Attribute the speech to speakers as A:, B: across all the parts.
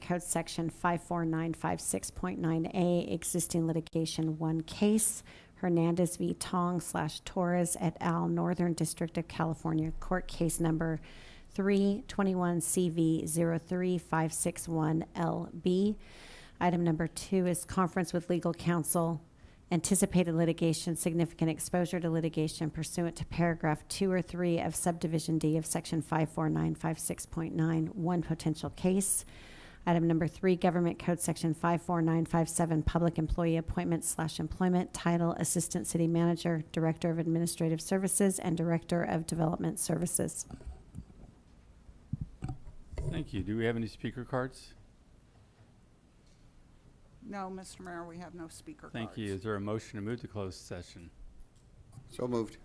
A: Code Section 54956.9A, existing litigation 1 case, Hernandez v. Tong/Torres et al., Northern District of California, court case number 321CV03561LB. Item number 2 is conference with legal counsel, anticipated litigation, significant exposure to litigation pursuant to paragraph 2 or 3 of subdivision D of section 54956.9, one potential case. Item number 3, Government Code Section 54957, Public Employee Appointment/Employment, title, Assistant City Manager, Director of Administrative Services, and Director of Development Services.
B: Thank you. Do we have any speaker cards?
C: No, Mr. Mayor, we have no speaker
B: Thank
C: cards.
B: you. Is there a motion to move to closed session?
D: So moved.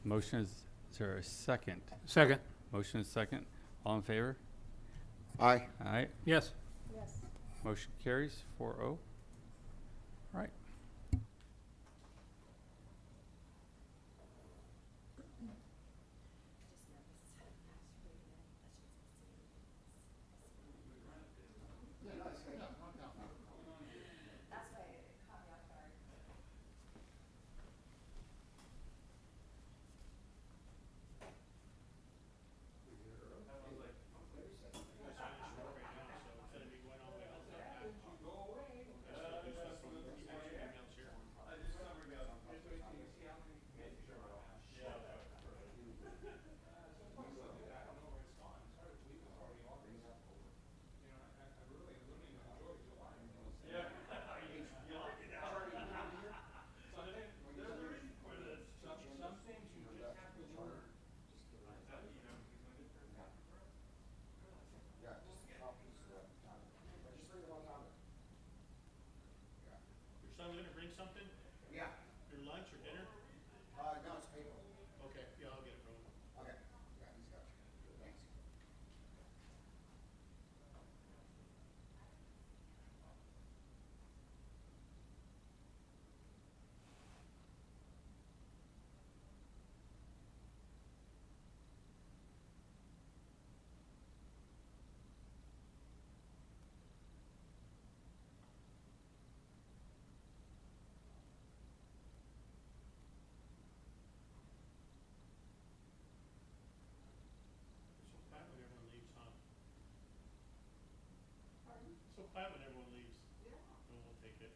B: Motion is there a second?
E: Second.
B: Motion is second. All in favor?
D: Aye.
B: Aye.
E: Yes.
B: Motion carries 4-0. All right.
E: Your son gonna bring something?
D: Yeah.
E: Your lunch or dinner?
D: No, it's paper.
E: Okay, yeah, I'll get it from him.
D: Okay. Yeah, he's got you. Thanks.
E: So quiet when everyone leaves, huh? Pardon? So quiet when everyone leaves. Yeah. No, we'll take it.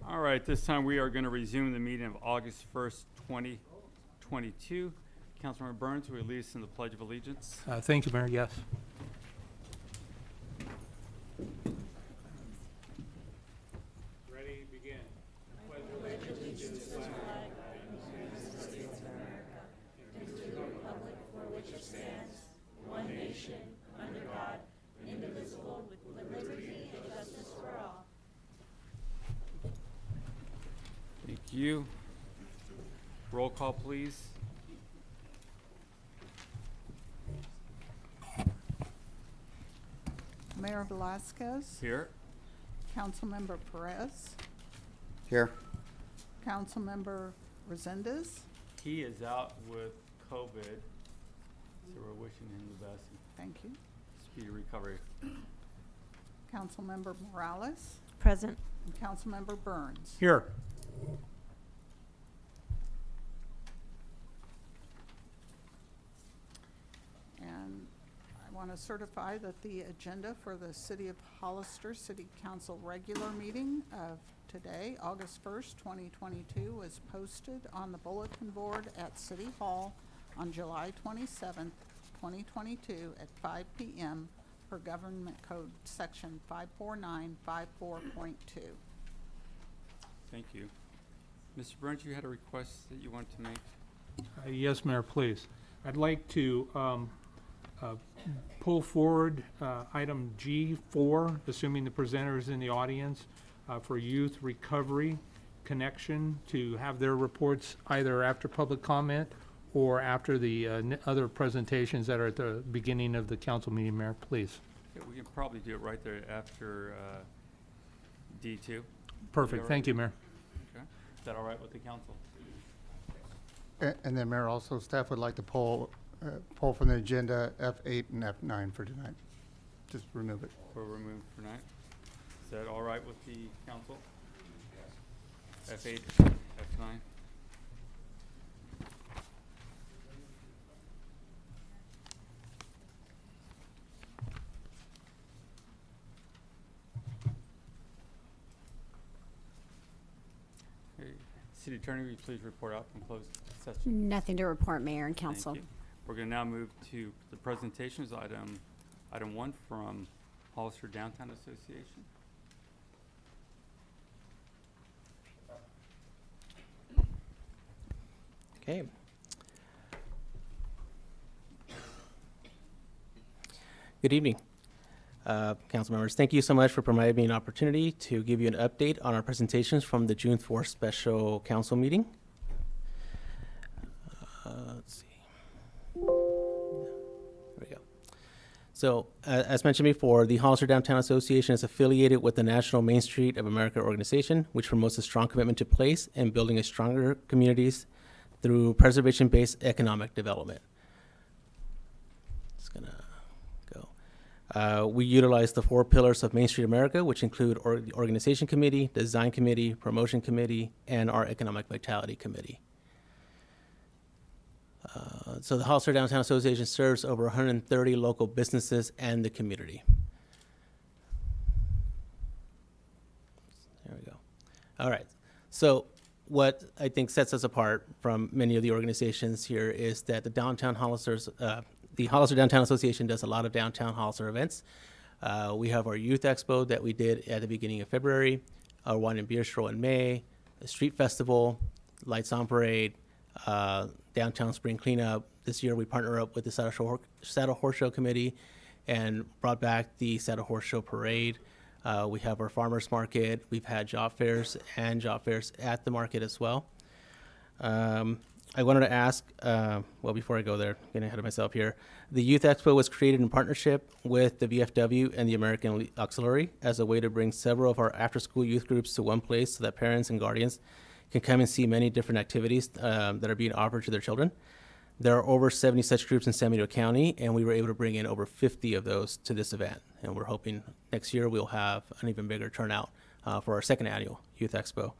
B: All right, this time we are going to resume the meeting of August 1st, 2022. Councilmember Burns, will you lead us in the Pledge of Allegiance?
F: Thank you, Mayor. Yes.
E: Ready, begin.
B: Thank you. Roll call, please.
C: Mayor Velazquez,
B: Here.
C: Councilmember Perez,
D: Here.
C: Councilmember Resendez.
B: He is out with COVID, so we're wishing him the best and
C: Thank you.
B: speedy recovery.
C: Councilmember Morales
A: Present.
C: and Councilmember Burns.
F: Here.
C: And I want to certify that the agenda for the City of Hollister City Council regular meeting of today, August 1st, 2022, was posted on the bulletin board at City Hall on July 27th, 2022 at 5 p.m. per Government Code Section 54954.2.
B: Thank you. Mr. Burns, you had a request that you wanted to make?
F: Yes, Mayor, please. I'd like to pull forward item G4, assuming the presenter is in the audience, for youth recovery connection, to have their reports either after public comment or after the other presentations that are at the beginning of the council meeting. Mayor, please.
B: Yeah, we can probably do it right there after D2.
F: Perfect. Thank you, Mayor.
B: Okay. Is that all right with the council?
G: And then, Mayor, also staff would like to pull from the agenda F8 and F9 for tonight. Just remove it.
B: Or remove for tonight? Is that all right with the council? F8, F9? Okay. City Attorney, will you please report out from closed session?
A: Nothing to report, Mayor and Council.
B: Thank you. We're going to now move to the presentations, item 1 from Hollister Downtown Association.
H: Okay. Good evening, council members. Thank you so much for providing me an opportunity to give you an update on our presentations from the June 4th special council meeting. Let's see. There we go. So, as mentioned before, the Hollister Downtown Association is affiliated with the National Main Street of America organization, which promotes a strong commitment to place and building a stronger communities through preservation-based economic development. Just gonna go. We utilize the 4 pillars of Main Street America, which include the Organization Committee, Design Committee, Promotion Committee, and our Economic Vitality Committee. So the Hollister Downtown Association serves over 130 local businesses and the community. There we go. All right. So what I think sets us apart from many of the organizations here is that the Hollister Downtown Association does a lot of downtown Hollister events. We have our Youth Expo that we did at the beginning of February, our Wine and Beer Stroll in May, a street festival, Lights on Parade, Downtown Spring Cleanup. This year we partner up with the Saddle Horse Show Committee and brought back the Saddle Horse Show Parade. We have our farmers market. We've had job fairs and job fairs at the market as well. I wanted to ask, well, before I go there, getting ahead of myself here, the Youth Expo was created in partnership with the VFW and the American Auxiliary as a way to bring several of our after-school youth groups to one place so that parents and guardians can come and see many different activities that are being offered to their children. There are over 70 such groups in San Benito County, and we were able to bring in over 50 of those to this event. And we're hoping next year we'll have an even bigger turnout for our second annual Youth Expo.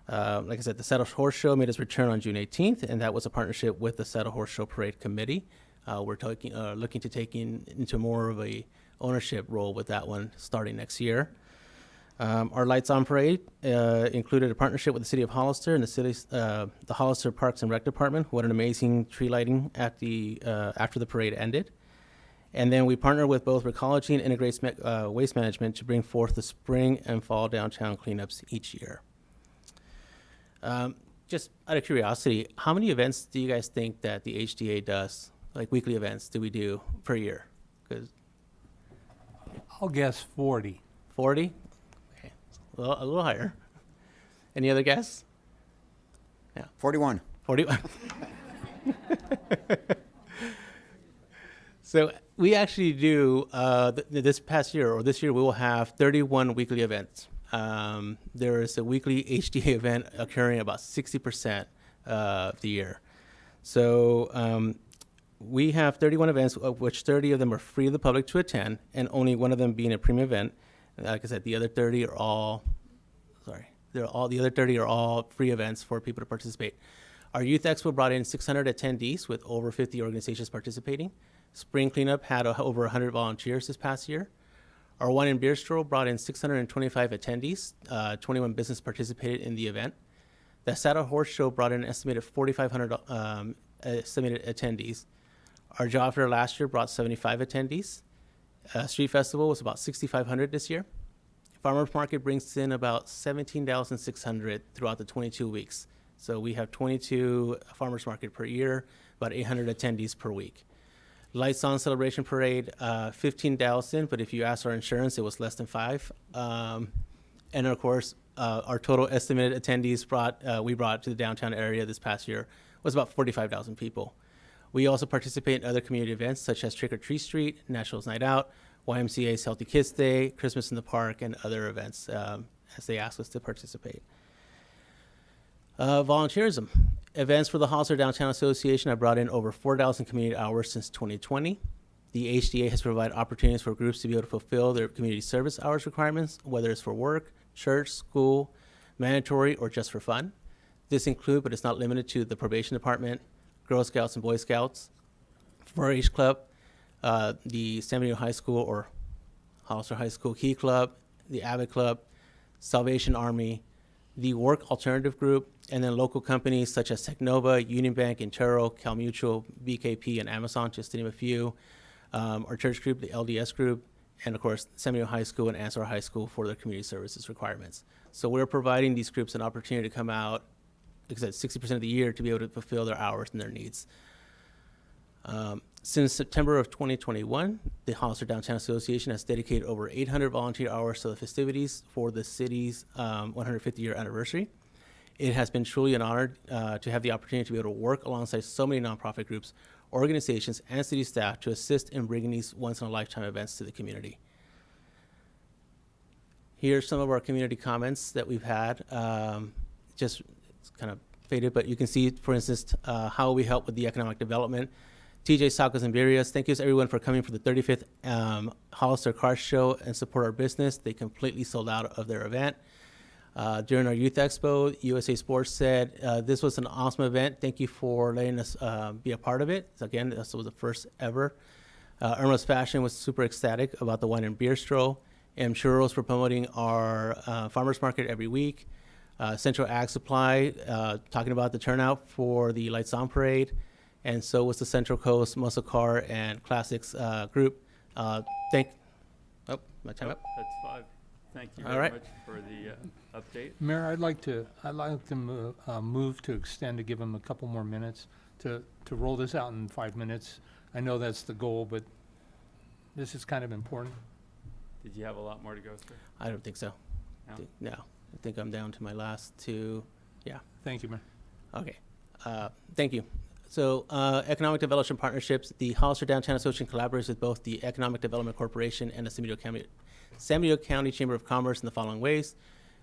H: Like I said, the Saddle Horse Show made its return on June 18th, and that was a partnership with the Saddle Horse Show Parade Committee. We're looking to take into more of a ownership role with that one starting next year. Our Lights On Parade included a partnership with the City of Hollister and the Hollister Parks and Rec Department, who had an amazing tree lighting at after the parade ended. And then we partnered with both Recology and Integrates Waste Management to bring forth the spring and fall downtown cleanups each year. Just out of curiosity, how many events do you guys think that the HDA does, like weekly events, do we do per year? 'Cause
F: I'll guess 40.
H: 40? Okay. Well, a little higher. Any other guess?
D: 41.
H: 41. So we actually do, this past year, or this year, we will have 31 weekly events. There is a weekly HDA event occurring about 60% of the year. So we have 31 events, of which 30 of them are free to the public to attend, and only one of them being a premium event. Like I said, the other 30 are all, the other 30 are all free events for people to participate. Our Youth Expo brought in 600 attendees with over 50 organizations participating. Spring Cleanup had over 100 volunteers this past year. Our Wine and Beer Stroll brought in 625 attendees. 21 businesses participated in the event. The Saddle Horse Show brought in an estimated 4,500 estimated attendees. Our Job Fair last year brought 75 attendees. Street Festival was about 6,500 this year. Farmers Market brings in about 17,600 throughout the 22 weeks. So we have 22 Farmers Market per year, about 800 attendees per week. Lights On Celebration Parade, 15,000, but if you ask our insurance, it was less than 5. And of course, our total estimated attendees we brought to the downtown area this past year was about 45,000 people. We also participate in other community events such as Trick or Treat Street, Nationals Night Out, YMCA's Healthy Kids Day, Christmas in the Park, and other events as they ask us to participate. Volunteerism. Events for the Hollister Downtown Association have brought in over 4,000 community hours since 2020. The HDA has provided opportunities for groups to be able to fulfill their community service hours requirements, whether it's for work, church, school, mandatory, or just for fun. This includes, but it's not limited to, the probation department, Girl Scouts and Boy Scouts, 4-H Club, the San Benito High School or Hollister High School Key Club, the Avid Club, Salvation Army, the Work Alternative Group, and then local companies such as Technova, Union Bank, Intero, CalMutual, BKP, and Amazon, just to name a few. Our church group, the LDS group, and of course, San Benito High School and Ansar High School for their community services requirements. So we're providing these groups an opportunity to come out, like I said, 60% of the year to be able to fulfill their hours and their needs. Since September of 2021, the Hollister Downtown Association has dedicated over 800 volunteer hours to the festivities for the city's 150-year anniversary. It has been truly an honor to have the opportunity to be able to work alongside so many nonprofit groups, organizations, and city staff to assist in bringing these once-in-a-lifetime events to the community. Here's some of our community comments that we've had. Just it's kind of faded, but you can see, for instance, how we help with the economic development. TJ Sacos and Birrias, thank you to everyone for coming for the 35th Hollister Car Show and support our business. They completely sold out of their event. During our Youth Expo, USA Sports said, this was an awesome event. Thank you for letting us be a part of it. So again, this was the first ever. Irma's Fashion was super ecstatic about the Wine and Beer Stroll. M. Churros for promoting our farmers market every week. Central Ag Supply talking about the turnout for the Lights On Parade. And so was the Central Coast Muscle Car and Classics group. My time up.
B: That's 5. Thank you
H: All
B: very
H: right.
B: much for the update.
F: Mayor, I'd like to move to extend to give them a couple more minutes to roll this out in 5 minutes. I know that's the goal, but this is kind of important.
B: Did you have a lot more to go, sir?
H: I don't think so.
B: No?
H: No. I think I'm down to my last two. Yeah.
F: Thank you, Mayor.
H: Okay. Thank you. So economic development partnerships, the Hollister Downtown Association collaborates with both the Economic Development Corporation and the San Benito County Chamber of Commerce in the following ways.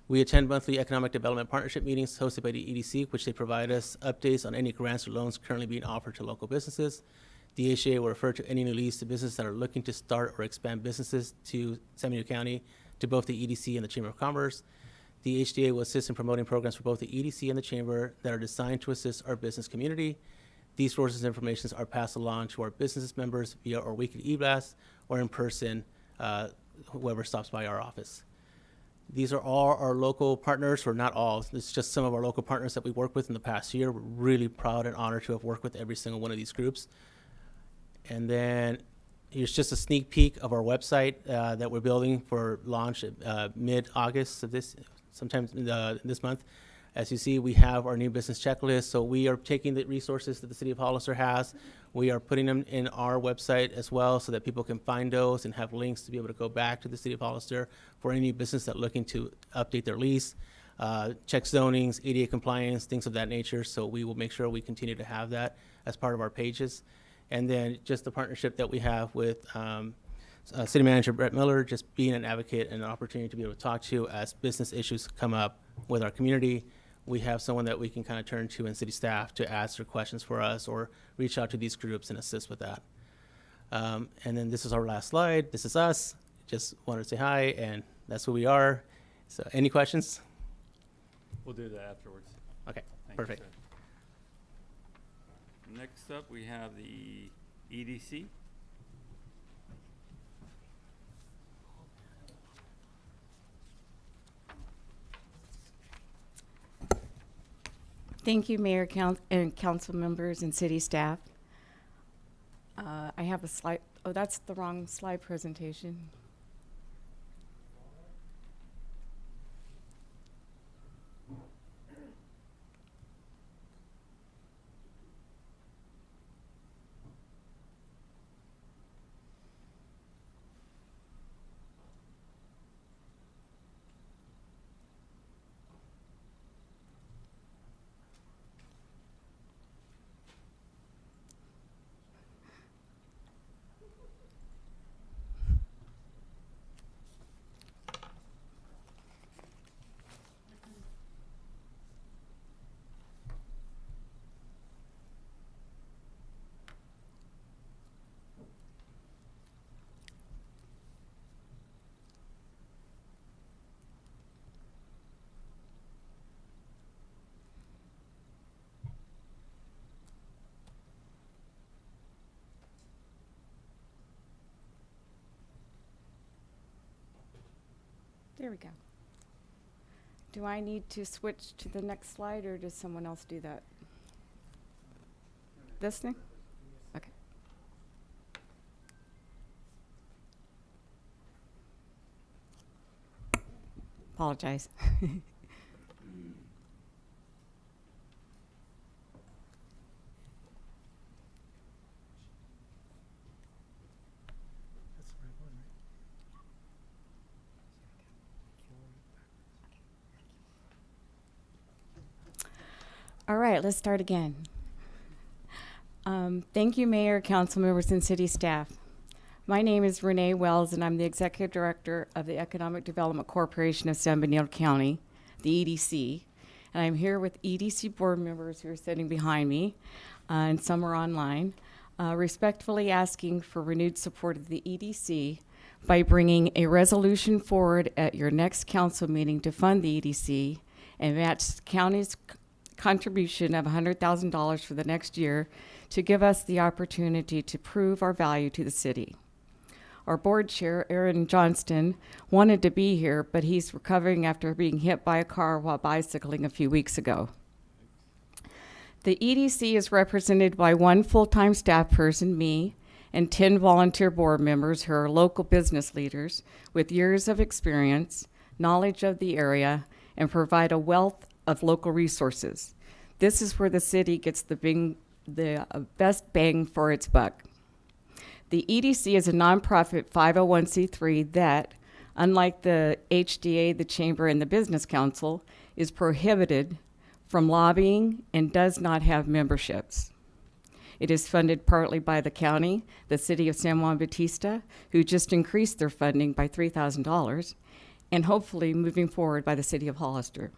H: We attend monthly economic development partnership meetings hosted by the EDC, which they provide us updates on any grants or loans currently being offered to local businesses. The HDA will refer to any new leads to businesses that are looking to start or expand businesses to San Benito County to both the EDC and the Chamber of Commerce. The HDA will assist in promoting programs for both the EDC and the Chamber that are designed to assist our business community. These sources of information are passed along to our business members via our weekly e-blast or in person, whoever stops by our office. These are all our local partners, or not all. It's just some of our local partners that we worked with in the past year. We're really proud and honored to have worked with every single one of these groups. And then here's just a sneak peek of our website that we're building for launch mid-August of sometime this month. As you see, we have our new business checklist. So we are taking the resources that the City of Hollister has. We are putting them in our website as well so that people can find those and have links to be able to go back to the City of Hollister for any business that's looking to update their lease, check zonings, ADA compliance, things of that nature. So we will make sure we continue to have that as part of our pages. And then just the partnership that we have with City Manager Brett Miller, just being an advocate and an opportunity to be able to talk to as business issues come up with our community. We have someone that we can kind of turn to in city staff to answer questions for us or reach out to these groups and assist with that. And then this is our last slide. This is us. Just wanted to say hi, and that's who we are. So any questions?
B: We'll do that afterwards.
H: Okay,
B: Thank you,
H: perfect.
B: sir. Next up, we have the EDC.
I: Thank you, Mayor and council members and city staff. I have a slide. Oh, that's the wrong slide presentation. There we go. Do I need to switch to the next slide, or does someone else do that? This thing? Okay. Apologize. All right, let's start again. Thank you, Mayor, council members, and city staff. My name is Renee Wells, and I'm the Executive Director of the Economic Development Corporation of San Bernardino County, the EDC. And I'm here with EDC board members who are sitting behind me, and some are online, respectfully asking for renewed support of the EDC by bringing a resolution forward at your next council meeting to fund the EDC and match the county's contribution of $100,000 for the next year to give us the opportunity to prove our value to the city. Our board chair, Aaron Johnston, wanted to be here, but he's recovering after being hit by a car while bicycling a few weeks ago. The EDC is represented by one full-time staff person, me, and 10 volunteer board members who are local business leaders with years of experience, knowledge of the area, and provide a wealth of local resources. This is where the city gets the best bang for its buck. The EDC is a nonprofit 501c3 that, unlike the HDA, the Chamber, and the Business Council, is prohibited from lobbying and does not have memberships. It is funded partly by the county, the city of San Juan Bautista, who just increased their funding by $3,000, and hopefully moving forward by the city of Hollister.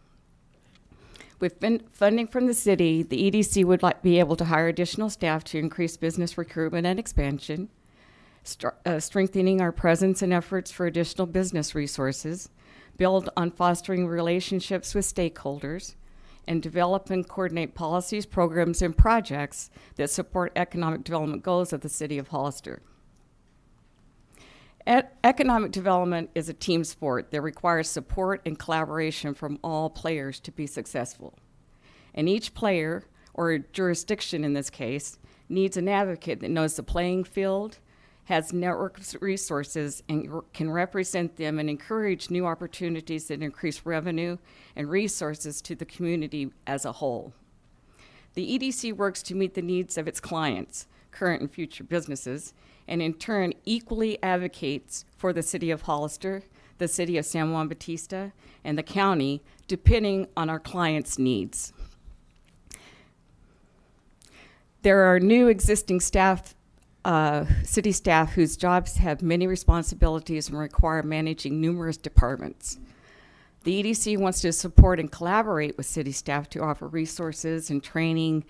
I: With funding from the city, the EDC would be able to hire additional staff to increase business recruitment and expansion, strengthening our presence and efforts for additional business resources, build on fostering relationships with stakeholders, and develop and coordinate policies, programs, and projects that support economic development goals of the city of Hollister. Economic development is a team sport that requires support and collaboration from all players to be successful. And each player, or jurisdiction in this case, needs an advocate that knows the playing field, has network resources, and can represent them and encourage new opportunities that increase revenue and resources to the community as a whole. The EDC works to meet the needs of its clients, current and future businesses, and in turn equally advocates for the city of Hollister, the city of San Juan Bautista, and the county, depending on our clients' needs. There are new existing staff, city staff whose jobs have many responsibilities and require managing numerous departments. The EDC wants to support and collaborate with city staff to offer resources and training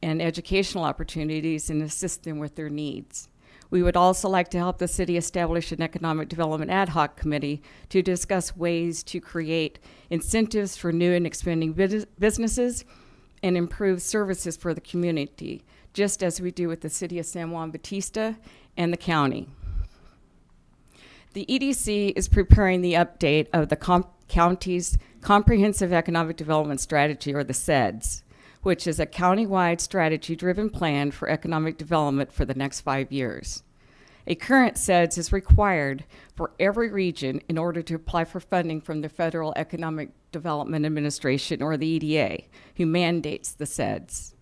I: and educational opportunities and assist them with their needs. We would also like to help the city establish an economic development ad hoc committee to discuss ways to create incentives for new and expanding businesses and improve services for the community, just as we do with the city of San Juan Bautista and the county. The EDC is preparing the update of the county's Comprehensive Economic Development Strategy, or the CEDS, which is a county-wide strategy-driven plan for economic development for the next 5 years. A current CEDS is required for every region in order to apply for funding from the Federal Economic Development Administration, or the EDA, who mandates the CEDS.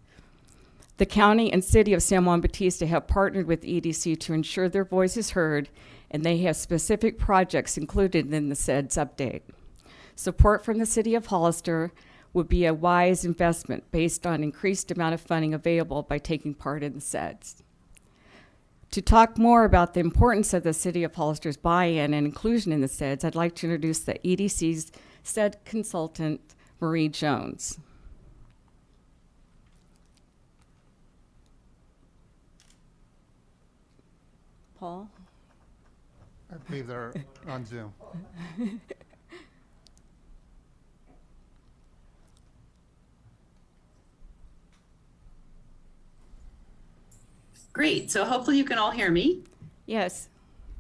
I: The county and city of San Juan Bautista have partnered with EDC to ensure their voice is heard, and they have specific projects included in the CEDS update. Support from the city of Hollister would be a wise investment based on increased amount of funding available by taking part in the CEDS. To talk more about the importance of the city of Hollister's buy-in and inclusion in the CEDS, I'd like to introduce the EDC's CED consultant, Marie Jones. Paul?
G: I believe they're on Zoom.
J: Great. So hopefully you can all hear me.
I: Yes.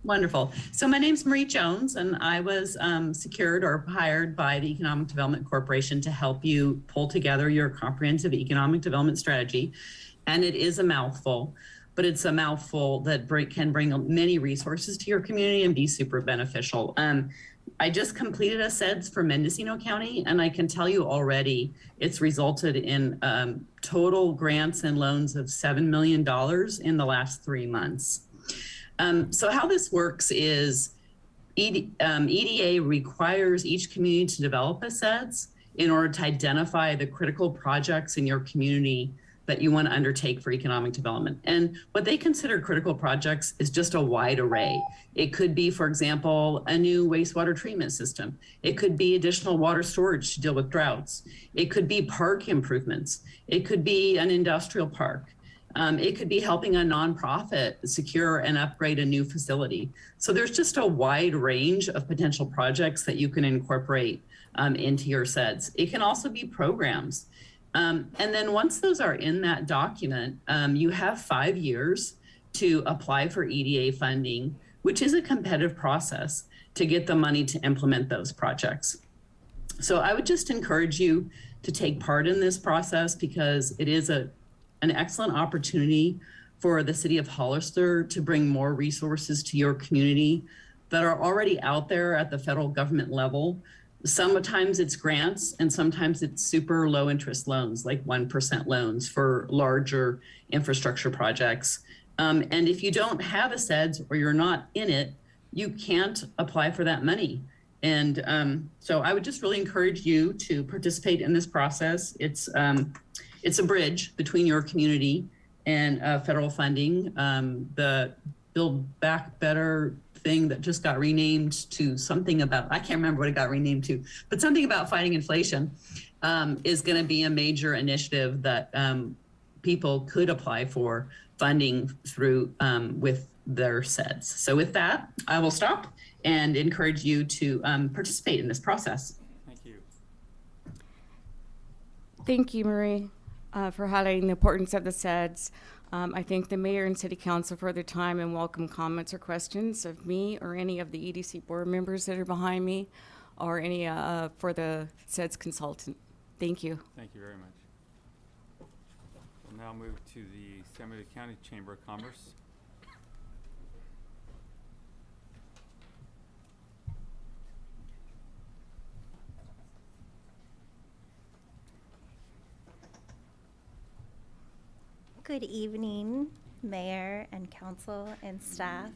J: Wonderful. So my name's Marie Jones, and I was secured or hired by the Economic Development Corporation to help you pull together your comprehensive economic development strategy. And it is a mouthful, but it's a mouthful that can bring many resources to your community and be super beneficial. I just completed a CEDS for Mendocino County, and I can tell you already it's resulted in total grants and loans of $7 million in the last 3 months. So how this works is EDA requires each community to develop a CEDS in order to identify the critical projects in your community that you want to undertake for economic development. And what they consider critical projects is just a wide array. It could be, for example, a new wastewater treatment system. It could be additional water storage to deal with droughts. It could be park improvements. It could be an industrial park. It could be helping a nonprofit secure and upgrade a new facility. So there's just a wide range of potential projects that you can incorporate into your CEDS. It can also be programs. And then once those are in that document, you have 5 years to apply for EDA funding, which is a competitive process to get the money to implement those projects. So I would just encourage you to take part in this process because it is an excellent opportunity for the city of Hollister to bring more resources to your community that are already out there at the federal government level. Sometimes it's grants and sometimes it's super low interest loans, like 1% loans for larger infrastructure projects. And if you don't have a CEDS or you're not in it, you can't apply for that money. And so I would just really encourage you to participate in this process. It's a bridge between your community and federal funding. The Build Back Better thing that just got renamed to something about, I can't remember what it got renamed to, but something about fighting inflation is going to be a major initiative that people could apply for funding through with their CEDS. So with that, I will stop and encourage you to participate in this process.
B: Thank you.
I: Thank you, Marie, for highlighting the importance of the CEDS. I thank the mayor and city council for their time and welcome comments or questions of me or any of the EDC board members that are behind me, or any for the SEDS consultant. Thank you.
B: Thank you very much. We'll now move to the San Benito County Chamber of Commerce.
K: Good evening, Mayor and Council and staff.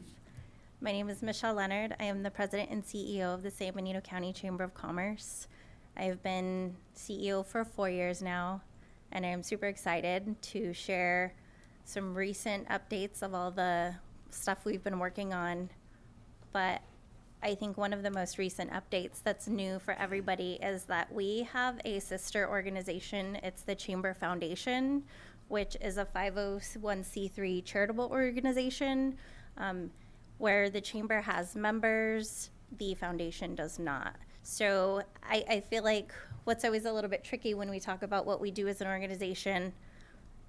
K: My name is Michelle Leonard. I am the President and CEO of the San Benito County Chamber of Commerce. I have been CEO for 4 years now, and I am super excited to share some recent updates of all the stuff we've been working on. But I think one of the most recent updates that's new for everybody is that we have a sister organization. It's the Chamber Foundation, which is a 501c3 charitable organization, where the chamber has members, the foundation does not. So I feel like what's always a little bit tricky when we talk about what we do as an organization,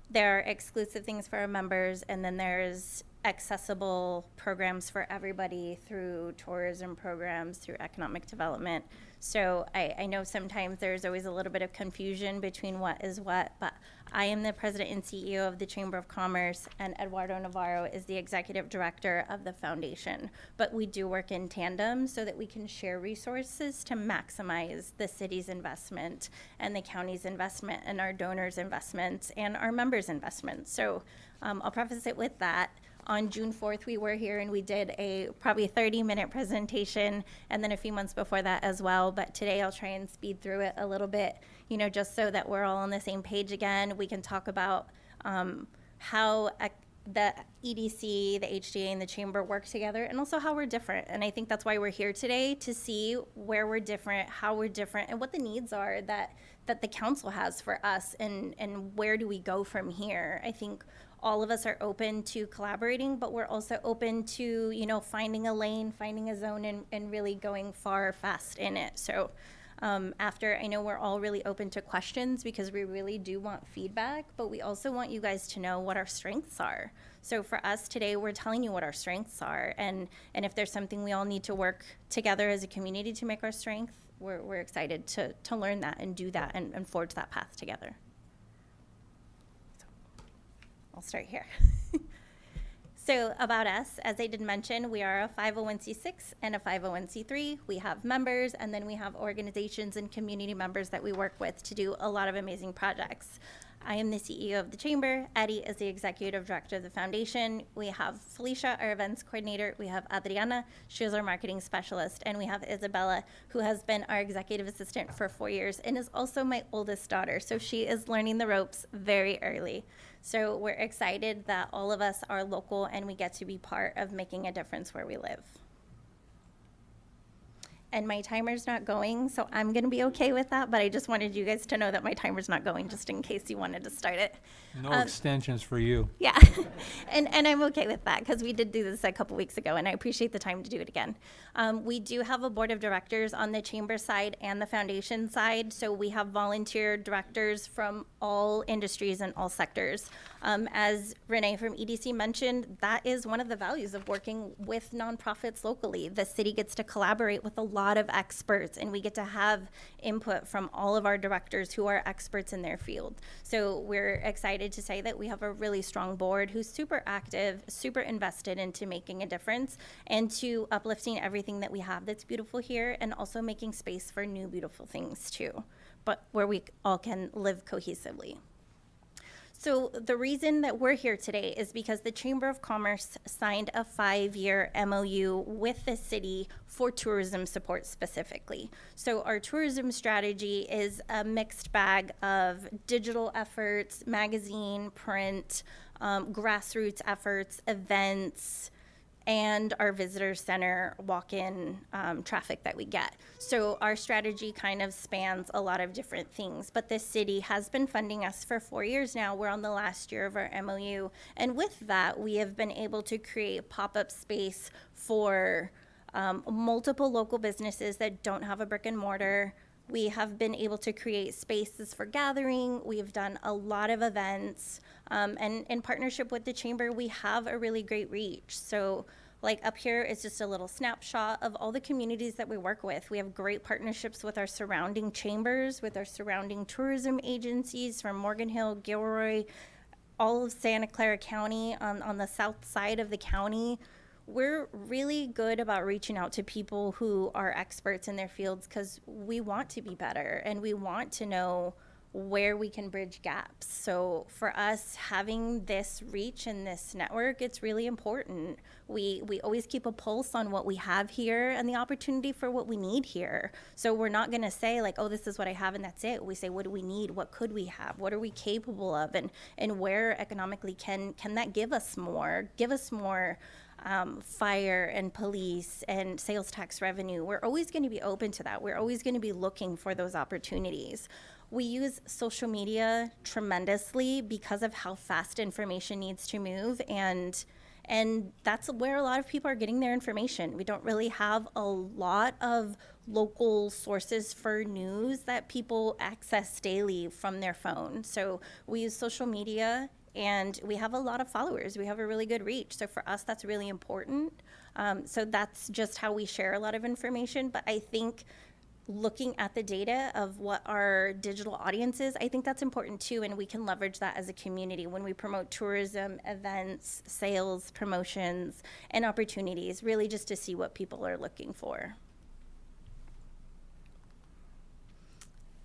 K: there are exclusive things for our members, and then there's accessible programs for everybody through tourism programs, through economic development. So I know sometimes there's always a little bit of confusion between what is what, but I am the president and CEO of the Chamber of Commerce, and Eduardo Navarro is the executive director of the foundation. But we do work in tandem so that we can share resources to maximize the city's investment and the county's investment and our donors' investments and our members' investments. So I'll preface it with that. On June 4th, we were here and we did a probably 30-minute presentation, and then a few months before that as well. But today I'll try and speed through it a little bit, you know, just so that we're all on the same page again. We can talk about how the EDC, the HDA, and the Chamber work together, and also how we're different. And I think that's why we're here today, to see where we're different, how we're different, and what the needs are that the council has for us, and where do we go from here. I think all of us are open to collaborating, but we're also open to, you know, finding a lane, finding a zone, and really going far, fast in it. So after, I know we're all really open to questions because we really do want feedback, but we also want you guys to know what our strengths are. So for us today, we're telling you what our strengths are, and if there's something we all need to work together as a community to make our strength, we're excited to learn that and do that and forge that path together. I'll start here. So about us, as I did mention, we are a 501c6 and a 501c3. We have members, and then we have organizations and community members that we work with to do a lot of amazing projects. I am the CEO of the Chamber. Eddie is the Executive Director of the Foundation. We have Felicia, our events coordinator. We have Adriana, she is our marketing specialist. And we have Isabella, who has been our executive assistant for 4 years and is also my oldest daughter. So she is learning the ropes very early. So we're excited that all of us are local and we get to be part of making a difference where we live. And my timer's not going, so I'm gonna be okay with that, but I just wanted you guys to know that my timer's not going, just in case you wanted to start it.
F: No extensions for you.
K: Yeah, and I'm okay with that, because we did do this a couple weeks ago, and I appreciate the time to do it again. We do have a board of directors on the chamber side and the foundation side, so we have volunteer directors from all industries and all sectors. As Renee from EDC mentioned, that is one of the values of working with nonprofits locally. The city gets to collaborate with a lot of experts, and we get to have input from all of our directors who are experts in their field. So we're excited to say that we have a really strong board who's super active, super invested into making a difference and to uplifting everything that we have that's beautiful here, and also making space for new beautiful things too, but where we all can live cohesively. So the reason that we're here today is because the Chamber of Commerce signed a 5-year MOU with the city for tourism support specifically. So our tourism strategy is a mixed bag of digital efforts, magazine, print, grassroots efforts, events, and our visitor center walk-in traffic that we get. So our strategy kind of spans a lot of different things, but the city has been funding us for 4 years now. We're on the last year of our MOU, and with that, we have been able to create pop-up space for multiple local businesses that don't have a brick and mortar, We have been able to create spaces for gathering. We've done a lot of events. And in partnership with the chamber, we have a really great reach. So like up here is just a little snapshot of all the communities that we work with. We have great partnerships with our surrounding chambers, with our surrounding tourism agencies from Morgan Hill, Gilroy, all of Santa Clara County on the south side of the county. We're really good about reaching out to people who are experts in their fields because we want to be better and we want to know where we can bridge gaps. So for us, having this reach and this network, it's really important. We always keep a pulse on what we have here and the opportunity for what we need here. So we're not gonna say like, oh, this is what I have and that's it. We say, what do we need? What could we have? What are we capable of? And where economically can that give us more? Give us more fire and police and sales tax revenue. We're always going to be open to that. We're always going to be looking for those opportunities. We use social media tremendously because of how fast information needs to move, and that's where a lot of people are getting their information. We don't really have a lot of local sources for news that people access daily from their phone. So we use social media, and we have a lot of followers. We have a really good reach. So for us, that's really important. So that's just how we share a lot of information. But I think looking at the data of what our digital audience is, I think that's important too. And we can leverage that as a community when we promote tourism, events, sales, promotions, and opportunities, really just to see what people are looking for.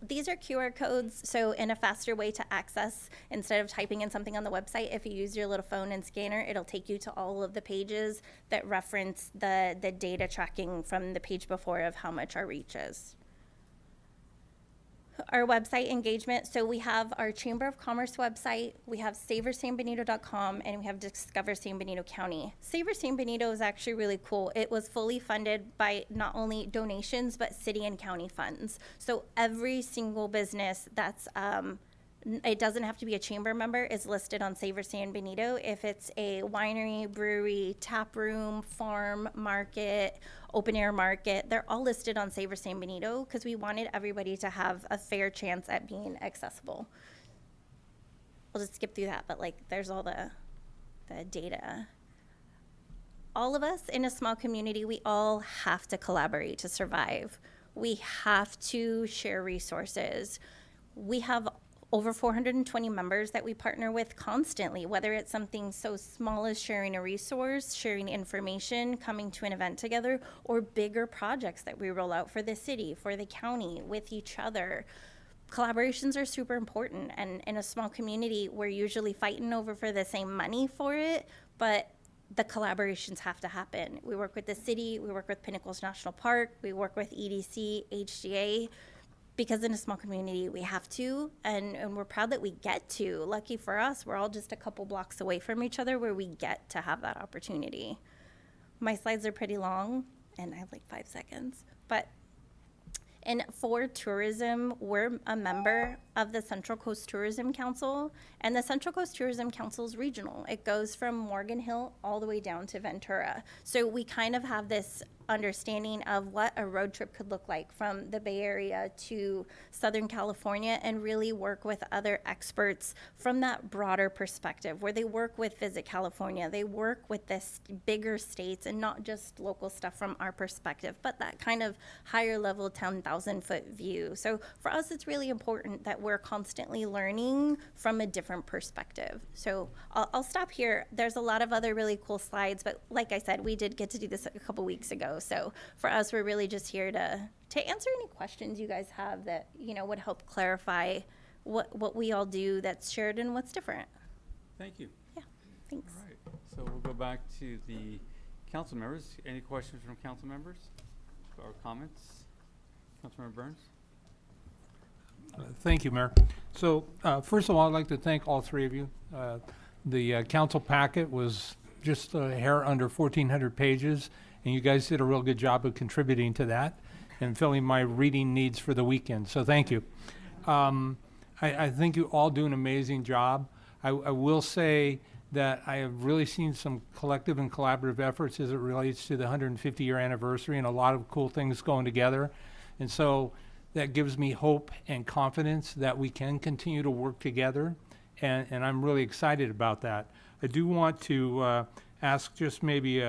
K: These are QR codes, so in a faster way to access, instead of typing in something on the website, if you use your little phone and scanner, it'll take you to all of the pages that reference the data tracking from the page before of how much our reach is. Our website engagement, so we have our Chamber of Commerce website, we have saversanbenito.com, and we have Discover San Benito County. Savor San Benito is actually really cool. It was fully funded by not only donations, but city and county funds. So every single business that's, it doesn't have to be a chamber member, is listed on Savor San Benito. If it's a winery, brewery, tap room, farm, market, open air market, they're all listed on Savor San Benito because we wanted everybody to have a fair chance at being accessible. I'll just skip through that, but like there's all the data. All of us in a small community, we all have to collaborate to survive. We have to share resources. We have over 420 members that we partner with constantly, whether it's something so small as sharing a resource, sharing information, coming to an event together, or bigger projects that we roll out for the city, for the county, with each other. Collaborations are super important, and in a small community, we're usually fighting over for the same money for it, but the collaborations have to happen. We work with the city, we work with Pinnacles National Park, we work with EDC, HGA, because in a small community, we have to, and we're proud that we get to. Lucky for us, we're all just a couple blocks away from each other where we get to have that opportunity. My slides are pretty long, and I have like 5 seconds, but for tourism, we're a member of the Central Coast Tourism Council, and the Central Coast Tourism Council is regional. It goes from Morgan Hill all the way down to Ventura. So we kind of have this understanding of what a road trip could look like from the Bay Area to Southern California, and really work with other experts from that broader perspective, where they work with Visit California, they work with this bigger states, and not just local stuff from our perspective, but that kind of higher level 10,000-foot view. So for us, it's really important that we're constantly learning from a different perspective. So I'll stop here. There's a lot of other really cool slides, but like I said, we did get to do this a couple weeks ago. So for us, we're really just here to answer any questions you guys have that, you know, would help clarify what we all do that's shared and what's different.
B: Thank you.
K: Yeah, thanks.
B: All right, so we'll go back to the council members. Any questions from council members or comments? Councilmember Burns?
F: Thank you, Mayor. So first of all, I'd like to thank all three of you. The council packet was just a hair under 1,400 pages, and you guys did a real good job of contributing to that and filling my reading needs for the weekend. So thank you. I think you all do an amazing job. I will say that I have really seen some collective and collaborative efforts as it relates to the 150-year anniversary, and a lot of cool things going together. And so that gives me hope and confidence that we can continue to work together, and I'm really excited about that. I do want to ask just maybe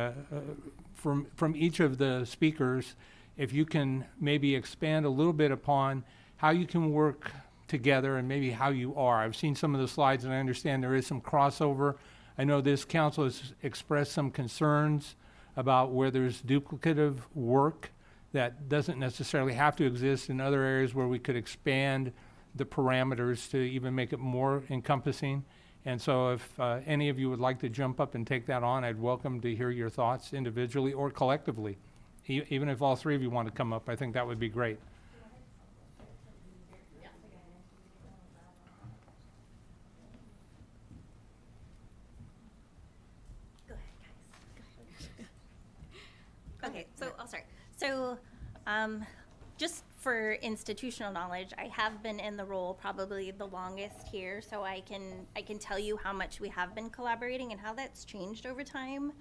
F: from each of the speakers, if you can maybe expand a little bit upon how you can work together and maybe how you are. I've seen some of the slides and I understand there is some crossover. I know this council has expressed some concerns about where there's duplicative work that doesn't necessarily have to exist in other areas where we could expand the parameters to even make it more encompassing. And so if any of you would like to jump up and take that on, I'd welcome to hear your thoughts individually or collectively. Even if all three of you want to come up, I think that would be great.
K: Okay, so I'll start. So, just for institutional knowledge, I have been in the role probably the longest here, so I can tell you how much we have been collaborating and how that's changed over time.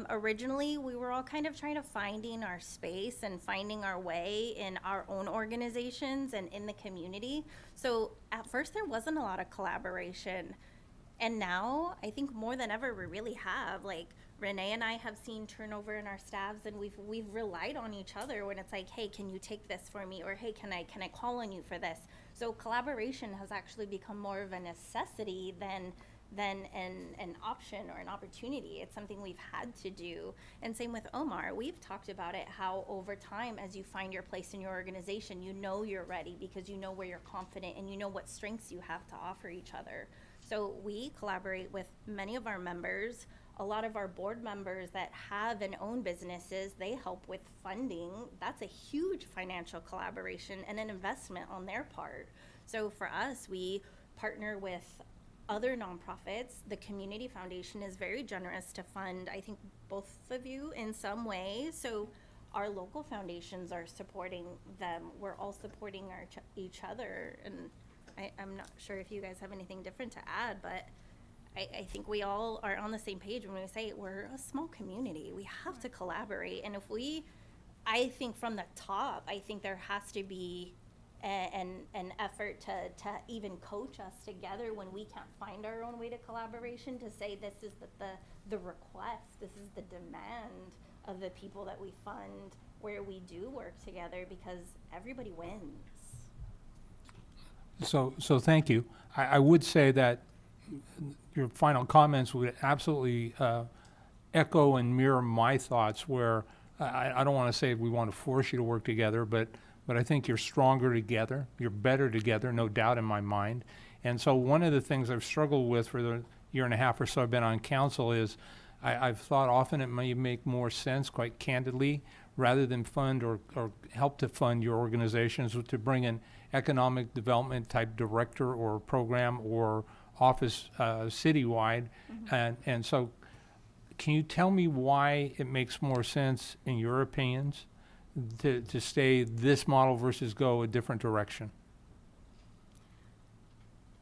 K: Originally, we were all kind of trying to finding our space and finding our way in our own organizations and in the community. So at first, there wasn't a lot of collaboration. And now, I think more than ever, we really have. Like, Renee and I have seen turnover in our staffs, and we've relied on each other when it's like, hey, can you take this for me? Or hey, can I call on you for this? So collaboration has actually become more of a necessity than an option or an opportunity. It's something we've had to do. And same with Omar. We've talked about it, how over time, as you find your place in your organization, you know you're ready because you know where you're confident and you know what strengths you have to offer each other. So we collaborate with many of our members. A lot of our board members that have and own businesses, they help with funding. That's a huge financial collaboration and an investment on their part. So for us, we partner with other nonprofits. The Community Foundation is very generous to fund, I think, both of you in some way. So our local foundations are supporting them. We're all supporting each other. And I'm not sure if you guys have anything different to add, but I think we all are on the same page when we say we're a small community. We have to collaborate. And I think from the top, I think there has to be an effort to even coach us together when we can't find our own way to collaboration, to say this is the request, this is the demand of the people that we fund, where we do work together because everybody wins.
F: So thank you. I would say that your final comments would absolutely echo and mirror my thoughts, where I don't want to say we want to force you to work together, but I think you're stronger together. You're better together, no doubt in my mind. And so one of the things I've struggled with for the year and a half or so I've been on council is I've thought often it may make more sense, quite candidly, rather than fund or help to fund your organizations, to bring an economic development type director or program or office citywide. And so can you tell me why it makes more sense, in your opinions, to stay this model versus go a different direction?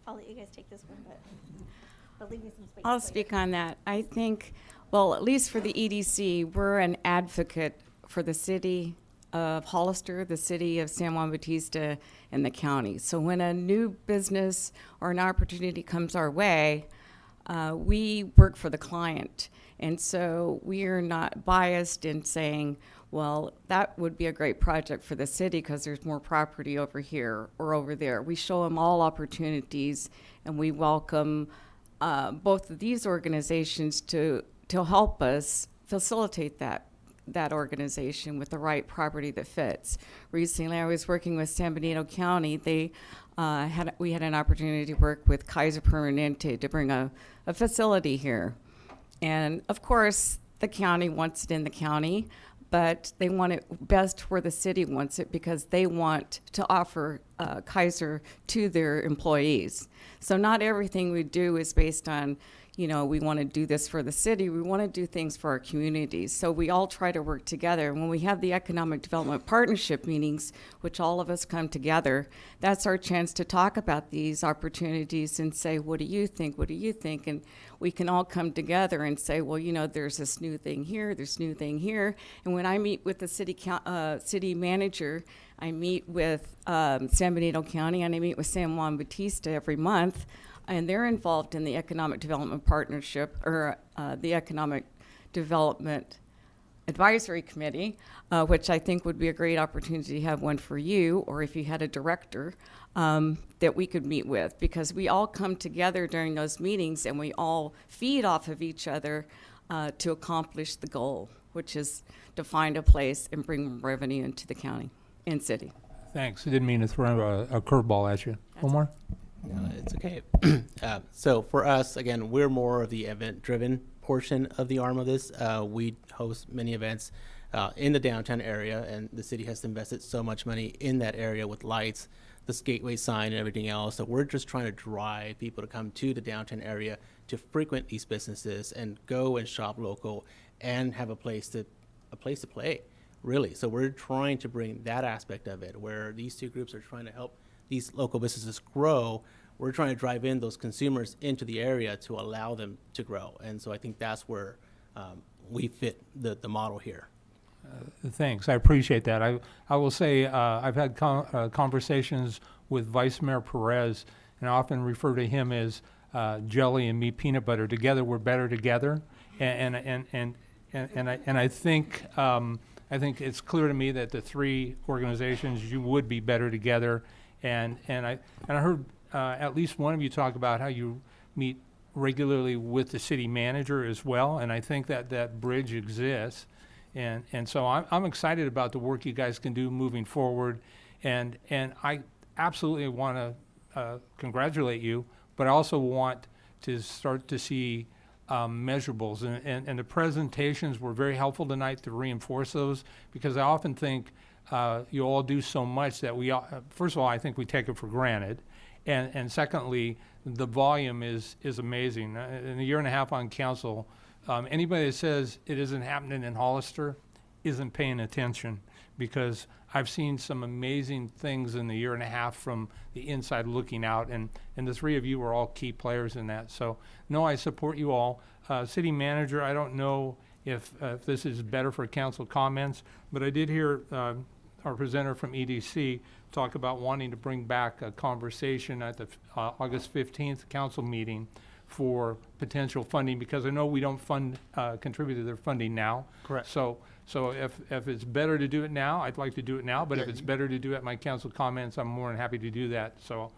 K: I'll let you guys take this one, but leave me some space.
I: I'll
K: later.
I: speak on that. I think, well, at least for the EDC, we're an advocate for the city of Hollister, the city of San Juan Bautista, and the county. So when a new business or an opportunity comes our way, we work for the client. And so we are not biased in saying, well, that would be a great project for the city because there's more property over here or over there. We show them all opportunities, and we welcome both of these organizations to help us facilitate that organization with the right property that fits. Recently, I was working with San Benito County. We had an opportunity to work with Kaiser Permanente to bring a facility here. And of course, the county wants it in the county, but they want it best where the city wants it because they want to offer Kaiser to their employees. So not everything we do is based on, we want to do this for the city. We want to do things for our communities. So we all try to work together. And when we have the economic development partnership meetings, which all of us come together, that's our chance to talk about these opportunities and say, what do you think? What do you think? And we can all come together and say, well, there's this new thing here, there's new thing here. And when I meet with the city manager, I meet with San Benito County, and I meet with San Juan Bautista every month, and they're involved in the Economic Development Partnership, or the Economic Development Advisory Committee, which I think would be a great opportunity to have one for you, or if you had a director that we could meet with, because we all come together during those meetings and we all feed off of each other to accomplish the goal, which is to find a place and bring revenue into the county and city.
F: Thanks. I didn't mean to throw a curveball at you. Omar?
H: No, it's okay. So for us, again, we're more of the event-driven portion of the arm of this. We host many events in the downtown area, and the city has invested so much money in that area with lights, the gateway sign, and everything else. So we're just trying to drive people to come to the downtown area to frequent these businesses and go and shop local and have a place to play, really. So we're trying to bring that aspect of it, where these two groups are trying to help these local businesses grow. We're trying to drive in those consumers into the area to allow them to grow. And so I think that's where we fit the model here.
F: Thanks. I appreciate that. I will say I've had conversations with Vice Mayor Perez, and I often refer to him as jelly and me peanut butter. Together, we're better together. And I think it's clear to me that the three organizations, you would be better together. And I heard at least one of you talk about how you meet regularly with the city manager as well, and I think that bridge exists. And so I'm excited about the work you guys can do moving forward, and I absolutely want to congratulate you, but I also want to start to see measurables, and the presentations were very helpful tonight to reinforce those, because I often think you all do so much that we first of all, I think we take it for granted, and secondly, the volume is amazing. In a year and a half on council, anybody that says it isn't happening in Hollister isn't paying attention, because I've seen some amazing things in the year and a half from the inside looking out, and the three of you are all key players in that. So, no, I support you all. City manager, I don't know if this is better for council comments, but I did hear our presenter from EDC talk about wanting to bring back a conversation at the August 15th council meeting for potential funding, because I know we don't contribute to their funding now.
G: Correct.
F: So if it's better to do it now, I'd like to do it now, but if
G: Yeah,
F: it's better to do it at my council comments, I'm more than happy to do that. So,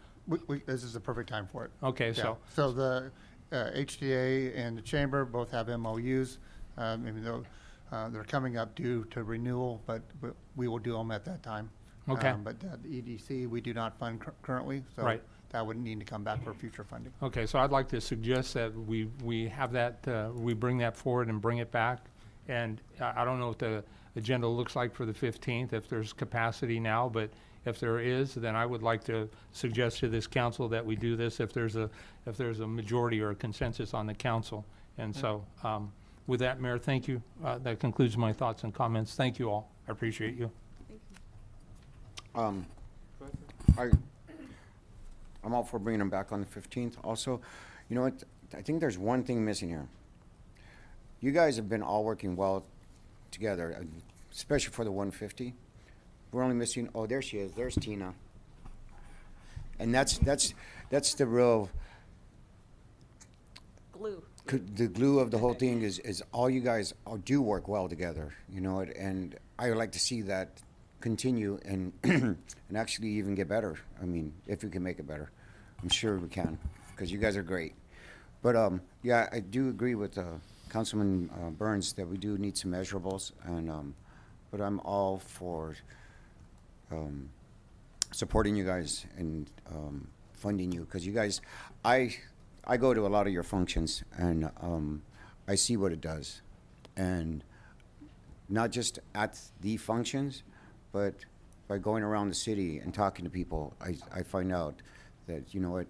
G: This is the perfect time for it.
F: okay,
G: Yeah. So the HDA and the chamber both have MOUs, even though they're coming up due to renewal, but we will do them at that time.
F: Okay.
G: But the EDC, we do not fund currently, so
F: Right.
G: that would need to come back for future funding.
F: Okay, so I'd like to suggest that we have that, we bring that forward and bring it back. And I don't know what the agenda looks like for the 15th, if there's capacity now, but if there is, then I would like to suggest to this council that we do this if there's a majority or a consensus on the council. And so, with that, Mayor, thank you. That concludes my thoughts and comments. Thank you all. I appreciate you.
D: I'm all for bringing them back on the 15th. Also, you know what? I think there's one thing missing here. You guys have been all working well together, especially for the 150. We're only missing, oh, there she is. There's Tina. And that's the real
I: Glue.
D: the glue of the whole thing is all you guys do work well together, you know, and I would like to see that continue and and actually even get better. I mean, if we can make it better, I'm sure we can, because you guys are great. But yeah, I do agree with Councilman Burns that we do need some measurables, and but I'm all for supporting you guys and funding you, because you guys, I go to a lot of your functions, and I see what it does, and not just at the functions, but by going around the city and talking to people, I find out that, you know what,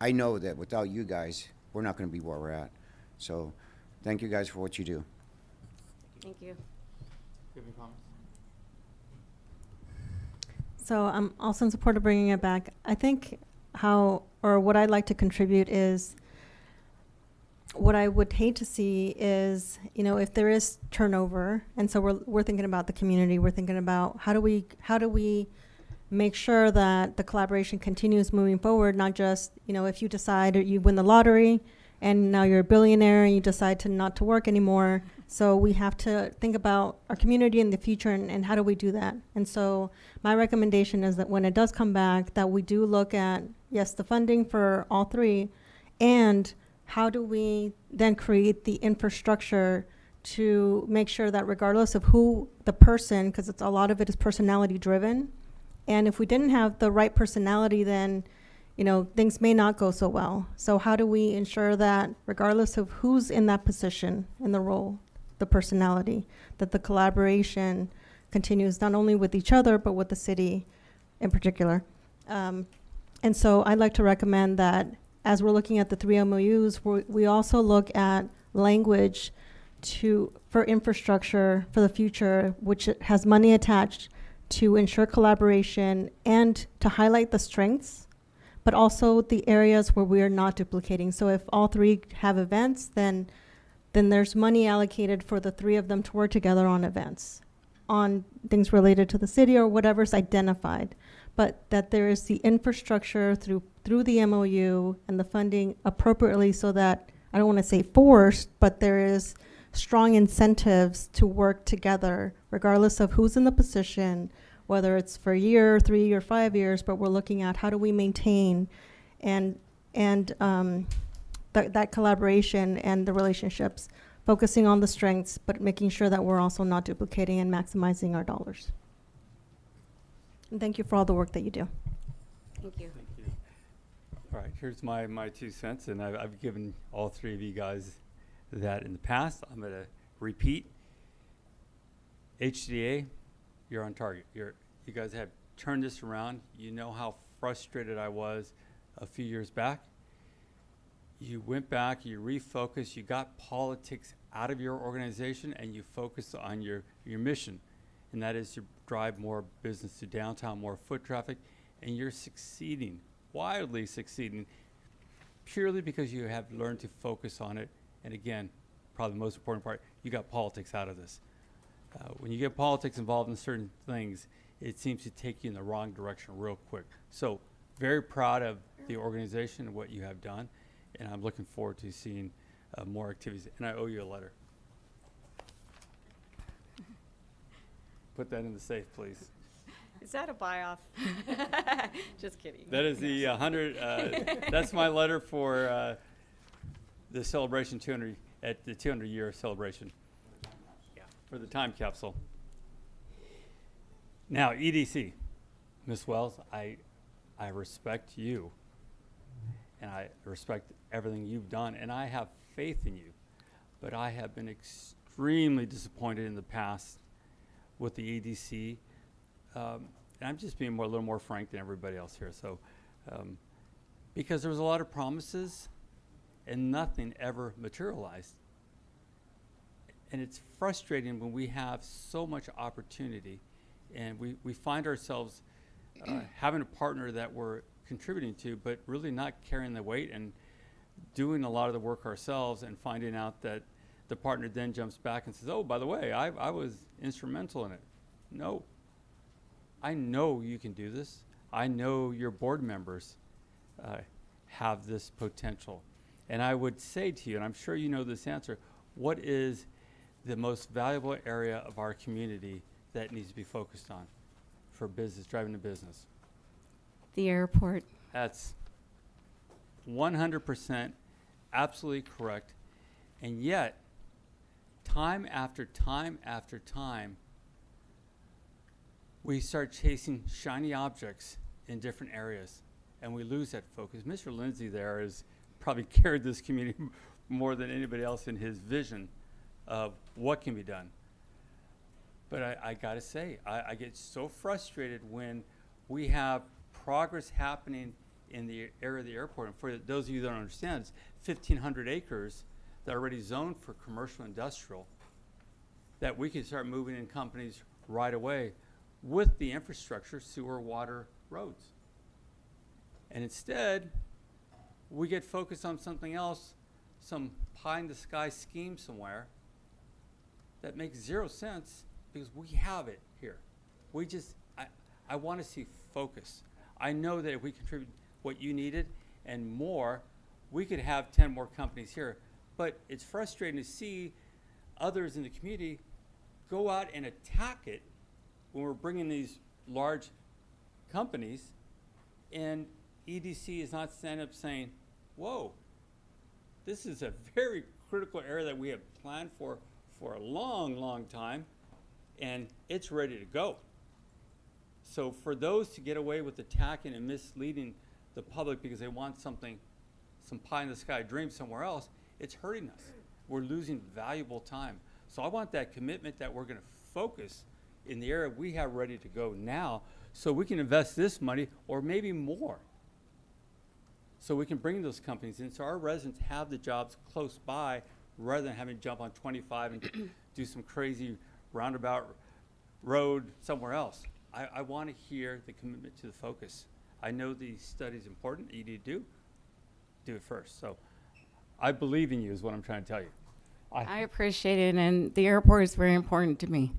D: I know that without you guys, we're not going to be where we're at. So thank you guys for what you do.
I: Thank you.
L: So I'm also in support of bringing it back. I think what I'd like to contribute is what I would hate to see is, if there is turnover, and so we're thinking about the community, we're thinking about how do we make sure that the collaboration continues moving forward, not just, if you decide or you win the lottery and now you're a billionaire and you decide to not to work anymore. So we have to think about our community in the future and how do we do that? And so my recommendation is that when it does come back, that we do look at, yes, the funding for all three, and how do we then create the infrastructure to make sure that regardless of who the person, because a lot of it is personality driven, and if we didn't have the right personality, then things may not go so well. So how do we ensure that regardless of who's in that position, in the role, the personality, that the collaboration continues not only with each other, but with the city in particular? And so I'd like to recommend that as we're looking at the 3 MOUs, we also look at language for infrastructure for the future, which has money attached to ensure collaboration and to highlight the strengths, but also the areas where we are not duplicating. So if all three have events, then there's money allocated for the 3 of them to work together on events, on things related to the city or whatever's identified. But that there is the infrastructure through the MOU and the funding appropriately, so that, I don't want to say forced, but there is strong incentives to work together regardless of who's in the position, whether it's for a year, 3 or 5 years, but we're looking at how do we maintain and that collaboration and the relationships, focusing on the strengths, but making sure that we're also not duplicating and maximizing our dollars. And thank you for all the work that you do.
I: Thank you.
B: Thank you. All right, here's my 2 cents, and I've given all 3 of you guys that in the past. I'm going to repeat. HDA, you're on target. You guys have turned this around. You know how frustrated I was a few years back. You went back, you refocused, you got politics out of your organization, and you focused on your mission, and that is to drive more business to downtown, more foot traffic, and you're succeeding, wildly succeeding, purely because you have learned to focus on it. And again, probably the most important part, you got politics out of this. When you get politics involved in certain things, it seems to take you in the wrong direction real quick. So very proud of the organization and what you have done, and I'm looking forward to seeing more activities. And I owe you a letter. Put that in the safe, please.
I: Is that a buy-off? Just kidding.
B: That is the 100. That's my letter for the celebration 200 at the 200-year celebration. Yeah, for the time capsule. Now, EDC, Ms. Wells, I respect you, and I respect everything you've done, and I have faith in you. But I have been extremely disappointed in the past with the EDC. And I'm just being a little more frank than everybody else here. So, because there was a lot of promises and nothing ever materialized. And it's frustrating when we have so much opportunity and we find ourselves having a partner that we're contributing to, but really not carrying the weight and doing a lot of the work ourselves, and finding out that the partner then jumps back and says, oh, by the way, I was instrumental in it. No. I know you can do this. I know your board members have this potential. And I would say to you, and I'm sure you know this answer, what is the most valuable area of our community that needs to be focused on for business, driving a business?
I: The airport.
B: That's 100% absolutely correct. And yet, time after time after time, we start chasing shiny objects in different areas, and we lose that focus. Mr. Lindsay there has probably carried this community more than anybody else in his vision of what can be done. But I gotta say, I get so frustrated when we have progress happening in the area of the airport. And for those of you that don't understand, it's 1,500 acres that are already zoned for commercial industrial, that we can start moving in companies right away with the infrastructure, sewer, water, roads. And instead, we get focused on something else some pie-in-the-sky scheme somewhere that makes zero sense because we have it here. We just, I want to see focus. I know that if we contribute what you needed and more, we could have 10 more companies here. But it's frustrating to see others in the community go out and attack it when we're bringing these large companies, and EDC is not standing up saying, whoa, this is a very critical area that we have planned for a long, long time, and it's ready to go. So for those to get away with attacking and misleading the public because they want something, some pie-in-the-sky dream somewhere else, it's hurting us. We're losing valuable time. So I want that commitment that we're gonna focus in the area we have ready to go now so we can invest this money or maybe more. So we can bring those companies in so our residents have the jobs close by rather than having to jump on 25 and do some crazy roundabout road somewhere else. I want to hear the commitment to the focus. I know the study's important, you need to do it first. So I believe in you is what I'm trying to tell you.
I: I appreciate it, and the airport is very important to me.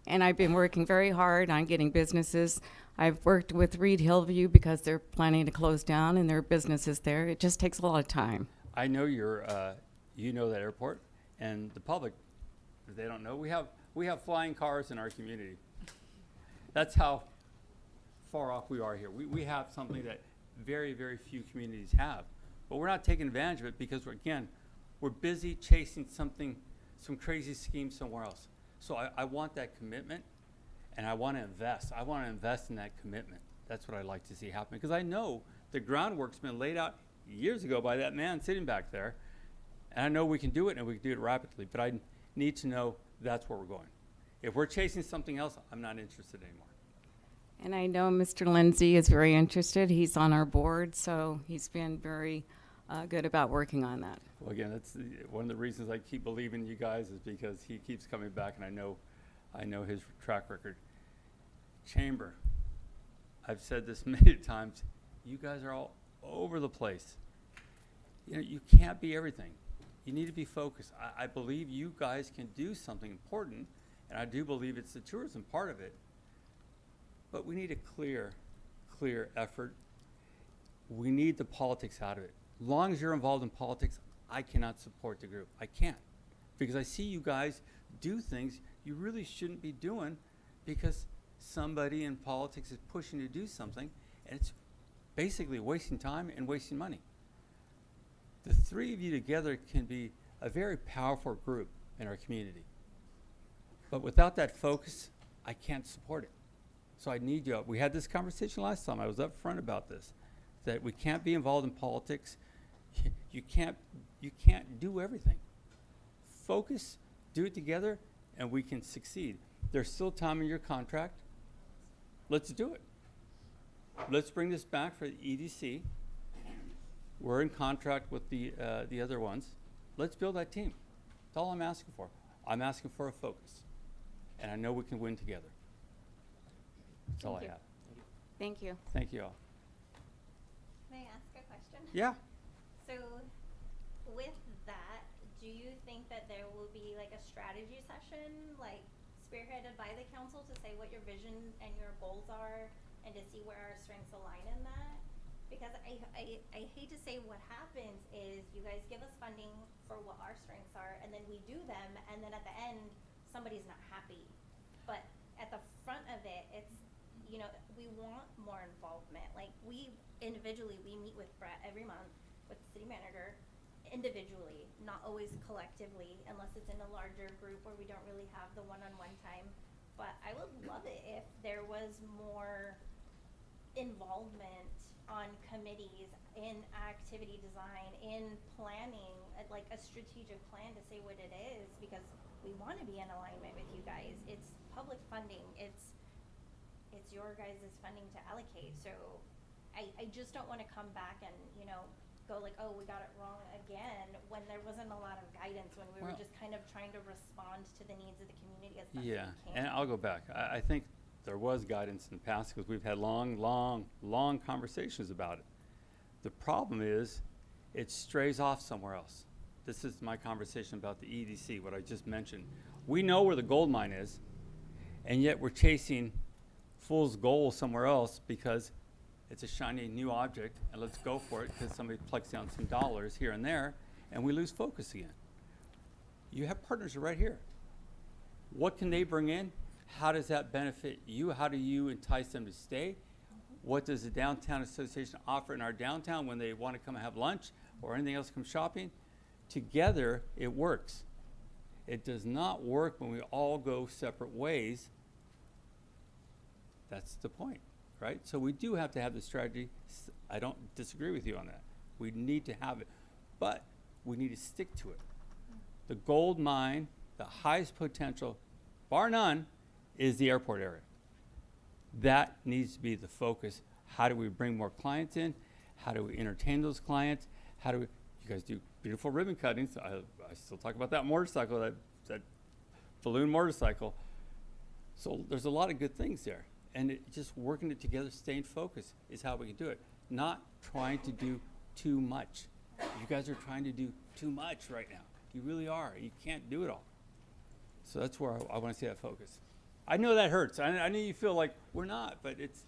I: And I've been working very hard on getting businesses. I've worked with Reed Hillview because they're planning to close down and there are businesses there. It just takes a lot of time.
B: I know you know that airport, and the public, if they don't know, we have flying cars in our community. That's how far off we are here. We have something that very, very few communities have. But we're not taking advantage of it because, we're busy chasing some crazy scheme somewhere else. So I want that commitment, and I want to invest. I want to invest in that commitment. That's what I'd like to see happen, because I know the groundwork's been laid out years ago by that man sitting back there, and I know we can do it, and we can do it rapidly, but I need to know that's where we're going. If we're chasing something else, I'm not interested anymore.
I: And I know Mr. Lindsay is very interested. He's on our board, so he's been very good about working on that.
B: Well, again, that's one of the reasons I keep believing in you guys is because he keeps coming back, and I know his track record. Chamber, I've said this many times, you guys are all over the place. You know, you can't be everything. You need to be focused. I believe you guys can do something important, and I do believe it's the tourism part of it. But we need a clear effort. We need the politics out of it. As long as you're involved in politics, I cannot support the group. I can't. Because I see you guys do things you really shouldn't be doing because somebody in politics is pushing you to do something, and it's basically wasting time and wasting money. The three of you together can be a very powerful group in our community. But without that focus, I can't support it. So I need you. We had this conversation last time. I was up front about this, that we can't be involved in politics. You can't do everything. Focus, do it together, and we can succeed. There's still time in your contract. Let's do it. Let's bring this back for the EDC. We're in contract with the other ones. Let's build that team. That's all I'm asking for. I'm asking for a focus. And I know we can win together. That's all I have.
I: Thank you.
B: Thank you all.
K: May I ask a question?
B: Yeah.
K: So with that, do you think that there will be like a strategy session, like spearheaded by the council to say what your vision and your goals are and to see where our strengths align in that? Because I hate to say what happens is you guys give us funding for what our strengths are and then we do them and then at the end, somebody's not happy. But at the front of it, it's, you know, we want more involvement. Like we individually, we meet with Brett every month with the city manager individually, not always collectively, unless it's in a larger group where we don't really have the one-on-one time. But I would love it if there was more involvement on committees, in activity design, in planning, like a strategic plan to say what it is, because we want to be in alignment with you guys. It's public funding. It's your guys' funding to allocate. So I just don't want to come back and, you know, go like, oh, we got it wrong again, when there wasn't a lot of guidance, when we were just kind of trying to respond to the needs of the community as best we can.
B: And I'll go back. I think there was guidance in the past because we've had long conversations about it. The problem is it strays off somewhere else. this is my conversation about the EDC, what I just mentioned. We know where the gold mine is, and yet we're chasing fool's gold somewhere else because it's a shiny new object, and let's go for it because somebody plucks down some dollars here and there, and we lose focus again. You have partners right here. What can they bring in? How does that benefit you? How do you entice them to stay? What does the Downtown Association offer in our downtown when they want to come and have lunch or anything else, come shopping? Together, it works. It does not work when we all go separate ways. That's the point, right? So we do have to have the strategy. I don't disagree with you on that. We need to have it, but we need to stick to it. The gold mine, the highest potential, bar none, is the airport area. That needs to be the focus. How do we bring more clients in? How do we entertain those clients? How do we, you guys do beautiful ribbon cuttings. I still talk about that motorcycle, that balloon motorcycle. So there's a lot of good things there. And just working it together, staying focused is how we can do it. Not trying to do too much. You guys are trying to do too much right now. You really are. You can't do it all. So that's where I want to see that focus. I know that hurts. I know you feel like we're not, but it's,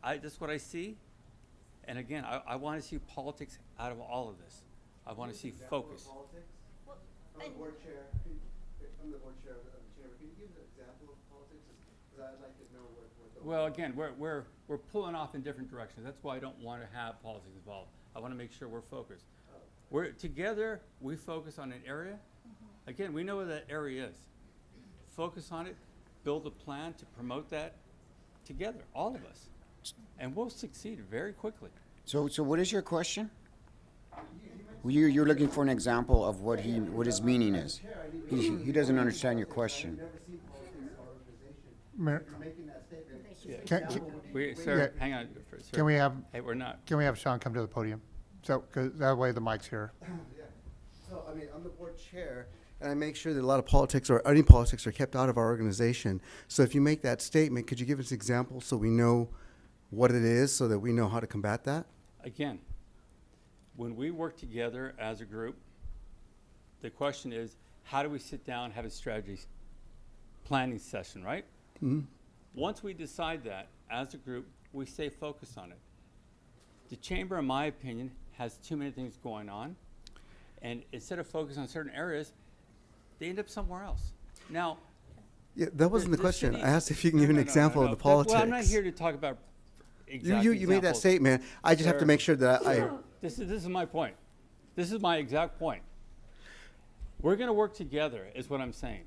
B: that's what I see. And again, I want to see politics out of all of this. I want to see focus.
M: I'm the board chair. I'm the board chair of the chamber. Can you give an example of politics? Because I'd like to know what the.
B: Well, again, we're pulling off in different directions. That's why I don't want to have politics involved. I want to make sure we're focused. We're together. We focus on an area. Again, we know where that area is. Focus on it. Build a plan to promote that together, all of us, and we'll succeed very quickly.
D: So what is your question? You're looking for an example of what his meaning is. He doesn't understand your question.
G: Mayor,
M: Making that statement.
B: Sir,
G: Yeah.
B: hang on. Sir.
G: Can we have,
B: Hey, we're not.
G: can we have Sean come to the podium? So, 'cause that way the mic's here.
M: Yeah. So, I mean, I'm the board chair, and I make sure that a lot of politics or any politics are kept out of our organization. So if you make that statement, could you give us examples so we know what it is, so that we know how to combat that?
B: Again, when we work together as a group, the question is, how do we sit down, have a strategy planning session, right?
M: Mhm.
B: Once we decide that as a group, we stay focused on it. The chamber, in my opinion, has too many things going on, and instead of focusing on certain areas, they end up somewhere else. Now,
M: Yeah, that wasn't the question.
B: city-
M: I asked if you can give an example of the politics.
B: Well, I'm not here to talk about exact
M: You made that
B: examples.
M: statement. I just have to
B: Sir.
M: make sure that I.
B: This is my point. This is my exact point. We're going to work together, is what I'm saying.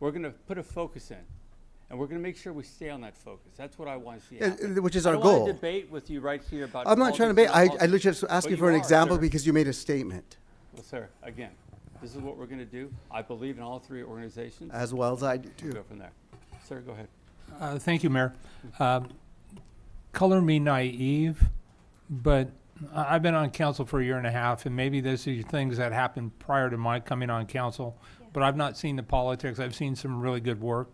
B: We're going to put a focus in, and we're going to make sure we stay on that focus. That's what I want to see happen.
M: Which is
B: I
M: our
B: don't wanna
M: goal.
B: debate with you right here about.
M: I'm not trying to
B: politics,
M: debate.
B: not
M: I literally
B: politics.
M: just asked
B: But
M: you for an
B: are,
M: example
B: sir.
M: because you made a statement,
B: Well, sir, again, this is what we're going to do. I believe in all three organizations.
M: as well as I do
B: We'll
M: too.
B: go from there. Sir, go ahead.
F: Thank you, Mayor. Color me naive, but I've been on council for a year and a half, and maybe this is things that happened prior to my coming on council, but I've not seen the politics. I've seen some really good work.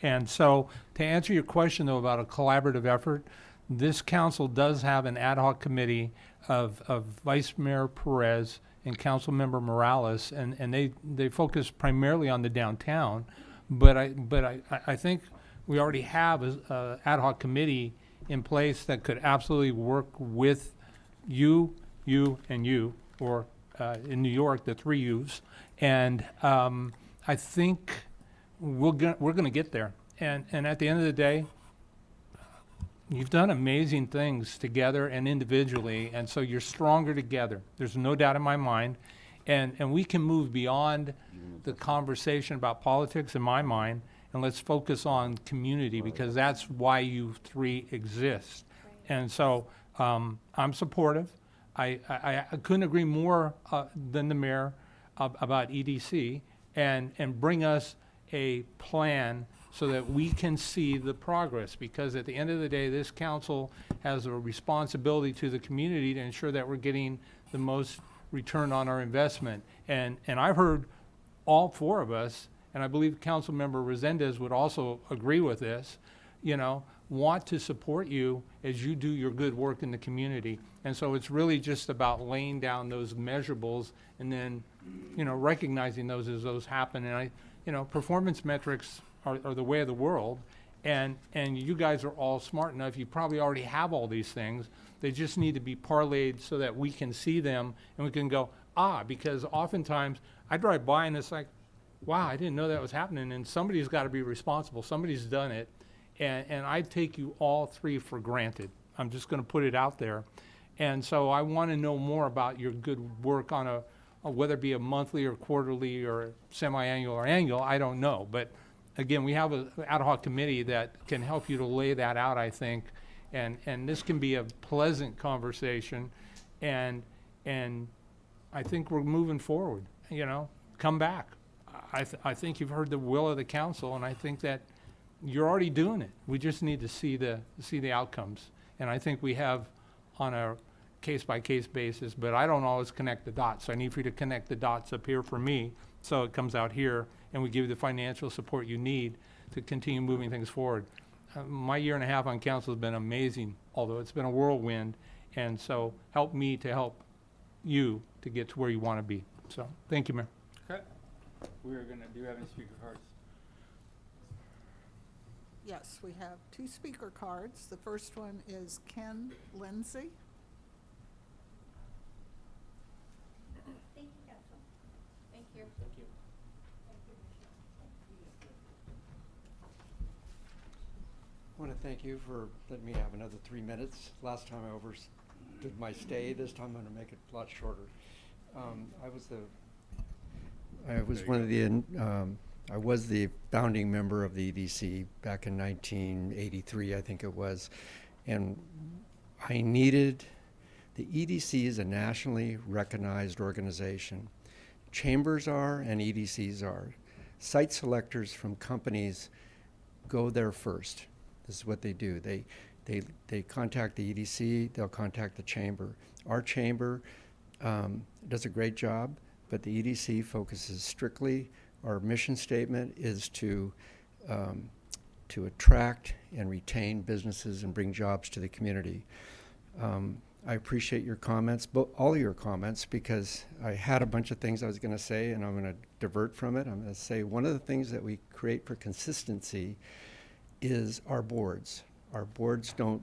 F: And so, to answer your question, though, about a collaborative effort, this council does have an ad hoc committee of Vice Mayor Perez and Councilmember Morales, and they focus primarily on the downtown. But I think we already have a ad hoc committee in place that could absolutely work with you, and you, or in New York, the three U's. And I think we're gonna get there. And at the end of the day, you've done amazing things together and individually, and so you're stronger together. There's no doubt in my mind. And we can move beyond the conversation about politics in my mind, and let's focus on community, because that's why you three exist. And so I'm supportive. I couldn't agree more than the mayor about EDC, and bring us a plan so that we can see the progress, because at the end of the day, this council has a responsibility to the community to ensure that we're getting the most return on our investment. And I've heard all four of us, and I believe Councilmember Resendez would also agree with this, want to support you as you do your good work in the community. And so it's really just about laying down those measurables and then, recognizing those as those happen. And performance metrics are the way of the world. And you guys are all smart enough. You probably already have all these things. They just need to be parlayed so that we can see them and we can go, because oftentimes I drive by and it's like, wow, I didn't know that was happening. And somebody's got to be responsible. Somebody's done it. And I take you all three for granted. I'm just going to put it out there. And so I want to know more about your good work on whether it be a monthly or quarterly or semi-annual or annual, I don't know. But again, we have an ad hoc committee that can help you to lay that out, I think. And this can be a pleasant conversation. And I think we're moving forward, come back. I think you've heard the will of the council, and I think that you're already doing it. We just need to see the outcomes. And I think we have on a case-by-case basis, but I don't always connect the dots. So I need for you to connect the dots up here for me so it comes out here, and we give you the financial support you need to continue moving things forward. My year and a half on council has been amazing, although it's been a whirlwind. And so help me to help you to get to where you want to be. So thank you, Mayor.
B: Okay. Do you have any speaker cards?
C: Yes, we have 2 speaker cards. The first one is Ken Lindsay.
K: Thank you, Council. Thank you.
N: I want to thank you for letting me have another 3 minutes. Last time I overdid my stay. This time I'm going to make it a lot shorter. I was the founding member of the EDC back in 1983, I think it was, and I needed. The EDC is a nationally recognized organization. Chambers are and EDCs are. Site selectors from companies go there first. This is what they do. They contact the EDC, they'll contact the chamber. Our chamber does a great job, but the EDC focuses strictly. Our mission statement is to attract and retain businesses and bring jobs to the community. I appreciate your comments, all your comments, because I had a bunch of things I was going to say, and I'm going to divert from it. I'm going to say one of the things that we create for consistency is our boards. Our boards don't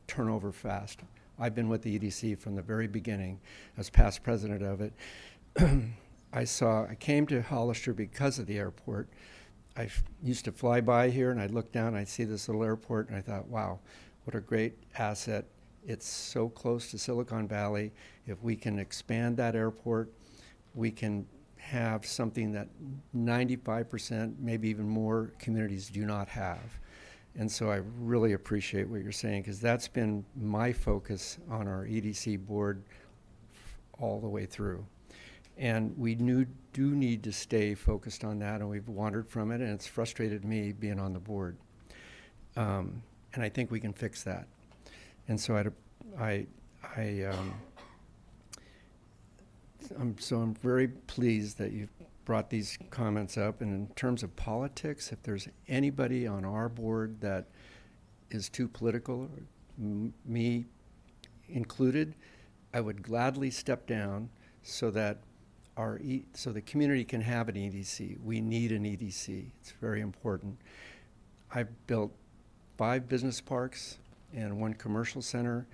N: turn over fast. I've been with the EDC from the very beginning as past president of it. I came to Hollister because of the airport. I used to fly by here and I'd look down and I'd see this little airport and I thought, wow, what a great asset. It's so close to Silicon Valley. If we can expand that airport, we can have something that 95%, maybe even more communities do not have. And so I really appreciate what you're saying, because that's been my focus on our EDC board all the way through. And we do need to stay focused on that, and we've wandered from it, and it's frustrated me being on the board. And I think we can fix that. And so I'm very pleased that you've brought these comments up. And in terms of politics, if there's anybody on our board that is too political, me included, I would gladly step down so that so the community can have an EDC. We need an EDC. It's very important. I've built 5 business parks and 1 commercial center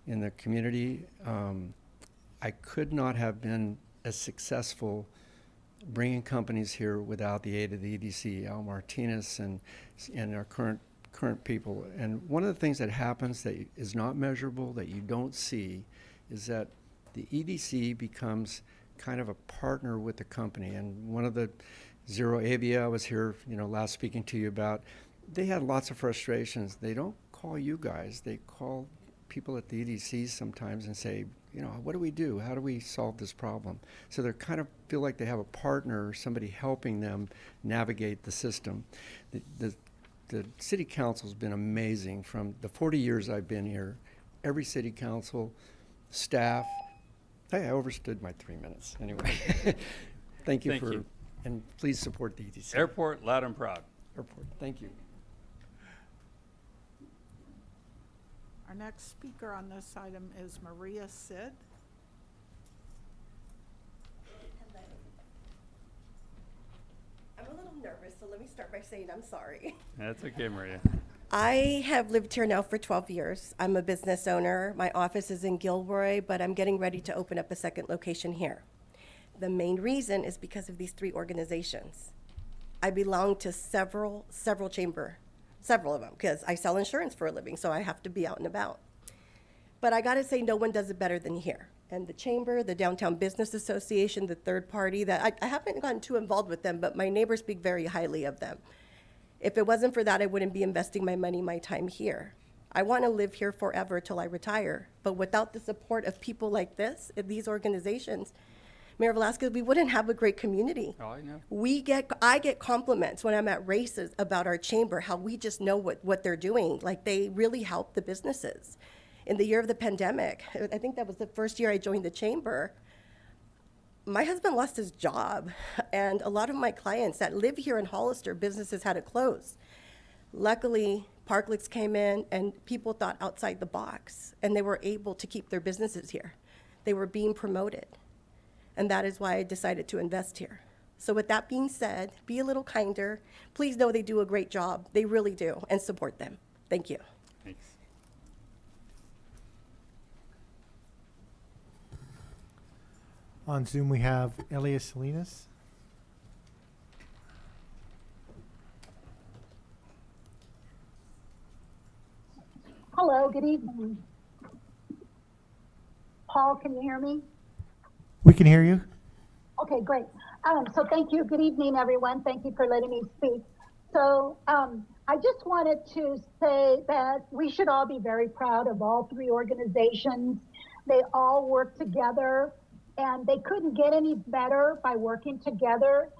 N: in the community. I could not have been as successful bringing companies here without the aid of the EDC, Al Martinez and our current people. And one of the things that happens that is not measurable, that you don't see, is that the EDC becomes kind of a partner with the company. And one of the Zero Avia I was here, last speaking to you about, they had lots of frustrations. They don't call you guys. They call people at the EDC sometimes and say, what do we do? How do we solve this problem? So they kind of feel like they have a partner, somebody helping them navigate the system. The city council's been amazing from the 40 years I've been here. Every city council, staff. Hey, I overstood my 3 minutes. Anyway, thank you. And please support the EDC.
B: Airport, loud and proud.
N: Airport, thank you.
C: Our next speaker on this item is Maria Sid.
O: I'm a little nervous, so let me start by saying I'm sorry.
B: That's okay, Maria.
O: I have lived here now for 12 years. I'm a business owner. My office is in Gilroy, but I'm getting ready to open up a second location here. The main reason is because of these three organizations. I belong to several of them, because I sell insurance for a living, so I have to be out and about. But I gotta say, no one does it better than here. And the Chamber, the Downtown Business Association, the third party, that I haven't gotten too involved with them, but my neighbors speak very highly of them. If it wasn't for that, I wouldn't be investing my money, my time here. I want to live here forever till I retire. But without the support of people like this, these organizations, Mayor Velasquez, we wouldn't have a great community.
B: Oh, I know.
O: I get compliments when I'm at races about our chamber, how we just know what they're doing. Like, they really help the businesses. In the year of the pandemic, I think that was the first year I joined the chamber, my husband lost his job, and a lot of my clients that live here in Hollister, businesses had to close. Luckily, Parklets came in and people thought outside the box, and they were able to keep their businesses here. They were being promoted, and that is why I decided to invest here. So with that being said, be a little kinder. Please know they do a great job. They really do, and support them. Thank you.
B: Thanks.
P: On Zoom, we have Elias Salinas.
Q: Hello, good evening. Paul, can you hear me?
P: We can hear you.
Q: Okay, great. So thank you. Good evening, everyone. Thank you for letting me speak. So I just wanted to say that we should all be very proud of all three organizations. They all work together, and they couldn't get any better by working together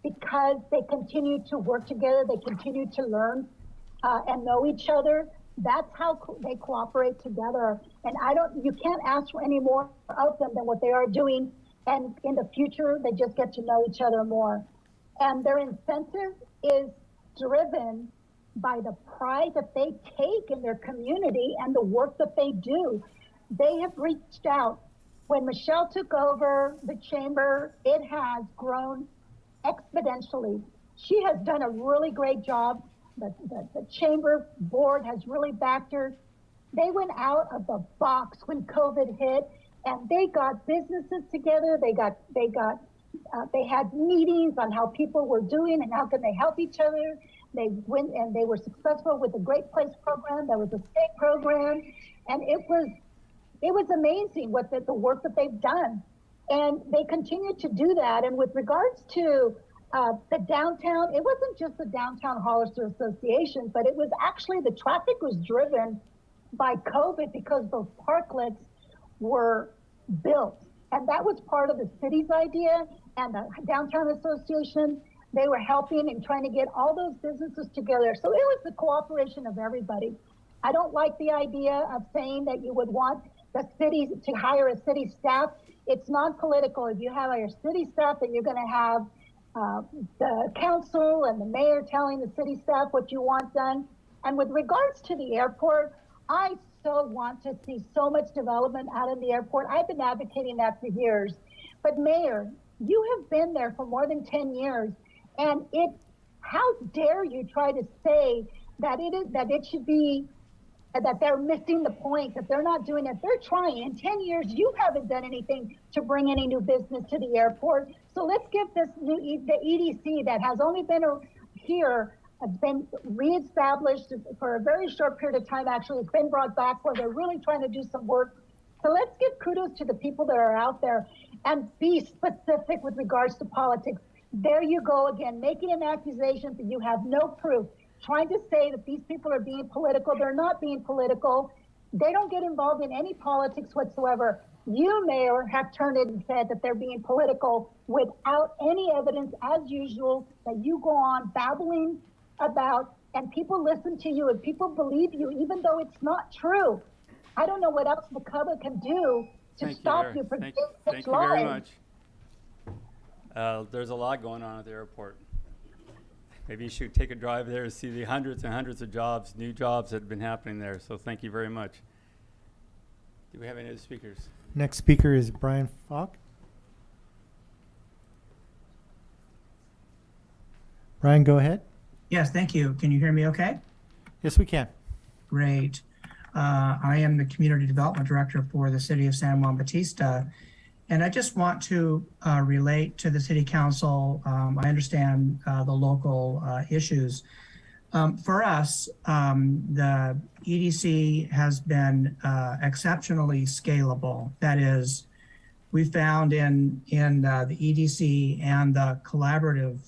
Q: because they continue to work together. They continue to learn and know each other. That's how they cooperate together. And you can't ask for any more of them than what they are doing. And in the future, they just get to know each other more. And their incentive is driven by the pride that they take in their community and the work that they do. They have reached out. When Michelle took over the chamber, it has grown exponentially. She has done a really great job. The chamber board has really backed her. They went out of the box when COVID hit, and they got businesses together. They had meetings on how people were doing and how can they help each other. They went and they were successful with the Great Place program. There was a state program, and it was amazing what the work that they've done. And they continue to do that. And with regards to the downtown, it wasn't just the Downtown Hollister Association, but it was actually the traffic was driven by COVID because those parklets were built. And that was part of the city's idea, and the Downtown Association, they were helping and trying to get all those businesses together. So it was the cooperation of everybody. I don't like the idea of saying that you would want the city to hire a city staff. It's non-political. If you have your city staff, then you're gonna have the council and the mayor telling the city staff what you want done. And with regards to the airport, I so want to see so much development out of the airport. I've been advocating that for years. But Mayor, you have been there for more than 10 years, and how dare you try to say that it should be that they're missing the point, that they're not doing it. They're trying. In 10 years, you haven't done anything to bring any new business to the airport. So let's give the EDC that has only been here, has been reestablished for a very short period of time. Actually, it's been brought back where they're really trying to do some work. So let's give kudos to the people that are out there and be specific with regards to politics. There you go again, making an accusation that you have no proof. Trying to say that these people are being political. They're not being political. They don't get involved in any politics whatsoever. You, Mayor, have turned it and said that they're being political without any evidence, as usual, that you go on babbling about, and people listen to you and people believe you, even though it's not true. I don't know what else the public can do to stop you from saying such lies.
B: Thank you very much. There's a lot going on at the airport. Maybe you should take a drive there to see the hundreds and hundreds of jobs, new jobs that have been happening there. So thank you very much. Do we have any other speakers?
P: Next speaker is Brian Falk. Brian, go ahead.
R: Yes, thank you. Can you hear me okay?
P: Yes, we can.
R: Great. I am the Community Development Director for the City of San Juan Bautista. And I just want to relate to the City Council. I understand the local issues. For us, the EDC has been exceptionally scalable. That is, we found in the EDC and the collaborative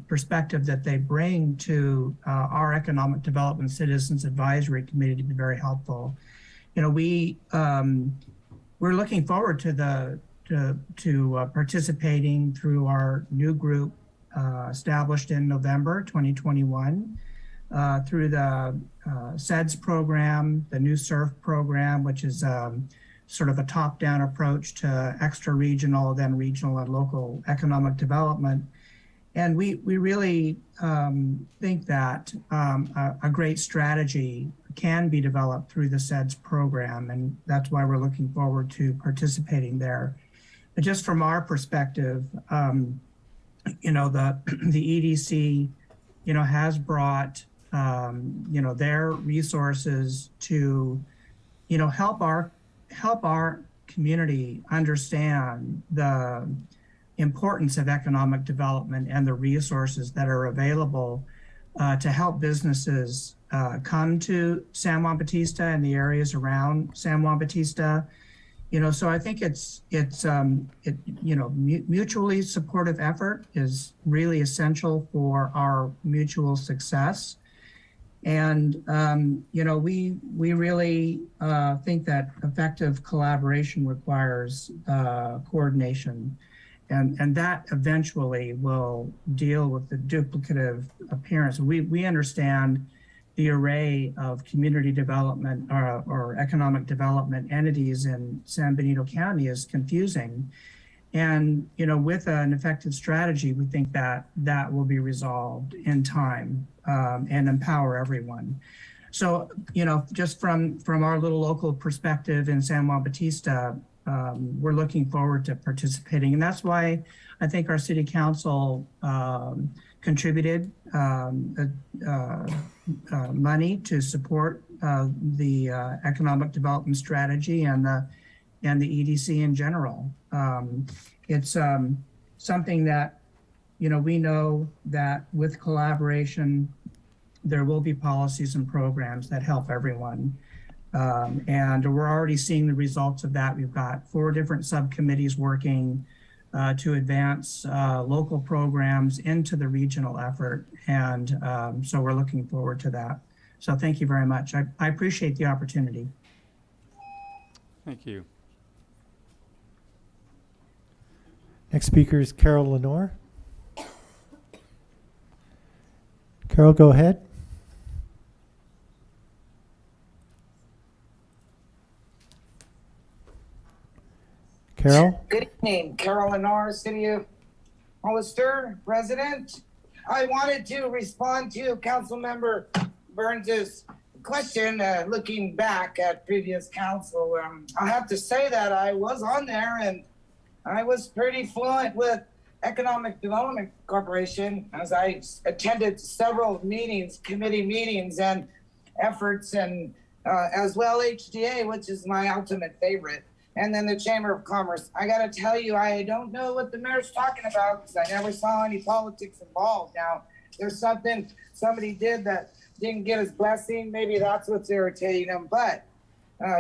R: perspective that they bring to our Economic Development Citizens Advisory Committee to be very helpful. You know, we're looking forward to participating through our new group established in November 2021 through the SEDS program, the new SURF program, which is sort of a top-down approach to extra-regional, then regional and local economic development. And we really think that a great strategy can be developed through the SEDS program, and that's why we're looking forward to participating there. But just from our perspective, you know, the EDC, you know, has brought, you know, their resources to, you know, help our community understand the importance of economic development and the resources that are available to help businesses come to San Juan Bautista and the areas around San Juan Bautista. You know, so I think it's you know, mutually supportive effort is really essential for our mutual success. And, you know, we really think that effective collaboration requires coordination. And that eventually will deal with the duplicative appearance. We understand the array of community development or economic development entities in San Benito County is confusing. And, you know, with an effective strategy, we think that that will be resolved in time and empower everyone. So, you know, just from our little local perspective in San Juan Bautista, we're looking forward to participating. And that's why I think our city council contributed money to support the economic development strategy and the EDC in general. It's something that, you know, we know that with collaboration, there will be policies and programs that help everyone. And we're already seeing the results of that. We've got 4 different subcommittees working to advance local programs into the regional effort. And so we're looking forward to that. So thank you very much. I appreciate the opportunity.
B: Thank you.
P: Next speaker is Carol Lenore. Carol, go ahead. Carol?
S: Good evening, Carol Lenore, City of Hollister resident. I wanted to respond to Councilmember Burns's question, looking back at previous council. I have to say that I was on there and I was pretty fluent with Economic Development Corporation as I attended several meetings, committee meetings and efforts, and as well HDA, which is my ultimate favorite. And then the Chamber of Commerce. I got to tell you, I don't know what the mayor's talking about because I never saw any politics involved. Now, there's something somebody did that didn't get his blessing. Maybe that's what's irritating him. But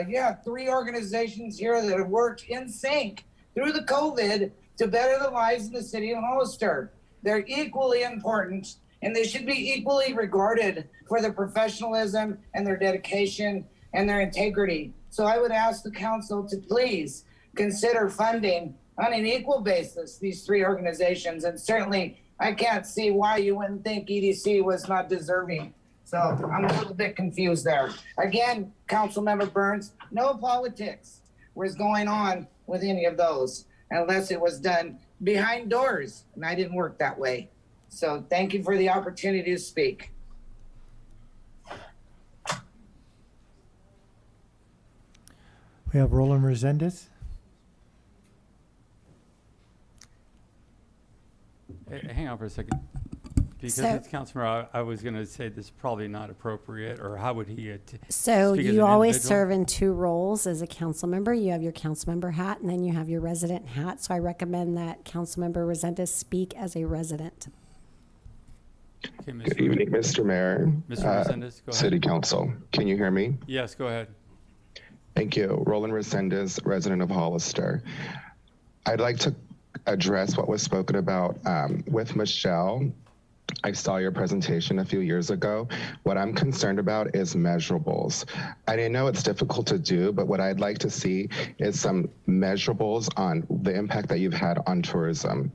S: you have 3 organizations here that have worked in sync through the COVID to better the lives of the city of Hollister. They're equally important, and they should be equally regarded for their professionalism and their dedication and their integrity. So I would ask the council to please consider funding on an equal basis these 3 organizations. And certainly I can't see why you wouldn't think EDC was not deserving. So I'm a little bit confused there. Again, Councilmember Burns, no politics was going on with any of those unless it was done behind doors. And I didn't work that way. So thank you for the opportunity to speak.
P: We have Roland Resendez.
B: Hang on for a second. Because
A: So-
B: it's Councilmember, I was going to say this is probably not appropriate, or how would he
A: So
B: speak as
A: you
B: an
A: always
B: individual?
A: serve in two roles as a council member. You have your council member hat, and then you have your resident hat. So I recommend that Councilmember Resendez speak as a resident.
B: Okay, Mr.
T: Good evening, Mr. Mayor.
B: Mr. Resendez, go ahead.
T: City Council. Can you hear me?
B: Yes, go ahead.
T: Thank you. Roland Resendez, resident of Hollister. I'd like to address what was spoken about with Michelle. I saw your presentation a few years ago. What I'm concerned about is measurables. I know it's difficult to do, but what I'd like to see is some measurables on the impact that you've had on tourism.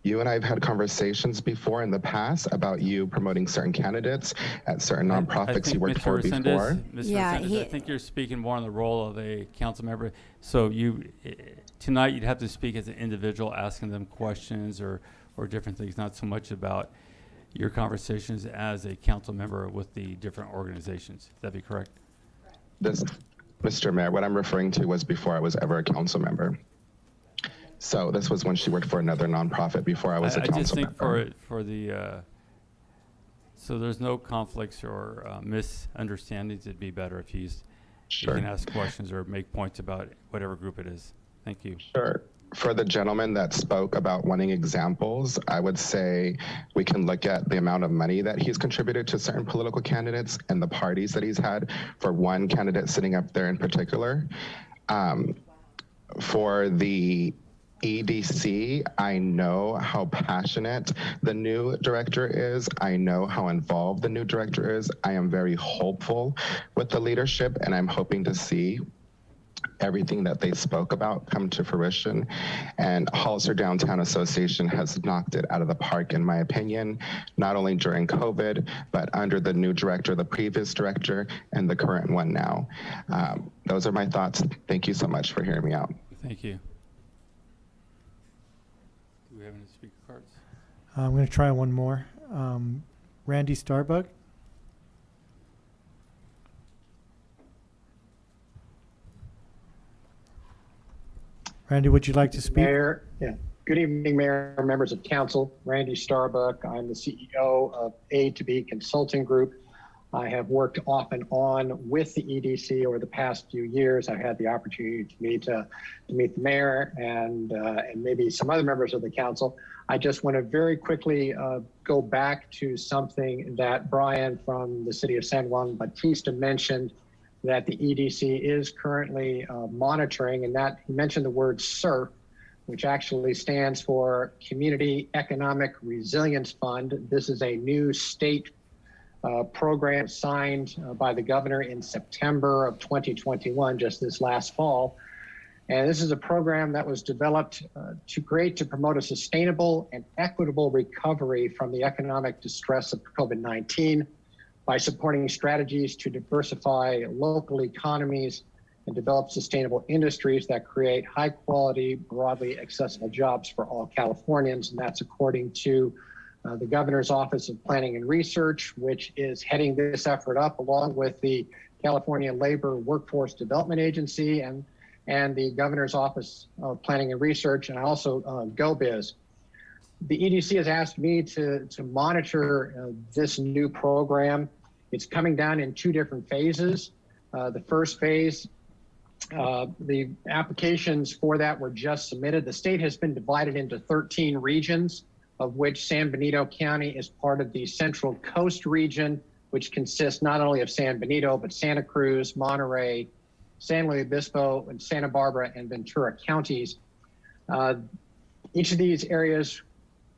T: You and I have had conversations before in the past about you promoting certain candidates at certain nonprofits you worked for before.
B: Mr. Resendez, I think you're speaking more on the role of a council member. So tonight you'd have to speak as an individual, asking them questions or different things, not so much about your conversations as a council member with the different organizations. Would that be correct?
T: This, Mr. Mayor, what I'm referring to was before I was ever a council member. So this was when she worked for another nonprofit before I was a
B: I just
T: council
B: think
T: member.
B: for the so there's no conflicts or misunderstandings. It'd be better if you can ask questions or make points about whatever group it is. Thank you.
T: Sure. For the gentleman that spoke about wanting examples, I would say we can look at the amount of money that he's contributed to certain political candidates and the parties that he's had for one candidate sitting up there in particular. For the EDC, I know how passionate the new director is. I know how involved the new director is. I am very hopeful with the leadership, and I'm hoping to see everything that they spoke about come to fruition. And Hollister Downtown Association has knocked it out of the park, in my opinion, not only during COVID, but under the new director, the previous director, and the current one now. Those are my thoughts. Thank you so much for hearing me out.
B: Thank you. Do we have any speaker cards?
P: I'm going to try one more. Randy Starbuck. Randy, would you like to speak?
U: Mayor, yeah. Good evening, Mayor, members of council. Randy Starbuck. I'm the CEO of A2B Consulting Group. I have worked off and on with the EDC over the past few years. I've had the opportunity to meet the mayor and maybe some other members of the council. I just want to very quickly go back to something that Brian from the city of San Juan Bautista mentioned, that the EDC is currently monitoring, and that he mentioned the word SERF, which actually stands for Community Economic Resilience Fund. This is a new state program signed by the governor in September of 2021, just this last fall. And this is a program that was developed to promote a sustainable and equitable recovery from the economic distress of COVID-19 by supporting strategies to diversify local economies and develop sustainable industries that create high quality, broadly accessible jobs for all Californians. And that's according to the Governor's Office of Planning and Research, which is heading this effort up along with the California Labor Workforce Development Agency and the Governor's Office of Planning and Research, and also GoBiz. The EDC has asked me to monitor this new program. It's coming down in two different phases. The first phase, the applications for that were just submitted. The state has been divided into 13 regions, of which San Benito County is part of the Central Coast region, which consists not only of San Benito, but Santa Cruz, Monterey, San Luis Obispo, and Santa Barbara and Ventura counties. Each of these areas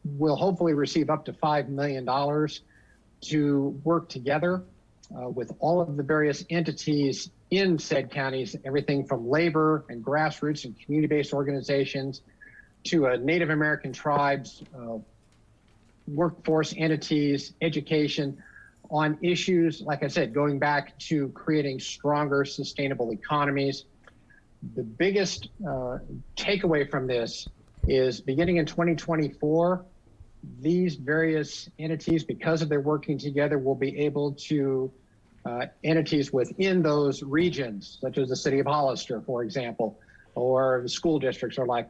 U: will hopefully receive up to $5 million to work together with all of the various entities in said counties, everything from labor and grassroots and community-based organizations to Native American tribes, workforce entities, education, on issues, like I said, going back to creating stronger, sustainable economies. The biggest takeaway from this is beginning in 2024, these various entities, because of their working together, will be able to, entities within those regions, such as the city of Hollister, for example, or the school districts are like,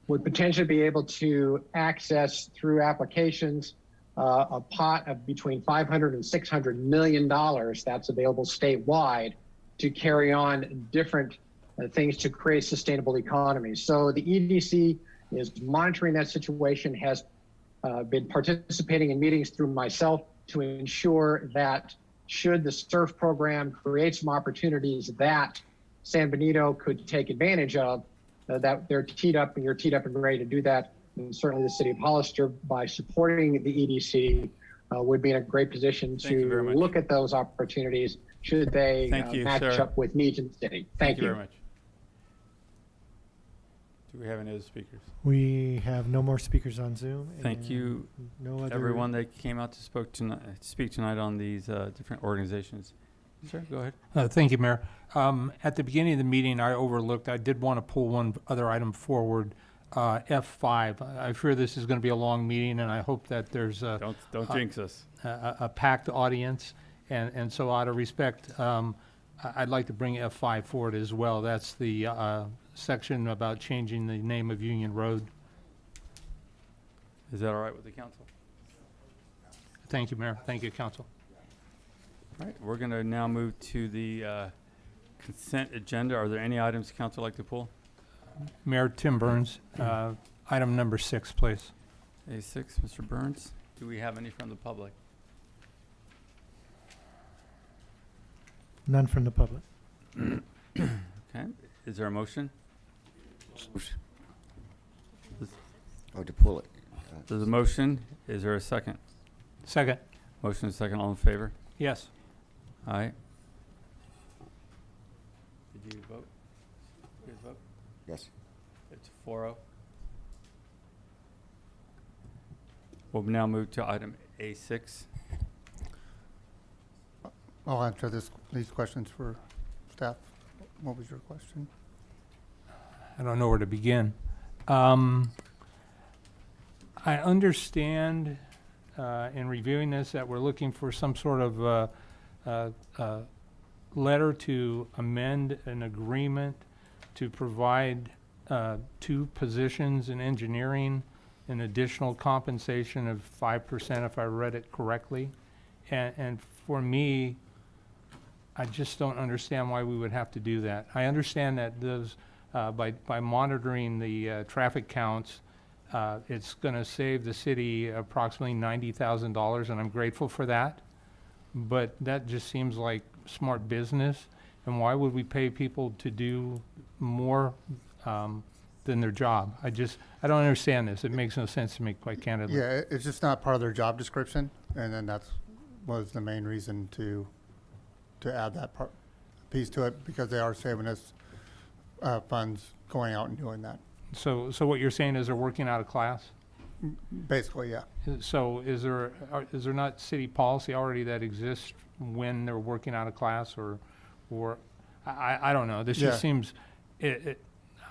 U: would potentially be able to access through applications a pot of between $500 and $600 million that's available statewide to carry on different things to create sustainable economies. So the EDC is monitoring that situation, has been participating in meetings through myself to ensure that should the SURF program create some opportunities that San Benito could take advantage of, that they're teed up and you're teed up and ready to do that. And certainly the city of Hollister, by supporting the EDC, would be in a great position to look at those opportunities should they match up with needs in the city. Thank you
B: very much. Do we have any other speakers?
P: We have no more speakers on Zoom.
B: Thank
P: and
B: you,
P: no other
B: everyone that came out to speak tonight on these different organizations. Sir, go ahead.
F: Thank you, Mayor. At the beginning of the meeting, I overlooked, I did want to pull one other item forward, F5. I fear this is going to be a long meeting, and I hope that there's
B: Don't jinx us.
F: a packed audience. And so out of respect, I'd like to bring F5 forward as well. That's the section about changing the name of Union Road.
B: Is that all right with the council?
F: Thank you, Mayor. Thank you, Council.
B: All right, we're going to now move to the consent agenda. Are there any items council would like to pull?
F: Mayor Tim Burns, item number 6, please.
B: A6, Mr. Burns. Do we have any from the public?
P: None from the public.
B: Okay, is there a motion?
D: Oh, to pull it.
B: There's a motion. Is there a second?
F: Second.
B: Motion is second. All in favor?
F: Yes.
B: Aye. Did you vote? You guys vote?
D: Yes.
B: It's 4-0. We'll now move to item A6.
G: I'll answer these questions for staff. What was your question?
F: I don't know where to begin. I understand in reviewing this that we're looking for some sort of letter to amend an agreement to provide 2 positions in engineering, an additional compensation of 5%, if I read it correctly. And for me, I just don't understand why we would have to do that. I understand that those, by monitoring the traffic counts, it's going to save the city approximately $90,000, and I'm grateful for that. But that just seems like smart business. And why would we pay people to do more than their job? I don't understand this. It makes no sense to me, quite candidly.
G: Yeah, it's just not part of their job description, and then was the main reason to add that piece to it, because they are saving us funds going out and doing that.
F: So what you're saying is they're working out of class?
G: Basically, yeah.
F: So is there not city policy already that exists when they're working out of class, or I don't know. This just seems,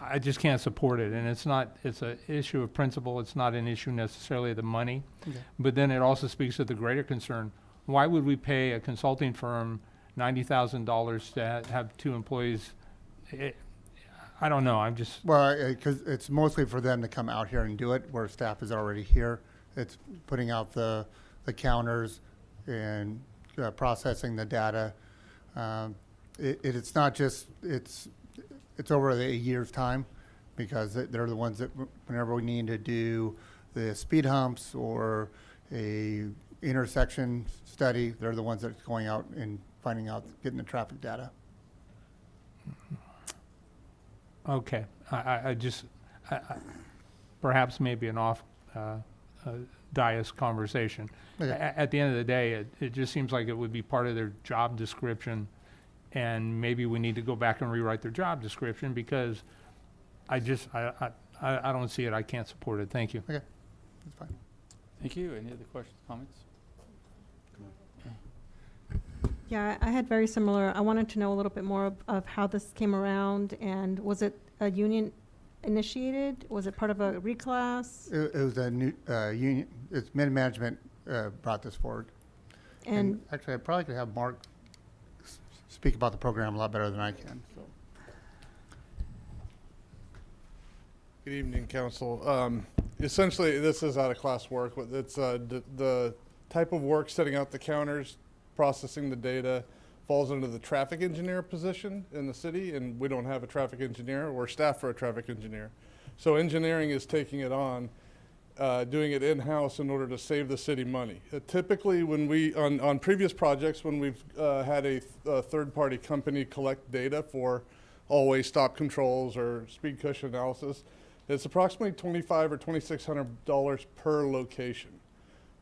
F: I just can't support it. And it's an issue of principle. It's not an issue necessarily of the money.
G: Okay.
F: But then it also speaks to the greater concern. Why would we pay a consulting firm $90,000 to have 2 employees? I don't know. I'm just.
G: Well, because it's mostly for them to come out here and do it, where staff is already here. It's putting out the counters and processing the data. It's not just, it's over a year's time, because they're the ones that whenever we need to do the speed humps or a intersection study, they're the ones that's going out and finding out, getting the traffic data.
F: Okay, I just, perhaps maybe an off dais conversation.
G: Okay.
F: At the end of the day, it just seems like it would be part of their job description, and maybe we need to go back and rewrite their job description, because I don't see it. I can't support it. Thank you.
G: Okay, that's fine.
B: Thank you. Any other questions, comments?
L: Yeah, I had very similar. I wanted to know a little bit more of how this came around, and was it a union initiated? Was it part of a reclass?
G: It was a new, union, it's mid-management, brought this forward.
L: And
G: Actually, I probably could have Mark speak about the program a lot better than I can, so.
E: Good evening, Council. Essentially, this is out-of-class work. It's the type of work, setting out the counters, processing the data, falls under the traffic engineer position in the city, and we don't have a traffic engineer or staff for a traffic engineer. So engineering is taking it on, doing it in-house in order to save the city money. Typically, when we, on previous projects, when we've had a third-party company collect data for all-way stop controls or speed cushion analysis, it's approximately $2,500 or $2,600 per location.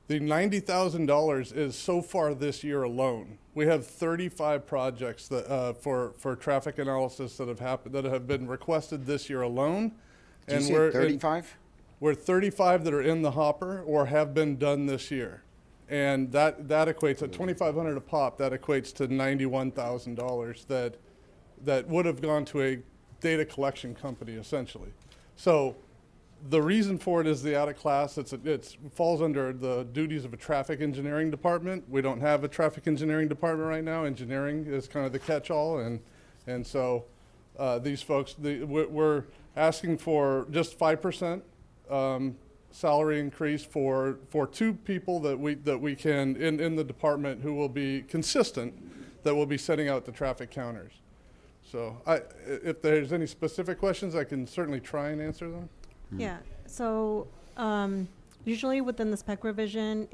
E: The $90,000 is so far this year alone. We have 35 projects that for traffic analysis that have been requested this year alone.
D: Did you say 35?
E: We're 35 that are in the hopper or have been done this year. And that equates at $2,500 a pop, that equates to $91,000 that would have gone to a data collection company essentially. So the reason for it is the out of class. It falls under the duties of a traffic engineering department. We don't have a traffic engineering department right now. Engineering is kind of the catch-all, and so these folks, we're asking for just 5% salary increase for 2 people that we can in the department who will be consistent, that will be setting out the traffic counters. So if there's any specific questions, I can certainly try and answer them.
L: yeah, so usually within the spec revision,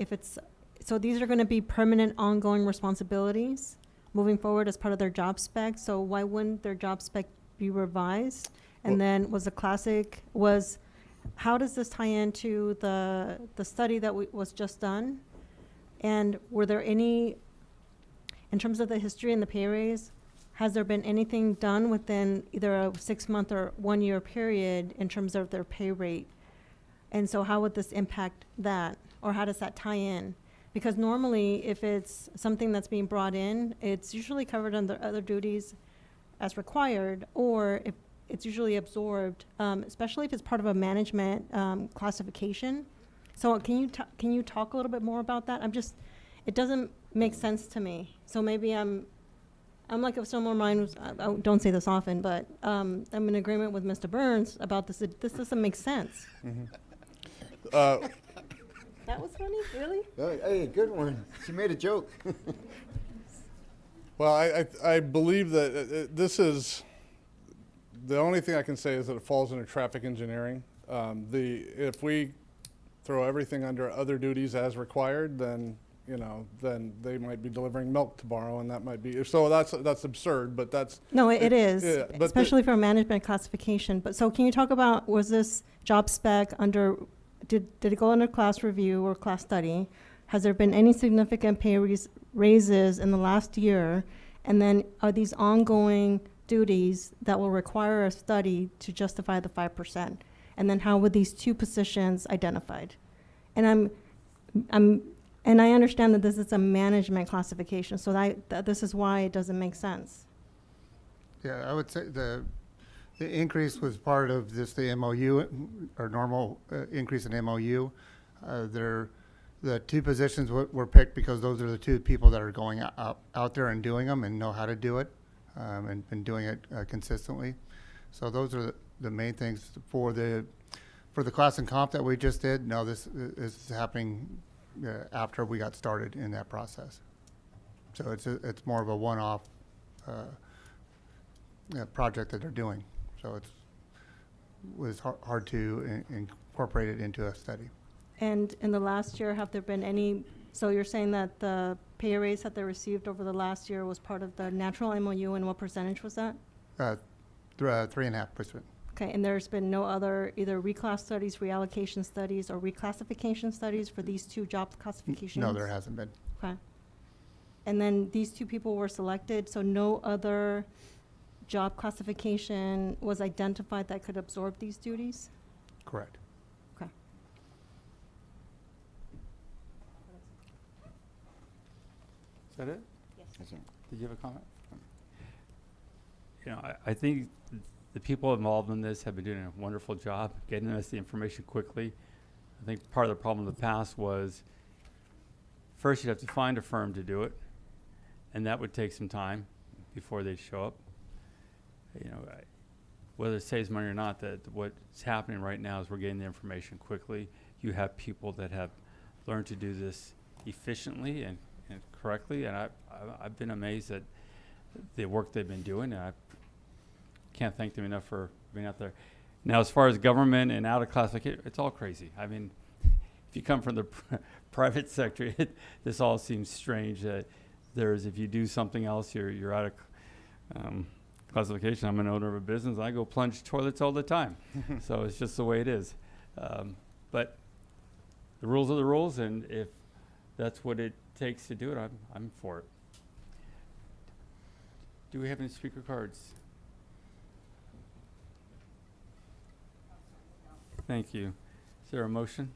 L: so these are going to be permanent ongoing responsibilities moving forward as part of their job spec. So why wouldn't their job spec be revised? And then how does this tie into the study that was just done? And were there any, in terms of the history and the pay raise, has there been anything done within either a 6-month or 1-year period in terms of their pay rate? And so how would this impact that? Or how does that tie in? Because normally, if it's something that's being brought in, it's usually covered under other duties as required, or if it's usually absorbed, especially if it's part of a management classification. So can you talk a little bit more about that? It doesn't make sense to me. So maybe I'm like a similar mind. I don't say this often, but I'm in agreement with Mr. Burns about this. This doesn't make sense. That was funny, really?
D: Hey, good one. She made a joke.
E: Well, I believe that this is, the only thing I can say is that it falls under traffic engineering. If we throw everything under other duties as required, then they might be delivering milk tomorrow, and that might be, so that's absurd, but that's.
L: No, it is,
E: yeah, but
L: especially for management classification. But so can you talk about, was this job spec did it go under class review or class study? Has there been any significant pay raises in the last year? And then are these ongoing duties that will require a study to justify the 5%? And then how were these 2 positions identified? And and I understand that this is a management classification, so this is why it doesn't make sense.
G: Yeah, I would say the increase was part of just the MOU, or normal increase in MOU. The 2 positions were picked because those are the 2 people that are going out there and doing them and know how to do it, and been doing it consistently. So those are the main things for the class and comp that we just did. No, this is happening after we got started in that process. So it's more of a one-off project that they're doing. So it was hard to incorporate it into a study.
L: And in the last year, have there been any, so you're saying that the pay raise that they received over the last year was part of the natural MOU, and what percentage was that?
G: 3.5%.
L: Okay, and there's been no other either reclass studies, reallocation studies, or reclassification studies for these 2 job classifications?
G: No, there hasn't been.
L: Okay. And then these 2 people were selected, so no other job classification was identified that could absorb these duties?
G: Correct.
L: Okay.
B: Is that it?
D: Yes, sir.
B: Did you have a comment? I think The people involved in this have been doing a wonderful job getting us the information quickly. I think part of the problem in the past was first you'd have to find a firm to do it, and that would take some time before they show up. You know, whether it saves money or not, that what's happening right now is we're getting the information quickly. You have people that have learned to do this efficiently and correctly, and I've been amazed at the work they've been doing, and I can't thank them enough for being out there. Now, as far as government and out of classification, it's all crazy. I mean, if you come from the private sector, this all seems strange. If you do something else, you're out of classification. I'm an owner of a business. I go plunge toilets all the time. So it's just the way it is. But the rules are the rules, and if that's what it takes to do it, I'm for it. Do we have any speaker cards? Thank you. Is there a motion?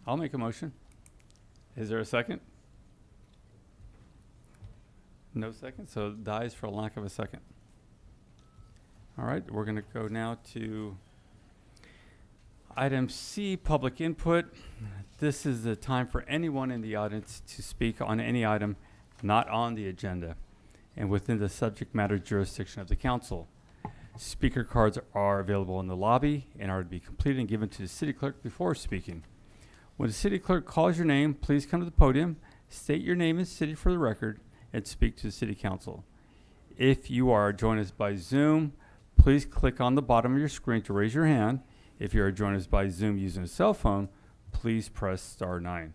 B: I'll make a motion. Is there a second? No second, so it dies for lack of a second. All right, we're going to go now to item C, public input. This is the time for anyone in the audience to speak on any item not on the agenda and within the subject matter jurisdiction of the council. Speaker cards are available in the lobby and are to be completed and given to the city clerk before speaking. When the city clerk calls your name, please come to the podium, state your name and city for the record, and speak to the city council. If you are joining us by Zoom, please click on the bottom of your screen to raise your hand. If you are joining us by Zoom using a cell phone, please press *9.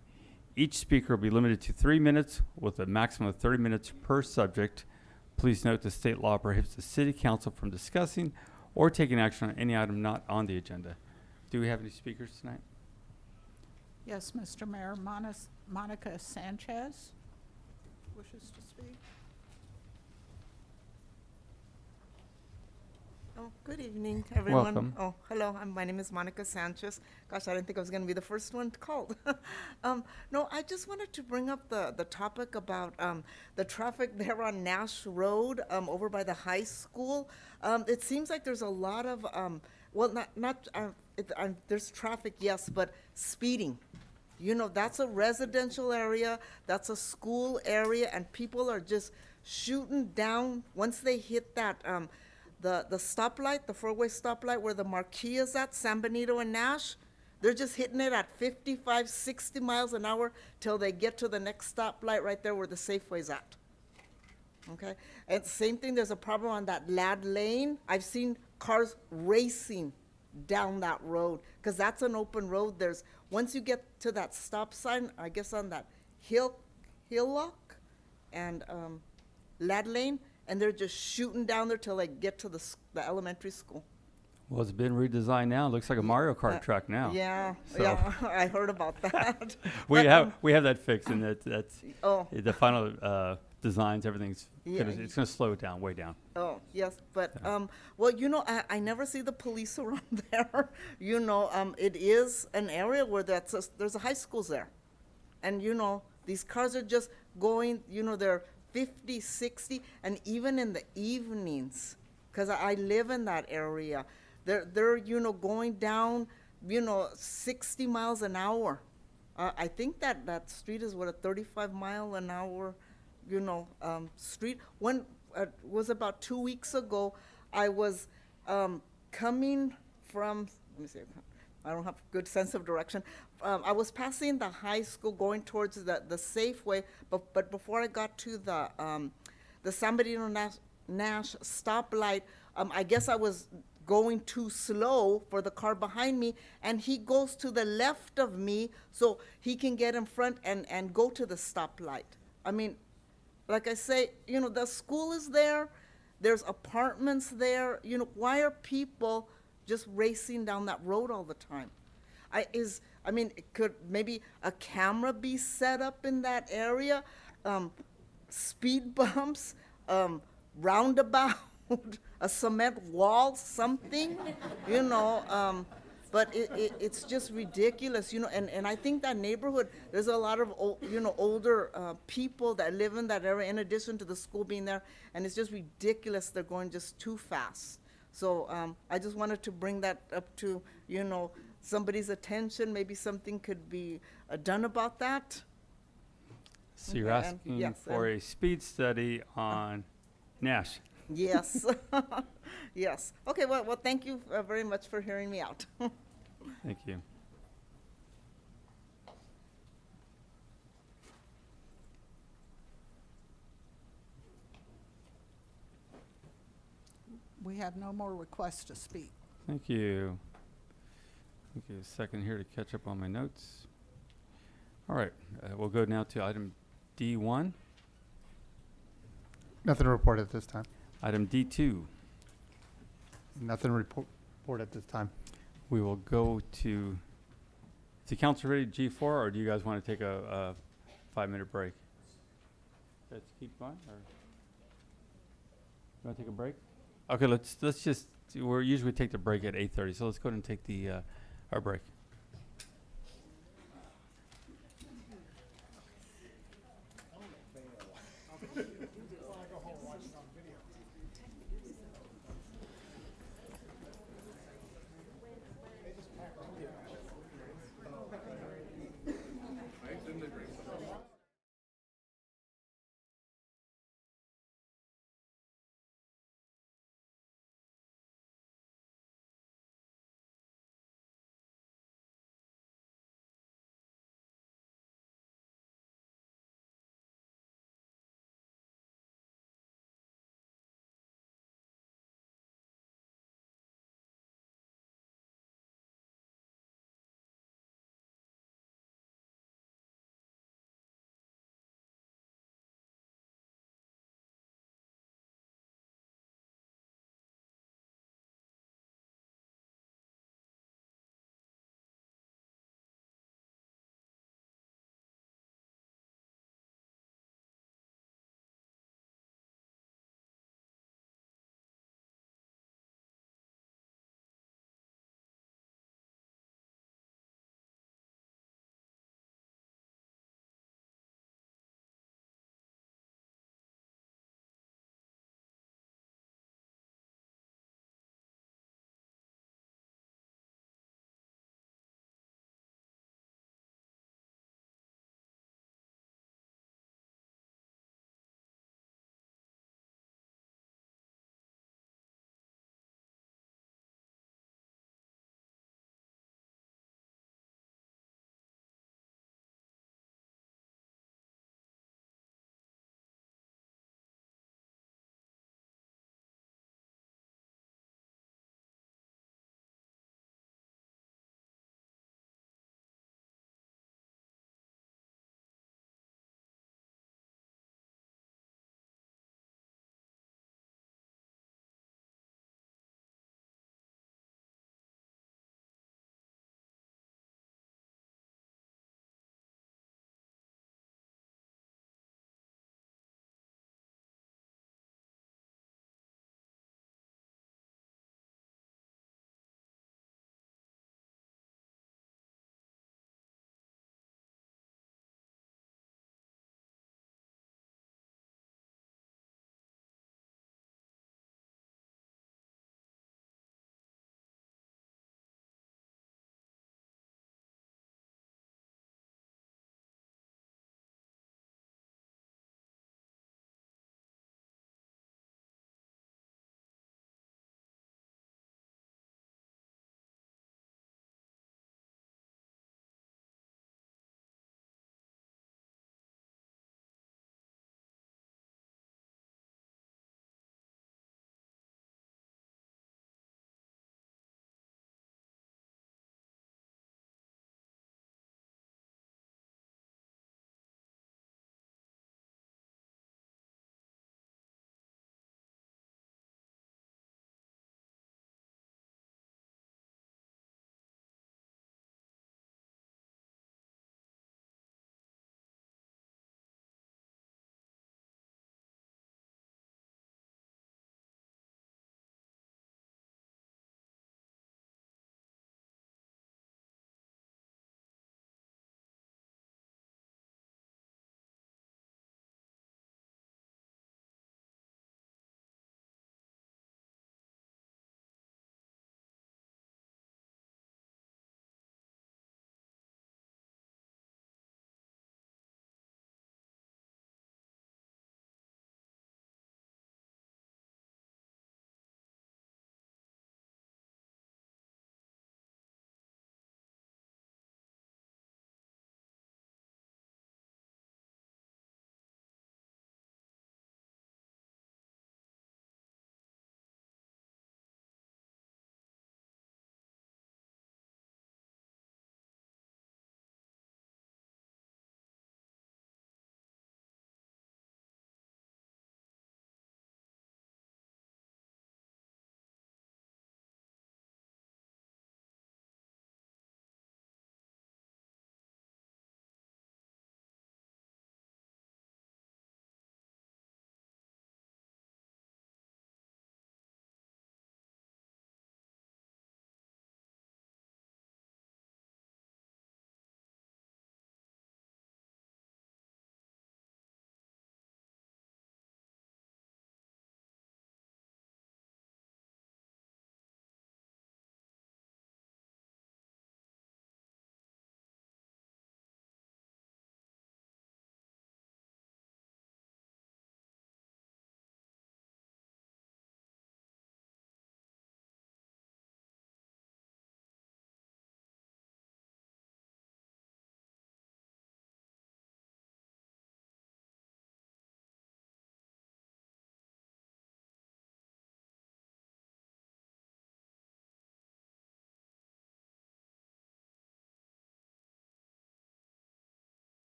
B: Each speaker will be limited to 3 minutes with a maximum of 30 minutes per subject. Please note the state law prohibits the city council from discussing or taking action on any item not on the agenda. Do we have any speakers tonight?
C: Yes, Mr. Mayor, Monica Sanchez wishes to speak.
J: Oh, good evening, everyone.
B: Welcome.
J: Oh, hello. My name is Monica Sanchez. Gosh, I didn't think I was going to be the first one called. No, I just wanted to bring up the topic about the traffic there on Nash Road over by the high school. It seems like there's a lot of, there's traffic, yes, but speeding. You know, that's a residential area, that's a school area, and people are just shooting down once they hit that, the stoplight, the four-way stoplight where the marquee is at, San Benito and Nash. They're just hitting it at 55, 60 miles an hour till they get to the next stoplight right there where the Safeway's at. Okay? And same thing, there's a problem on that Lad Lane. I've seen cars racing down that road because that's an open road. Once you get to that stop sign, I guess on that Hillock and Lad Lane, and they're just shooting down there till they get to the elementary school.
B: Well, it's been redesigned now. It looks like a Mario Kart track now.
J: Yeah,
B: So-
J: yeah, I heard about that.
B: we
J: But,
B: have that fixed, and that's
J: Oh.
B: the final designs. Everything's
J: Yeah.
B: it's going to slow it down, way down.
J: Oh, yes, but, well, you know, I never see the police around there. You know, it is an area where there's a high schools there. And, you know, these cars are just going, you know, they're 50, 60, and even in the evenings, because I live in that area, they're, you know, going down, you know, 60 miles an hour. I think that street is what, a 35 mile an hour, you know, street. One was about 2 weeks ago. I was coming from, let me see, I don't have a good sense of direction. I was passing the high school going towards the Safeway, but before I got to the San Benito Nash stoplight, I guess I was going too slow for the car behind me, and he goes to the left of me so he can get in front and go to the stoplight. I mean, like I say, you know, the school is there, there's apartments there, you know, why are people just racing down that road all the time? Could maybe a camera be set up in that area? Speed bumps, roundabout, a cement wall, something, you know, But it's just ridiculous, you know, and I think that neighborhood, there's a lot of, older people that live in that area in addition to the school being there, and it's just ridiculous, they're going just too fast. So I just wanted to bring that up to, somebody's attention, maybe something could be done about that.
B: So you're
J: Okay, and-
B: asking
J: yes,
B: for
J: and-
B: a speed study on Nash.
J: Yes, yes. Okay, well, thank you very much for hearing me out.
B: Thank you.
C: We have no more requests to speak.
B: Thank you. Give me a second here to catch up on my notes. All right, we'll go now to item D1.
G: Nothing to report at this time.
B: Item D2.
G: Nothing to report at this time.
B: We will go to, is the council ready G4, or do you guys want to take a 5-minute break? Let's keep going, or? You want to take a break? Okay, let's just, we're usually take the break at 8:30, so let's go ahead and take the, our break.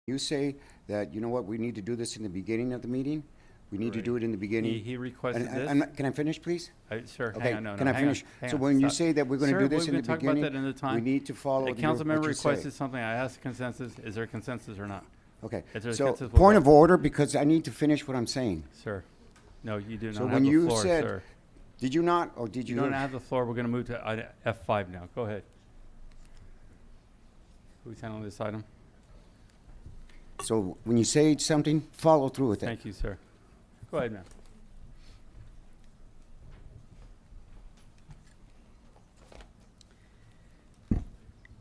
D: You say that, you know what, we need to do this in the beginning of the meeting? We need to do it in the beginning?
B: He requested
D: And-
B: this.
D: I'm not- Can I finish, please?
B: Sure,
D: Okay,
B: hang on, no,
D: can I
B: hang on,
D: finish?
B: hang
D: So
B: on,
D: when you
B: stop.
D: say that we're gonna
B: Sir,
D: do this
B: we're
D: in the
B: gonna talk about
D: beginning,
B: that another time.
D: we need to follow
B: A
D: what
B: council member
D: you say.
B: requested something, I asked consensus, is there consensus or not?
D: Okay,
B: Is there
D: so,
B: consensus? We'll
D: point
B: vote.
D: of order, because I need to finish what I'm saying.
B: Sir, no, you do
D: So
B: not have
D: when
B: the
D: you
B: floor,
D: said,
B: sir.
D: did you not, or did
B: You
D: you?
B: don't have the floor, we're gonna move to item F5 now, go ahead. Who's handling this item?
D: So when you say something, follow through with it.
B: Thank you, sir. Go ahead, ma'am.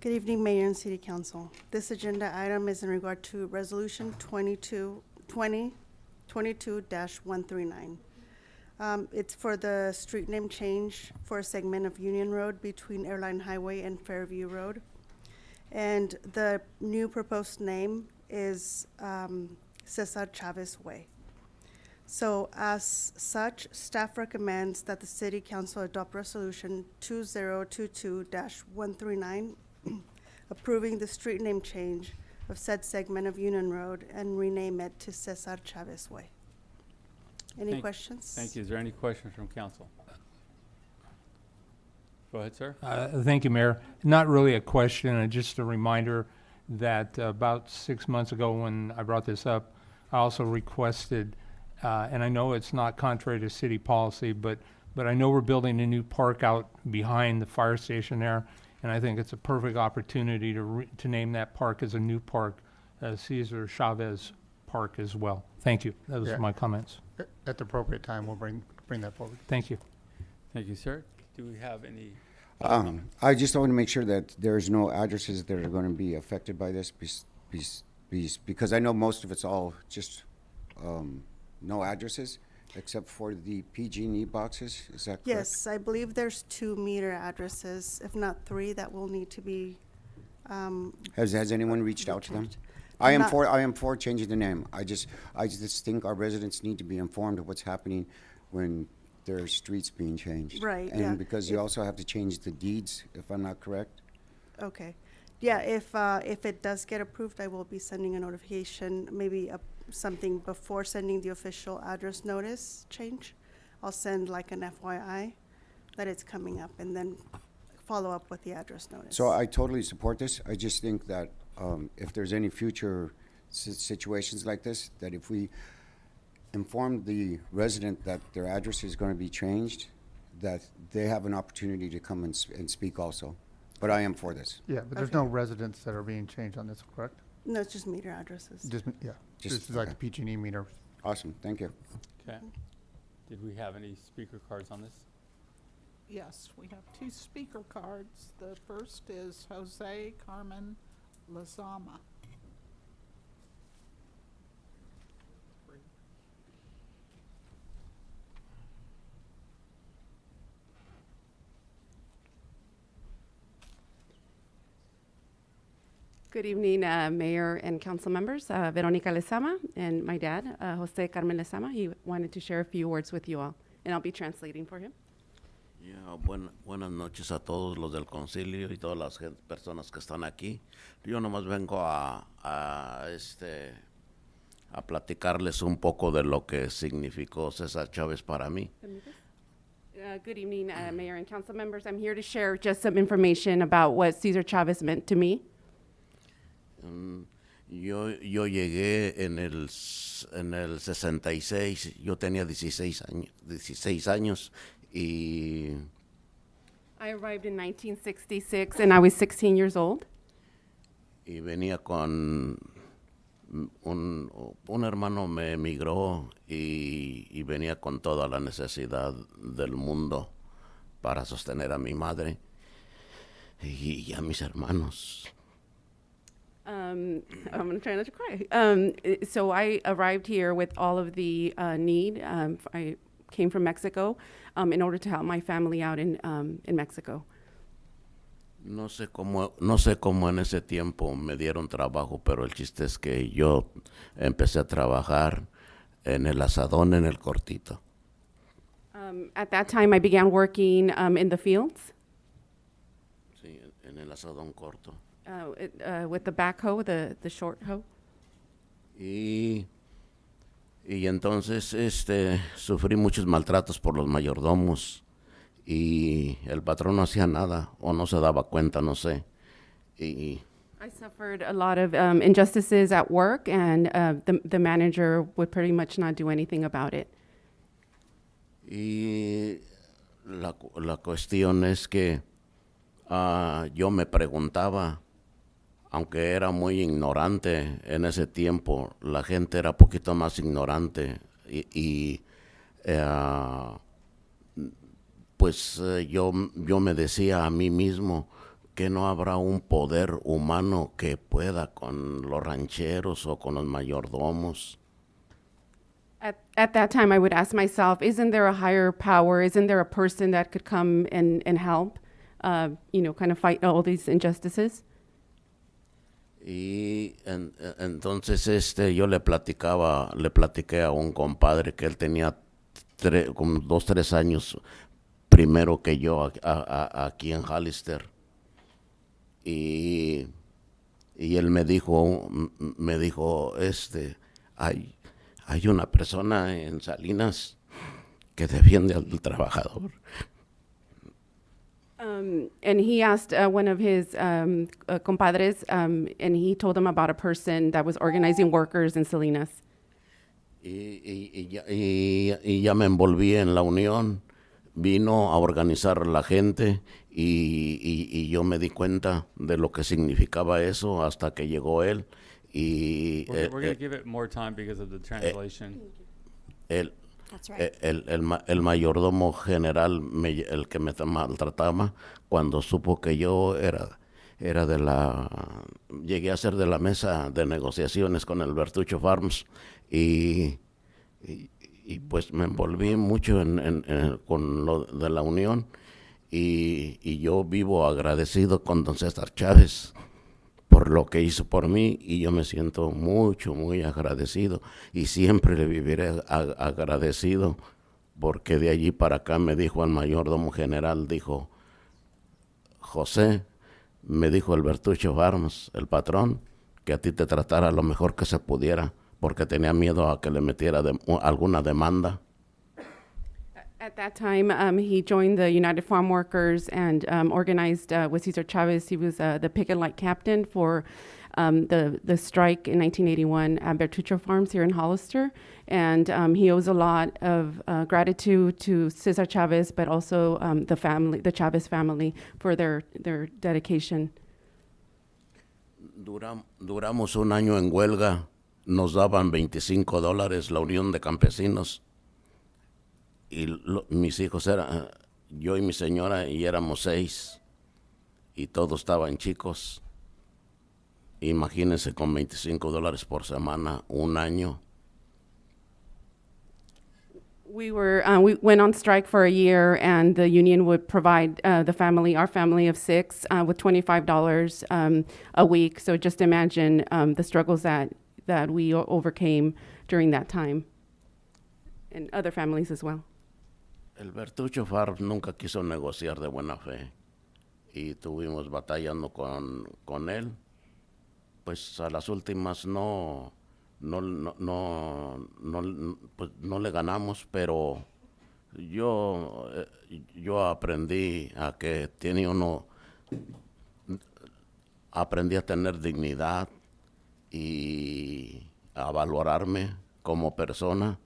H: Good evening, Mayor and City Council. This agenda item is in regard to Resolution 2022-139. It's for the street name change for a segment of Union Road between Airline Highway and Fairview Road. And the new proposed name is Cesar Chavez Way. So as such, staff recommends that the City Council adopt Resolution 2022-139, approving the street name change of said segment of Union Road and rename it to Cesar Chavez Way. Any questions?
B: Thank you. Is there any questions from council? Go ahead, sir.
F: Thank you, Mayor. Not really a question, just a reminder that about 6 months ago when I brought this up, I also requested, and I know it's not contrary to city policy, but I know we're building a new park out behind the fire station there, and I think it's a perfect opportunity to name that park as a new park, Cesar Chavez Park as well. Thank you. Those
G: Yeah.
F: are my comments.
G: At the appropriate time, we'll bring that forward.
F: Thank you.
B: Thank you, sir. Do we have any?
D: I just want to make sure that there's no addresses that are going to be affected by this, because I know most of it's all just no addresses, except for the PG&E boxes. Is that correct?
H: Yes, I believe there's 2 meter addresses, if not 3, that will need to be.
D: Has anyone reached out to them?
H: changed.
D: I am
H: Not-
D: for changing the name. I just think our residents need to be informed of what's happening when there are streets being changed.
H: Right,
D: And
H: yeah.
D: because you also have to change the deeds, if I'm not correct.
H: Okay. Yeah, if it does get approved, I will be sending a notification, maybe something before sending the official address notice change. I'll send like an FYI that it's coming up and then follow up with the address notice.
D: So I totally support this. I just think that if there's any future situations like this, that if we inform the resident that their address is going to be changed, that they have an opportunity to come and speak also. But I am for this.
G: Yeah, but there's
H: Okay.
G: no residents that are being changed on this, correct?
H: No, it's just meter addresses.
G: Yeah,
D: Just-
G: this is like
D: okay.
G: the PG&E meter.
D: Awesome, thank you.
B: Okay. Did we have any speaker cards on this?
C: Yes, we have 2 speaker cards. The first is Jose Carmen Lazama.
V: Good evening, Mayor and council members. Veronica Lezama and my dad, Jose Carmen Lezama. He wanted to share a few words with you all, and I'll be translating for him.
W: Buenas noches a todos los del concilio y todas las personas que están aquí. Yo nomás vengo a platicarles un poco de lo que significó César Chávez para mí.
V: Good evening, Mayor and council members. I'm here to share just some information about what Cesar Chavez meant to me.
W: Yo llegué en el 66, yo tenía 16 años y
V: I arrived in 1966 and I was 16 years old.
W: venía con un hermano me emigró y venía con toda la necesidad del mundo para sostener a mi madre y a mis hermanos.
V: I'm going to try not to cry. So I arrived here with all of the need. I came from Mexico in order to help my family out in Mexico.
W: No sé cómo en ese tiempo me dieron trabajo, pero el chiste es que yo empecé a trabajar en el asadón, en el cortito.
V: At that time, I began working in the fields.
W: Sí, en el asadón corto.
V: With the backhoe, the short hoe.
W: Y entonces sufrí muchos maltratos por los mayordomos y el patrón no hacía nada o no se daba cuenta, no sé. Y
V: I suffered a lot of injustices at work, and the manager would pretty much not do anything about it.
W: Y la cuestión es que yo me preguntaba, aunque era muy ignorante en ese tiempo, la gente era poquito más ignorante pues yo me decía a mí mismo que no habrá un poder humano que pueda con los rancheros o con los mayordomos.
V: At that time, I would ask myself, isn't there a higher power? Isn't there a person that could come and help, kind of fight all these injustices?
W: Y entonces yo le platiqué a un compadre que él tenía como 2-3 años primero que yo aquí en Hollister. Y él me dijo, hay una persona en Salinas que defiende al trabajador.
V: And he asked one of his compadres, and he told him about a person that was organizing workers in Salinas.
W: Y ya me envolví en la unión, vino a organizar la gente y yo me di cuenta de lo que significaba eso hasta que llegó él.
B: We're going to give it more time because of the translation.
A: That's right.
W: El mayordomo general, el que me maltrataba, cuando supo que yo llegué a ser de la mesa de negociaciones con el Bertuccio Farms y pues me envolví mucho con lo de la unión y yo vivo agradecido con don César Chávez por lo que hizo por mí y yo me siento muy agradecido y siempre le viviré agradecido porque de allí para acá me dijo el mayordomo general, dijo, José, me dijo el Bertuccio Farms, el patrón, que a ti te tratara lo mejor que se pudiera porque tenía miedo a que le metiera alguna demanda.
V: At that time, he joined the United Farm Workers and organized with Cesar Chavez. He was the picket line captain for the strike in 1981 at Bertuccio Farms here in Hollister. And he owes a lot of gratitude to Cesar Chavez, but also the Chavez family, for their dedication.
W: Duramos un año en huelga, nos daban $25 la Unión de Campesinos. Y mis hijos eran, yo y mi señora, y éramos 6, y todos estaban chicos. Imagínense con $25 por semana, un año.
V: We went on strike for a year, and the union would provide our family of 6, with $25 a week. So just imagine the struggles that we overcame during that time, and other families as well.
W: El Bertuccio Farm nunca quiso negociar de buena fe y tuvimos batallando con él. Pues a las últimas no le ganamos, pero yo aprendí aprendí a tener dignidad y a valorarme como persona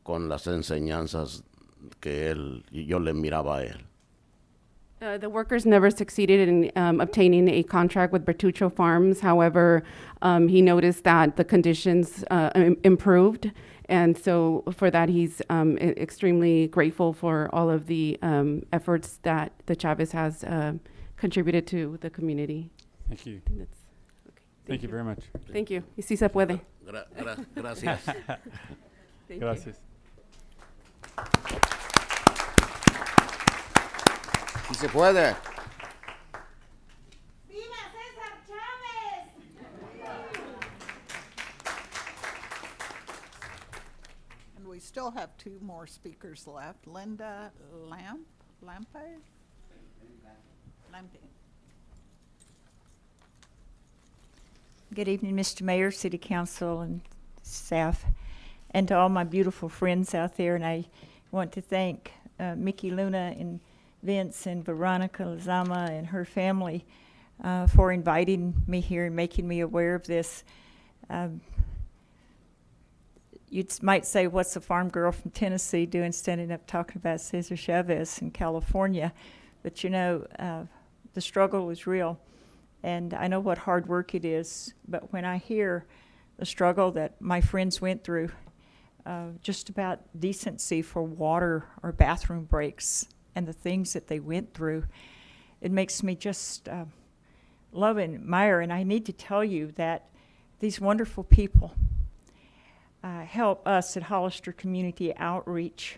W: con las enseñanzas que yo le miraba a él.
V: The workers never succeeded in obtaining a contract with Bertuccio Farms. However, he noticed that the conditions improved, and so for that he's extremely grateful for all of the efforts that the Chavez has contributed to the community.
B: Thank you.
V: I think that's okay.
B: Thank you very much.
V: Thank you. Y sí se puede.
W: Gracias.
V: Thank
B: Gracias.
D: Si se puede.
C: ¡Viva César Chávez! And we still have 2 more speakers left. Linda Lampe.
I: Good evening, Mr. Mayor, City Council, and staff, and to all my beautiful friends out there. And I want to thank Mickey Luna and Vince and Veronica Lazama and her family for inviting me here and making me aware of this. You might say, what's a farm girl from Tennessee doing standing up talking about Cesar Chavez in California? But you know, the struggle is real. And I know what hard work it is. But when I hear the struggle that my friends went through, just about decency for water or bathroom breaks and the things that they went through, it makes me just love and admire. And I need to tell you that these wonderful people help us at Hollister Community Outreach.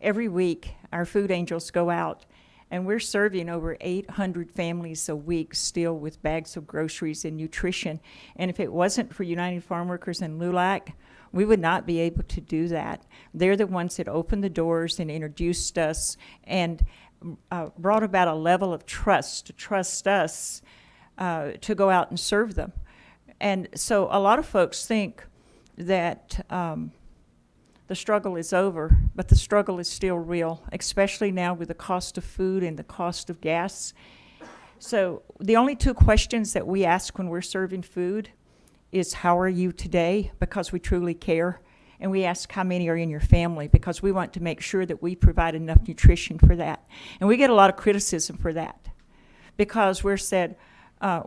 I: Every week, our food angels go out, and we're serving over 800 families a week still with bags of groceries and nutrition. And if it wasn't for United Farm Workers and LULAC, we would not be able to do that. They're the ones that opened the doors and introduced us and brought about a level of trust to trust us to go out and serve them. And so a lot of folks think that the struggle is over, but the struggle is still real, especially now with the cost of food and the cost of gas. So the only two questions that we ask when we're serving food is, how are you today? Because we truly care. And we ask, how many are in your family? Because we want to make sure that we provide enough nutrition for that. And we get a lot of criticism for that, because we're said,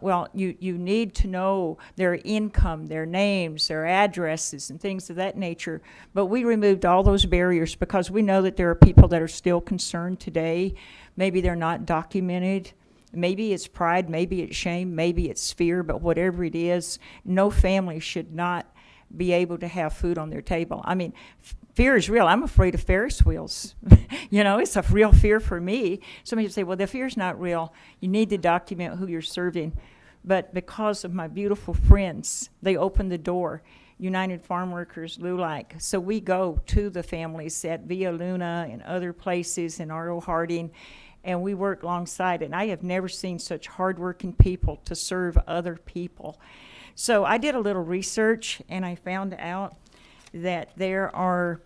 I: well, you need to know their income, their names, their addresses, and things of that nature. But we removed all those barriers because we know that there are people that are still concerned today. Maybe they're not documented. Maybe it's pride, maybe it's shame, maybe it's fear, but whatever it is, no family should not be able to have food on their table. I mean, fear is real. I'm afraid of Ferris wheels. You know, it's a real fear for me. Some people say, well, the fear's not real. You need to document who you're serving. But because of my beautiful friends, they opened the door. United Farm Workers, LULAC. So we go to the families at Villa Luna and other places in R.O. Harding, and we work alongside. And I have never seen such hardworking people to serve other people. So I did a little research, and I found out that there are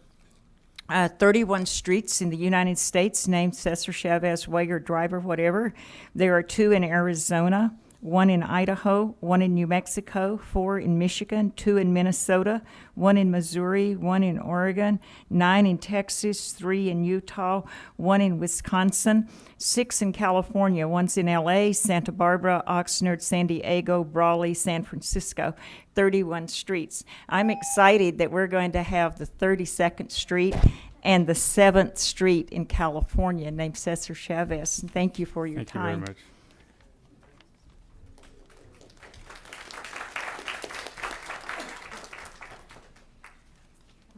I: 31 streets in the United States named Cesar Chavez Way or Drive or whatever. There are 2 in Arizona, 1 in Idaho, 1 in New Mexico, 4 in Michigan, 2 in Minnesota, 1 in Missouri, 1 in Oregon, 9 in Texas, 3 in Utah, 1 in Wisconsin, 6 in California, 1's in LA, Santa Barbara, Oxnard, San Diego, Brawley, San Francisco, 31 streets. I'm excited that we're going to have the 32nd Street and the 7th Street in California named Cesar Chavez. And thank you for your time.
B: Thank you very much.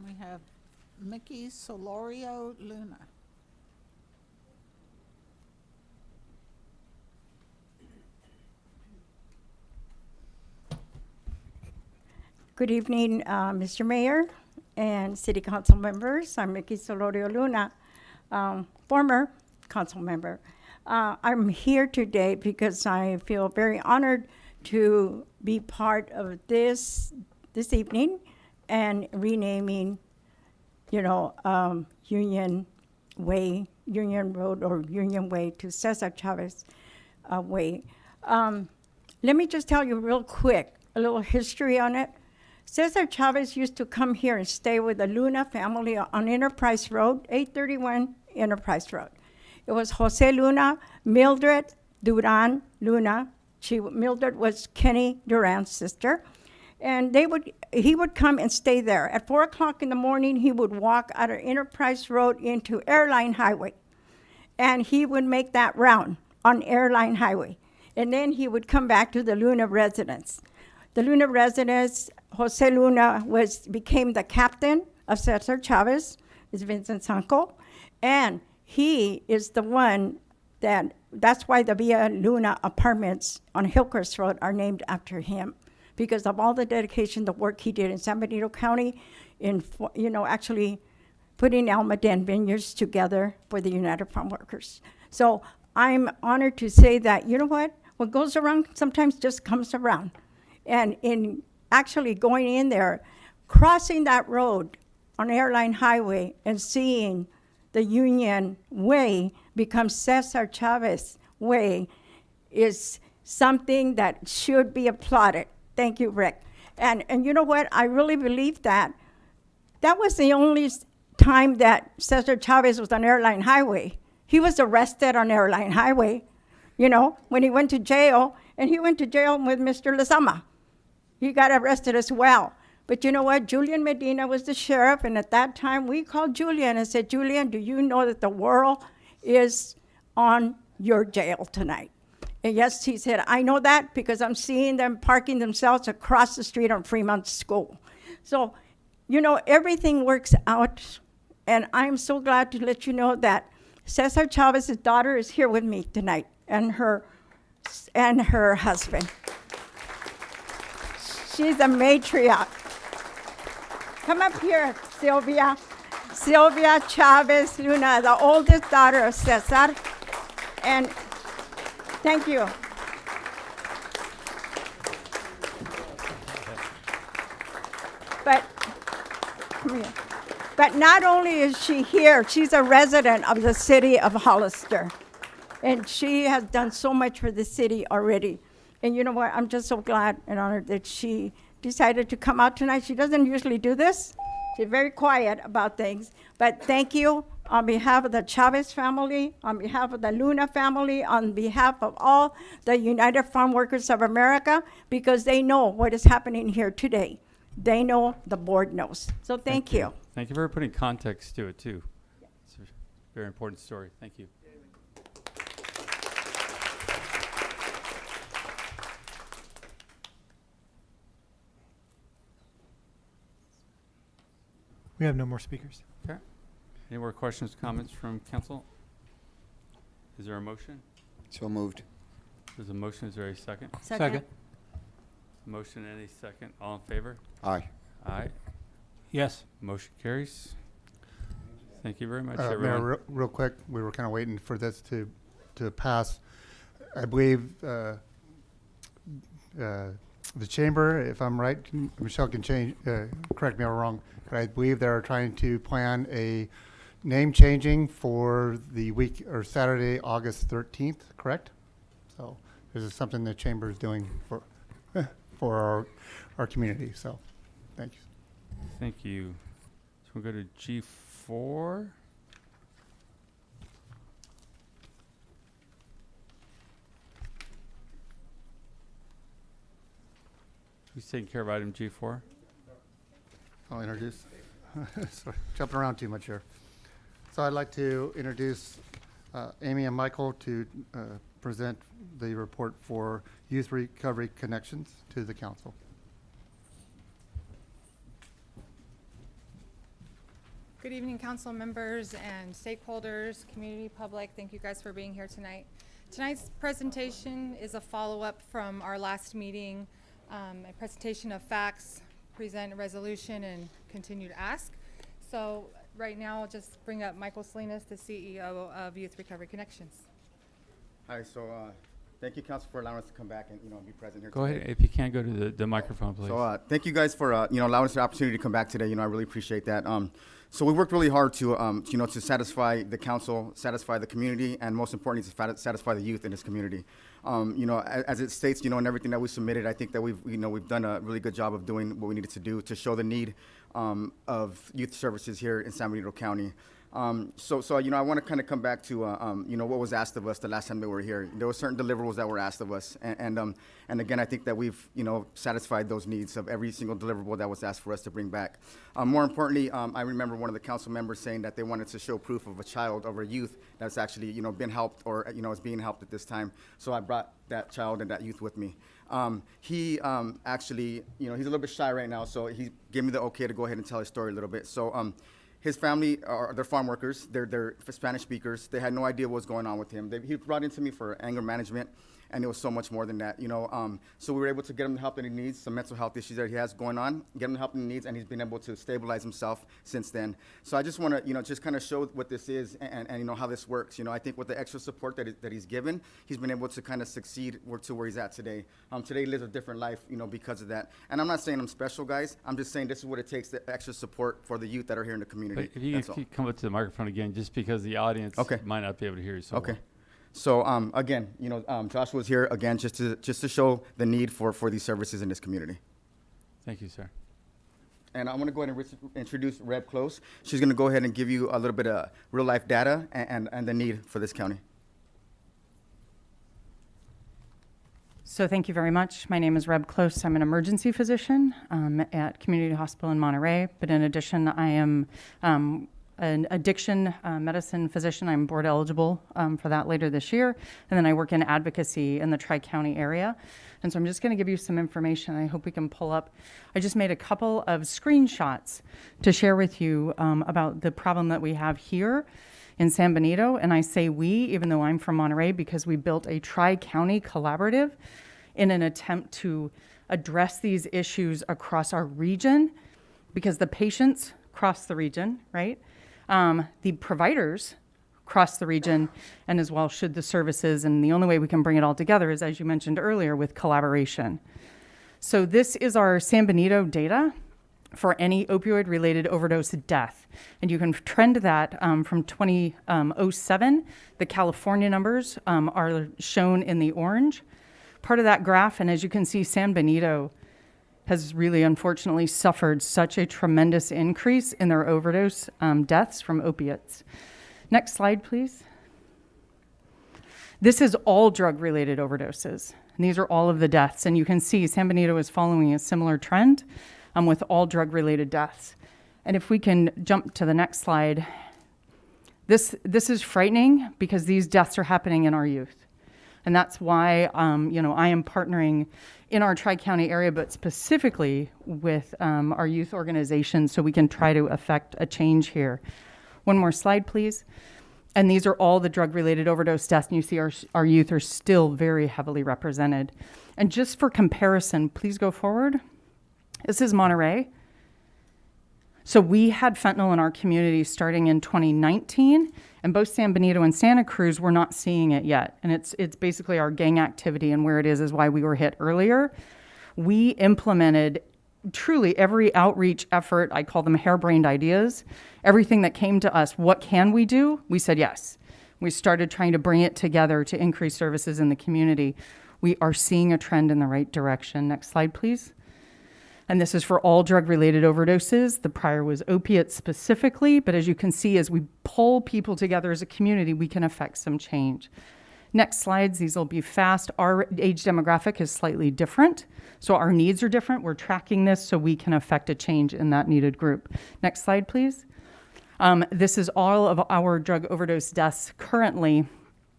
C: We have Mickey Solorio Luna.
K: Good evening, Mr. Mayor and City Council members. I'm Mickey Solorio Luna, former council member. I'm here today because I feel very honored to be part of this evening and renaming, Union Road or Union Way to Cesar Chavez Way. Let me just tell you real quick, a little history on it. Cesar Chavez used to come here and stay with the Luna family on Enterprise Road, 831 Enterprise Road. It was Jose Luna, Mildred Duran Luna. Mildred was Kenny Duran's sister. And he would come and stay there. At 4 o'clock in the morning, he would walk out of Enterprise Road into Airline Highway. And he would make that round on Airline Highway. And then he would come back to the Luna residence. The Luna residence, Jose Luna became the captain of Cesar Chavez, is Vincent's uncle. And he is the one that's why the Villa Luna apartments on Hillcrest Road are named after him, because of all the dedication, the work he did in San Benito County, actually putting Almaden Vineyards together for the United Farm Workers. So I'm honored to say that, you know what goes around sometimes just comes around. And in actually going in there, crossing that road on Airline Highway and seeing the Union Way become Cesar Chavez Way is something that should be applauded. Thank you, Rick. And you know what? I really believe that. That was the only time that Cesar Chavez was on Airline Highway. He was arrested on Airline Highway, you know, when he went to jail, and he went to jail with Mr. Lezama. He got arrested as well. But you know what? Julian Medina was the sheriff, and at that time we called Julian and said, Julian, do you know that the world is on your jail tonight? And yes, he said, I know that because I'm seeing them parking themselves across the street on Fremont School. So, you know, everything works out, and I'm so glad to let you know that Cesar Chavez's daughter is here with me tonight, and her husband. She's a matriarch. Come up here, Sylvia. Sylvia Chavez Luna, the oldest daughter of Cesar. And thank you. But not only is she here, she's a resident of the city of Hollister. And she has done so much for the city already. And you know what? I'm just so glad and honored that she decided to come out tonight. She doesn't usually do this. She's very quiet about things. But thank you on behalf of the Chavez family, on behalf of the Luna family, on behalf of all the United Farm Workers of America, because they know what is happening here today. They know, the board knows. So thank you.
B: Thank you for putting context to it, too. It's a very important story. Thank you.
P: We have no more speakers.
B: Okay. Any more questions, comments from council? Is there a motion?
D: So moved.
B: There's a motion. Is there a second?
P: Second.
B: Motion and a second. All in favor?
D: Aye.
B: Aye.
P: Yes.
B: Motion carries. Thank you very much,
G: Mayor,
B: everyone.
G: real quick, we were kind of waiting for this to pass. I believe the chamber, if I'm right, Michelle can correct me if I'm wrong, but I believe they're trying to plan a name changing for the week or Saturday, August 13th, correct? So this is something the chamber is doing for our community. So thank you.
B: Thank you. So we'll go to G4. Who's taking care of item G4?
G: I'll introduce. Sorry, jumping around too much here. So I'd like to introduce Amy and Michael to present the report for Youth Recovery Connections to the council.
M: Good evening, council members and stakeholders, community, public. Thank you guys for being here tonight. Tonight's presentation is a follow-up from our last meeting, a presentation of facts, present a resolution, and continue to ask. So right now, I'll just bring up Michael Salinas, the CEO of Youth Recovery Connections.
N: Hi, so thank you, council, for allowing us to come back and be present here
B: Go
N: today.
B: ahead. If you can, go to the microphone, please.
N: So thank you guys for allowing us the opportunity to come back today. I really appreciate that. So we worked really hard to to satisfy the council, satisfy the community, and most importantly, to satisfy the youth in this community. As it states, in everything that we submitted, I think that we've done a really good job of doing what we needed to do to show the need of youth services here in San Benito County. So I want to kind of come back to what was asked of us the last time that we were here. There were certain deliverables that were asked of us, and again, I think that we've satisfied those needs of every single deliverable that was asked for us to bring back. More importantly, I remember one of the council members saying that they wanted to show proof of a child or a youth that's actually been helped or is being helped at this time. So I brought that child and that youth with me. He actually, he's a little bit shy right now, so he gave me the okay to go ahead and tell his story a little bit. So his family they're farm workers. They're Spanish speakers. They had no idea what was going on with him. He was brought into me for anger management, and it was so much more than that, you know. So we were able to get him the help that he needs, some mental health issues that he has going on, get him the help that he needs, and he's been able to stabilize himself since then. So I just want to, you know, just kind of show what this is and you know, how this works. You know, I think with the extra support that he's given, he's been able to kind of succeed to where he's at today. Today he lives a different life, you know, because of that. And I'm not saying I'm special, guys. I'm just saying this is what it takes, the extra support for the youth that are here in the community.
B: But if you can come up to the microphone again, just because the audience might not be able to hear you so well.
N: So again, you know, Joshua's here again just to show the need for these services in this community.
B: Thank you, sir.
N: And I'm going to go ahead and introduce Reb Close. She's going to go ahead and give you a little bit of real life data and the need for this county.
O: So thank you very much. My name is Reb Close. I'm an emergency physician at Community Hospital in Monterey. But in addition, I am an addiction medicine physician. I'm board eligible for that later this year. And then I work in advocacy in the Tri-County area. And so I'm just going to give you some information. I hope we can pull up. I just made a couple of screenshots to share with you about the problem that we have here in San Benito. And I say we, even though I'm from Monterey, because we built a Tri-County collaborative in an attempt to address these issues across our region, because the patients cross the region, right? The providers cross the region, and as well should the services. And the only way we can bring it all together is, as you mentioned earlier, with collaboration. So this is our San Benito data for any opioid-related overdose death. And you can trend that from 2007. The California numbers are shown in the orange part of that graph. And as you can see, San Benito has really unfortunately suffered such a tremendous increase in their overdose deaths from opiates. Next slide, please. This is all drug-related overdoses. And these are all of the deaths. And you can see San Benito is following a similar trend with all drug-related deaths. And if we can jump to the next slide, this is frightening because these deaths are happening in our youth. And that's why, you know, I am partnering in our Tri-County area, but specifically with our youth organizations so we can try to affect a change here. One more slide, please. And these are all the drug-related overdose deaths, and you see our youth are still very heavily represented. And just for comparison, please go forward. This is Monterey. So we had fentanyl in our community starting in 2019, and both San Benito and Santa Cruz were not seeing it yet. And it's basically our gang activity, and where it is why we were hit earlier. We implemented truly every outreach effort. I call them harebrained ideas. Everything that came to us, what can we do? We said yes. We started trying to bring it together to increase services in the community. We are seeing a trend in the right direction. Next slide, please. And this is for all drug-related overdoses. The prior was opiates specifically, but as you can see, as we pull people together as a community, we can affect some change. Next slides, these will be fast. Our age demographic is slightly different, so our needs are different. We're tracking this so we can affect a change in that needed group. Next slide, please. This is all of our drug overdose deaths currently,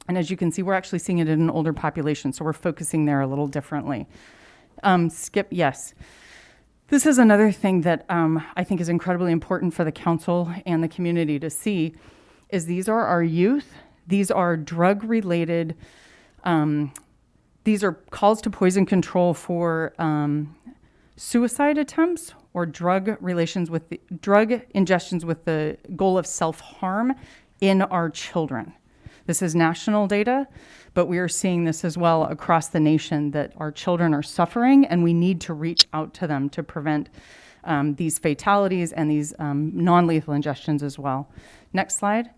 O: and as you can see, we're actually seeing it in an older population, so we're focusing there a little differently. Skip, yes. This is another thing that I think is incredibly important for the council and the community to see, is these are our youth. These are drug-related, these are calls to poison control for suicide attempts or drug ingestions with the goal of self-harm in our children. This is national data, but we are seeing this as well across the nation, that our children are suffering and we need to reach out to them to prevent these fatalities and these non-lethal ingestions as well. Next slide.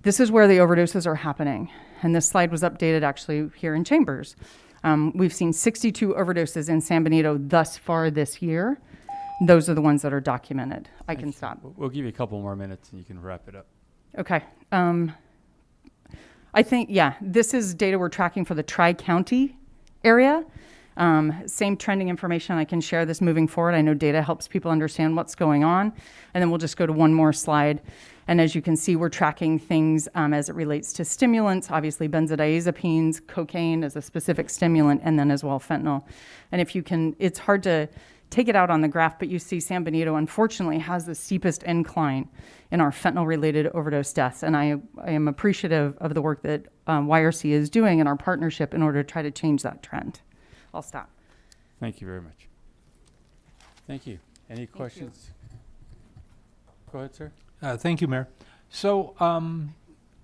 O: This is where the overdoses are happening. And this slide was updated actually here in Chambers. We've seen 62 overdoses in San Benito thus far this year. Those are the ones that are documented. I can stop.
B: We'll give you a couple more minutes and you can wrap it up.
O: Okay. I think, yeah, this is data we're tracking for the Tri-County area. Same trending information. I can share this moving forward. I know data helps people understand what's going on. And then we'll just go to one more slide. And as you can see, we're tracking things as it relates to stimulants, obviously benzodiazepines, cocaine as a specific stimulant, and then as well fentanyl. And if you can, it's hard to take it out on the graph, but you see San Benito unfortunately has the steepest incline in our fentanyl-related overdose deaths. And I am appreciative of the work that YRC is doing in our partnership in order to try to change that trend. I'll stop.
B: Thank you very much. Thank you. Any questions? Go ahead, sir.
F: Thank you, Mayor. So,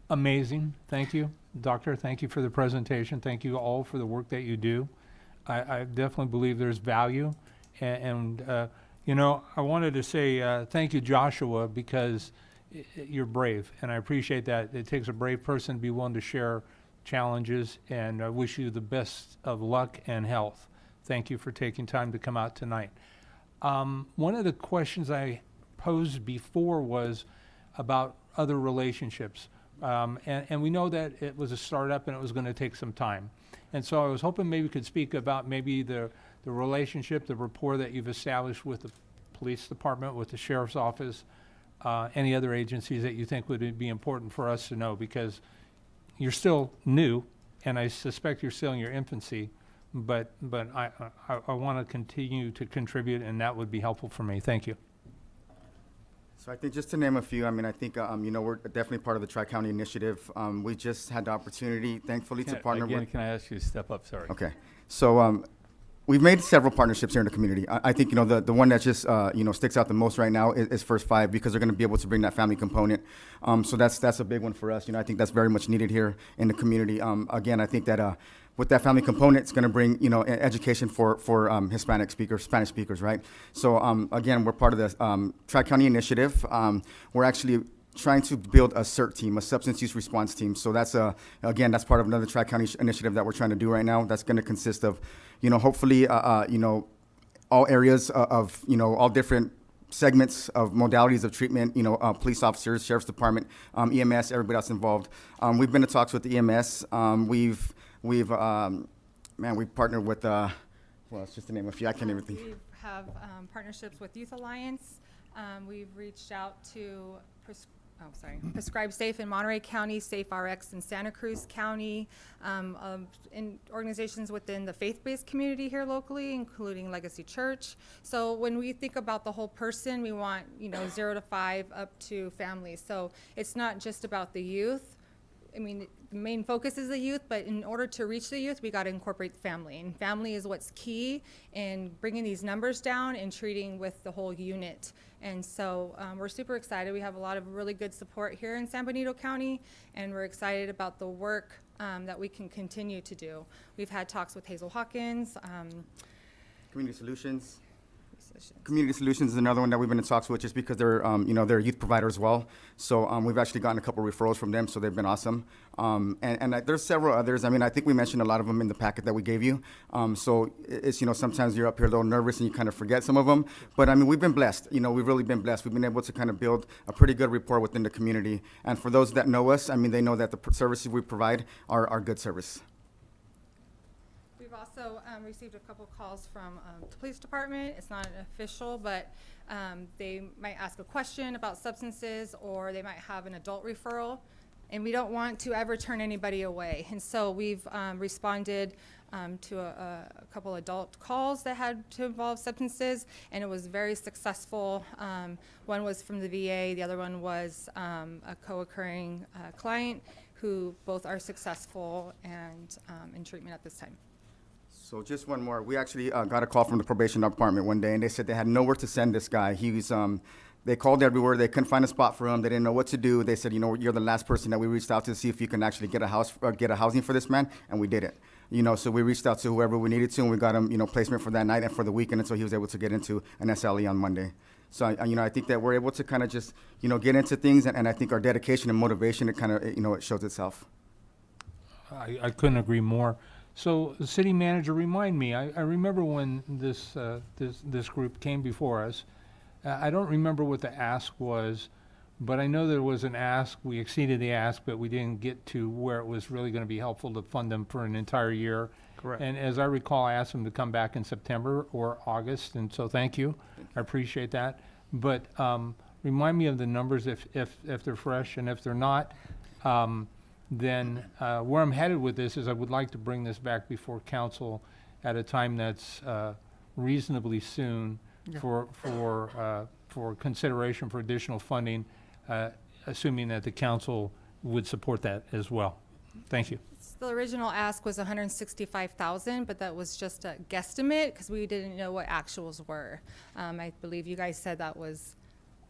F: amazing. Thank you, Doctor. Thank you for the presentation. Thank you all for the work that you do. I definitely believe there's value. And you know, I wanted to say thank you, Joshua, because you're brave. And I appreciate that. It takes a brave person to be willing to share challenges. And I wish you the best of luck and health. Thank you for taking time to come out tonight. One of the questions I posed before was about other relationships. And we know that it was a startup and it was going to take some time. And so I was hoping maybe you could speak about maybe the relationship, the rapport that you've established with the police department, with the sheriff's office, any other agencies that you think would be important for us to know, because you're still new and I suspect you're still in your infancy, but I want to continue to contribute, and that would be helpful for me. Thank you.
N: So I think just to name a few, I mean, I think, you know, we're definitely part of the Tri-County Initiative. We just had the opportunity, thankfully, to partner with.
B: Can I ask you to step up? Sorry.
N: Okay. So we've made several partnerships here in the community. I think, you know, the one that just, you know, sticks out the most right now is First Five, because they're going to be able to bring that family component. So that's a big one for us. You know, I think that's very much needed here in the community. Again, I think that with that family component, it's going to bring, you know, education for Spanish speakers, right? So again, we're part of the Tri-County Initiative. We're actually trying to build a CERT team, a substance use response team. So that's again, that's part of another Tri-County initiative that we're trying to do right now. That's going to consist of, you know, hopefully, you know, all areas of, you know, all different segments of modalities of treatment, you know, police officers, sheriff's department, EMS, everybody else involved. We've been in talks with the EMS. We've partnered with, well, it's just to name a few, I can't even think.
M: We have partnerships with Youth Alliance. We've reached out to Prescribe Safe in Monterey County, Safe RX in Santa Cruz County, in organizations within the faith-based community here locally, including Legacy Church. So when we think about the whole person, we want, you know, 0 to 5 up to families. So it's not just about the youth. I mean, the main focus is the youth, but in order to reach the youth, we got to incorporate the family. And family is what's key in bringing these numbers down and treating with the whole unit. And so we're super excited. We have a lot of really good support here in San Benito County, and we're excited about the work that we can continue to do. We've had talks with Hazel Hawkins.
N: Community Solutions. Community Solutions is another one that we've been in talks with, just because they're, you know, they're a youth provider as well. So we've actually gotten a couple referrals from them, so they've been awesome. And there's several others. I mean, I think we mentioned a lot of them in the packet that we gave you. So it's, you know, sometimes you're up here a little nervous and you kind of forget some of them. But I mean, we've been blessed. You know, we've really been blessed. We've been able to kind of build a pretty good rapport within the community. And for those that know us, I mean, they know that the services we provide are good service.
M: We've also received a couple calls from the police department. It's not official, but they might ask a question about substances, or they might have an adult referral, and we don't want to ever turn anybody away. And so we've responded to a couple adult calls that had to involve substances, and it was very successful. One was from the VA, the other one was a co-occurring client, who both are successful and in treatment at this time.
N: So just one more. We actually got a call from the probation department one day, and they said they had nowhere to send this guy. He was, they called everywhere. They couldn't find a spot for him. They didn't know what to do. They said, you know, you're the last person that we reached out to see if you can actually get a house, get a housing for this man, and we did it. You know, so we reached out to whoever we needed to, and we got him, you know, placement for that night and for the weekend, and so he was able to get into an SLE on Monday. So, you know, I think that we're able to kind of just, you know, get into things, and I think our dedication and motivation, it kind of, you know, it shows itself.
F: I couldn't agree more. So, the city manager, remind me, I remember when this group came before us. I don't remember what the ask was, but I know there was an ask. We exceeded the ask, but we didn't get to where it was really going to be helpful to fund them for an entire year.
B: Correct.
F: And as I recall, I asked them to come back in September or August, and so thank you. I appreciate that. But remind me of the numbers if they're fresh, and if they're not, then where I'm headed with this is I would like to bring this back before council at a time that's reasonably soon
G: Yeah.
F: for consideration for additional funding, assuming that the council would support that as well. Thank you.
M: The original ask was 165,000, but that was just a guesstimate because we didn't know what actuals were. I believe you guys said that was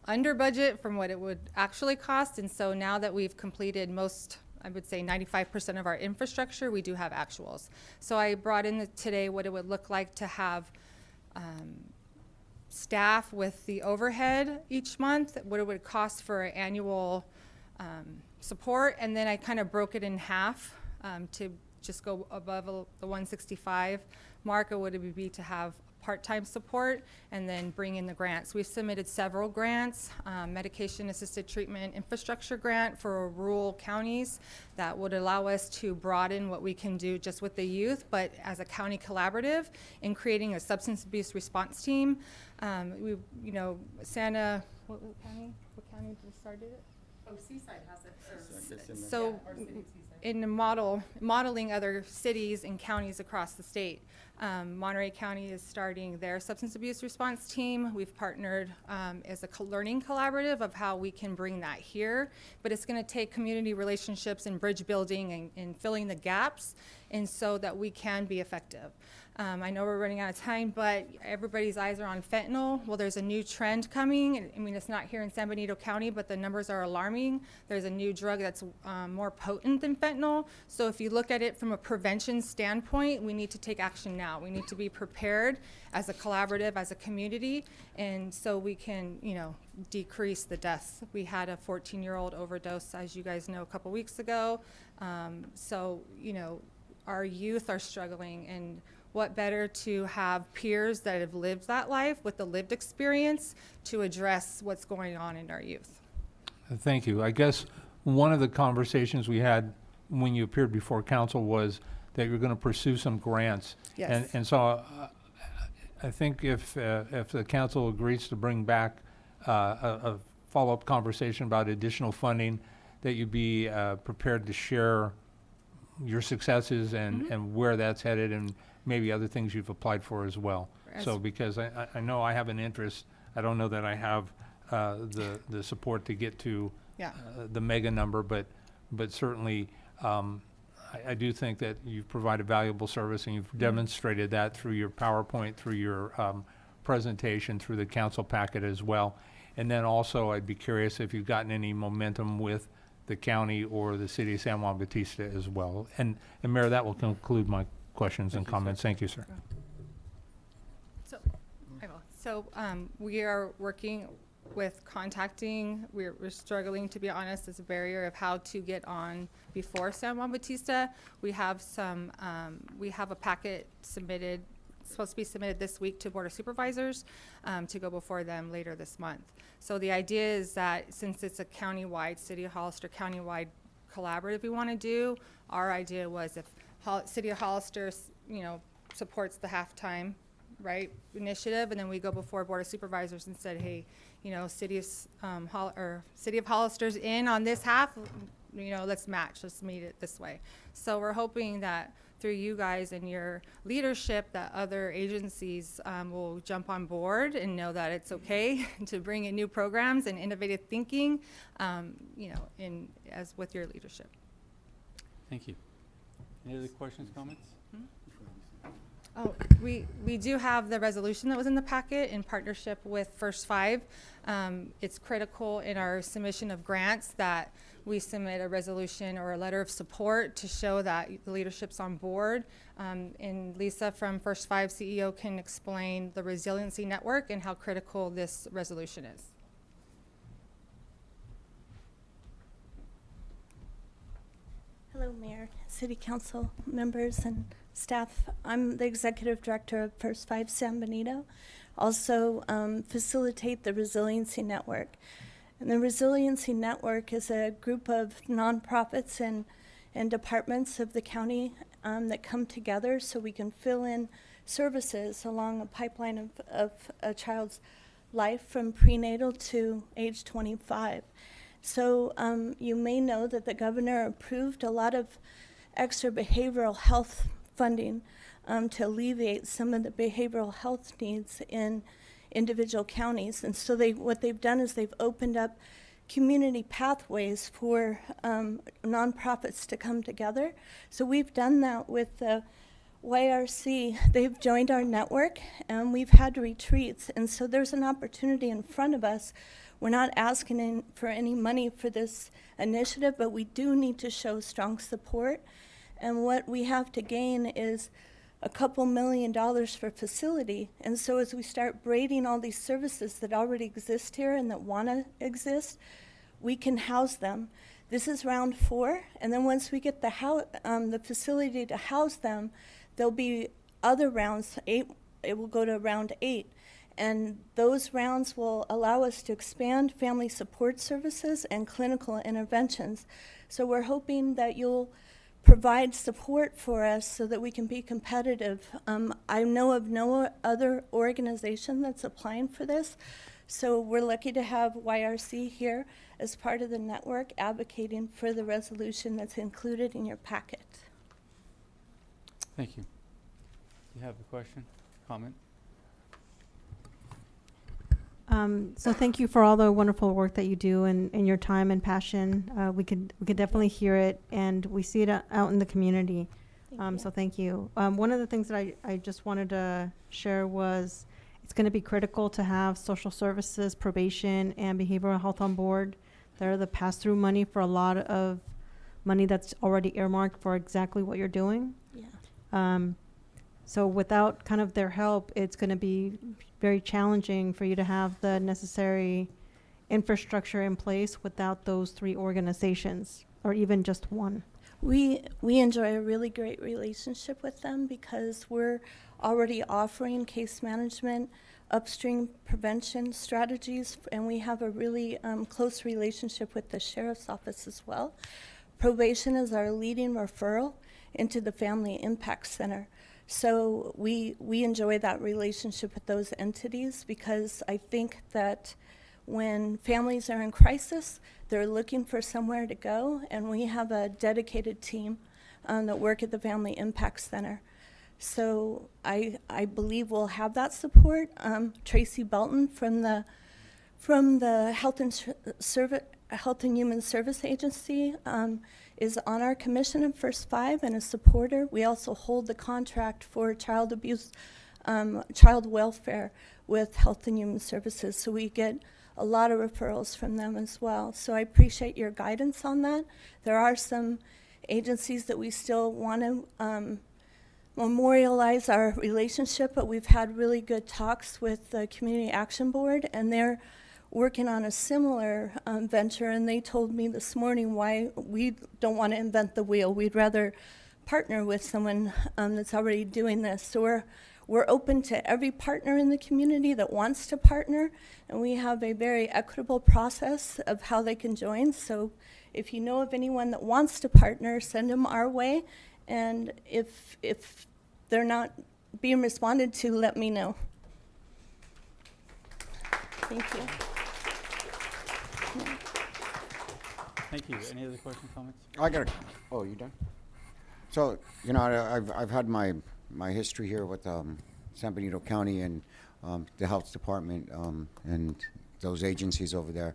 M: under budget from what it would actually cost, and so now that we've completed most, I would say 95% of our infrastructure, we do have actuals. So I brought in today what it would look like to have staff with the overhead each month, what it would cost for annual support, and then I kind of broke it in half to just go above the 165 mark. It would be to have part-time support and then bring in the grants. We've submitted several grants, medication-assisted treatment infrastructure grant for rural counties that would allow us to broaden what we can do just with the youth, but as a county collaborative in creating a substance abuse response team. We, you know, Santa, what county started it?
O: Oh, Seaside has it.
M: So in the modeling other cities and counties across the state, Monterey County is starting their substance abuse response team. We've partnered as a learning collaborative of how we can bring that here, but it's going to take community relationships and bridge building and filling the gaps, and so that we can be effective. I know we're running out of time, but everybody's eyes are on fentanyl. Well, there's a new trend coming. I mean, it's not here in San Benito County, but the numbers are alarming. There's a new drug that's more potent than fentanyl. So if you look at it from a prevention standpoint, we need to take action now. We need to be prepared as a collaborative, as a community, and so we can, you know, decrease the deaths. We had a 14-year-old overdose, as you guys know, a couple weeks ago. So, you know, our youth are struggling, and what better to have peers that have lived that life with the lived experience to address what's going on in our youth.
F: Thank you. I guess one of the conversations we had when you appeared before council was that you're going to pursue some grants.
M: Yes.
F: And so I think if the council agrees to bring back a follow-up conversation about additional funding, that you'd be prepared to share your successes and where that's headed, and maybe other things you've applied for as well. So because I know I have an interest, I don't know that I have the support to get to the mega number, but certainly I do think that you've provided valuable service, and you've demonstrated that through your PowerPoint, through your presentation, through the council packet as well. And then also I'd be curious if you've gotten any momentum with the county or the city of San Juan Bautista as well. And Mayor, that will conclude my questions and comments. Thank you, sir.
M: So, I will. So we are working with contacting, we're struggling, to be honest, as a barrier of how to get on before San Juan Bautista. We have some, we have a packet submitted, supposed to be submitted this week to Board of Supervisors to go before them later this month. So the idea is that since it's a countywide, City of Hollister countywide collaborative we want to do, our idea was if City of Hollister, you know, supports the halftime, right, initiative, and then we go before Board of Supervisors and said, hey, you know, City of Hollister's in on this half, you know, let's match, let's meet it this way. So we're hoping that through you guys and your leadership that other agencies will jump on board and know that it's okay to bring in new programs and innovative thinking, you know, as with your leadership.
B: Thank you. Any other questions, comments?
M: Oh, we do have the resolution that was in the packet in partnership with First Five. It's critical in our submission of grants that we submit a resolution or a letter of support to show that the leadership's on board. And Lisa from First Five CEO can explain the resiliency network and how critical this resolution is.
Q: Hello, Mayor, City Council members, and staff. I'm the Executive Director of First Five San Benito. Also facilitate the Resiliency Network. And the Resiliency Network is a group of nonprofits and departments of the county that come together so we can fill in services along a pipeline of a child's life from prenatal to age 25. So you may know that the governor approved a lot of extra behavioral health funding to alleviate some of the behavioral health needs in individual counties. And so what they've done is they've opened up community pathways for nonprofits to come together. So we've done that with the YRC. They've joined our network, and we've had retreats. And so there's an opportunity in front of us. We're not asking for any money for this initiative, but we do need to show strong support. And what we have to gain is a couple $1 million for facility. And so as we start braiding all these services that already exist here and that want to exist, we can house them. This is round 4, and then once we get the facility to house them, there'll be other rounds, 8, it will go to round 8. And those rounds will allow us to expand family support services and clinical interventions. So we're hoping that you'll provide support for us so that we can be competitive. I know of no other organization that's applying for this, so we're lucky to have YRC here as part of the network advocating for the resolution that's included in your packet.
B: Thank you. You have a question, comment?
R: So thank you for all the wonderful work that you do and your time and passion. We could definitely hear it, and we see it out in the community. So thank you. One of the things that I just wanted to share was it's going to be critical to have social services, probation, and behavioral health on board. They're the pass-through money for a lot of money that's already earmarked for exactly what you're doing.
Q: Yeah.
R: So without kind of their help, it's going to be very challenging for you to have the necessary infrastructure in place without those 3 organizations, or even just one.
Q: We enjoy a really great relationship with them because we're already offering case management, upstream prevention strategies, and we have a really close relationship with the sheriff's office as well. Probation is our leading referral into the Family Impact Center. So we enjoy that relationship with those entities because I think that when families are in crisis, they're looking for somewhere to go, and we have a dedicated team that work at the Family Impact Center. So I believe we'll have that support. Tracy Belton from the Health and Human Service Agency is on our commission in First 5 and a supporter. We also hold the contract for child abuse, child welfare with Health and Human Services. So we get a lot of referrals from them as well. So I appreciate your guidance on that. There are some agencies that we still want to memorialize our relationship, but we've had really good talks with the Community Action Board, and they're working on a similar venture, and they told me this morning why we don't want to invent the wheel. We'd rather partner with someone that's already doing this. So we're open to every partner in the community that wants to partner, and we have a very equitable process of how they can join. So if you know of anyone that wants to partner, send them our way, and if they're not being responded to, let me know. Thank you.
B: Thank you. Any other questions, comments?
D: Oh, you done? So, you know, I've had my history here with San Benito County and the health department and those agencies over there.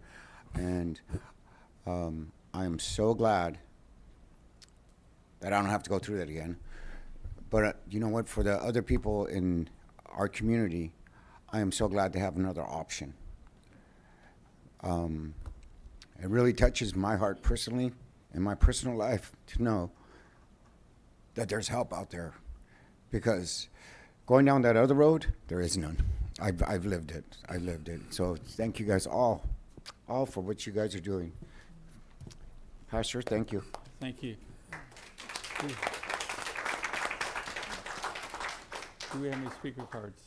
D: And I am so glad that I don't have to go through that again. But you know what? For the other people in our community, I am so glad to have another option. It really touches my heart personally in my personal life to know that there's help out there, because going down that other road, there is none. I've lived it. I lived it. So thank you guys all for what you guys are doing. Pastor, thank you.
B: Thank you. Do we have any speaker cards?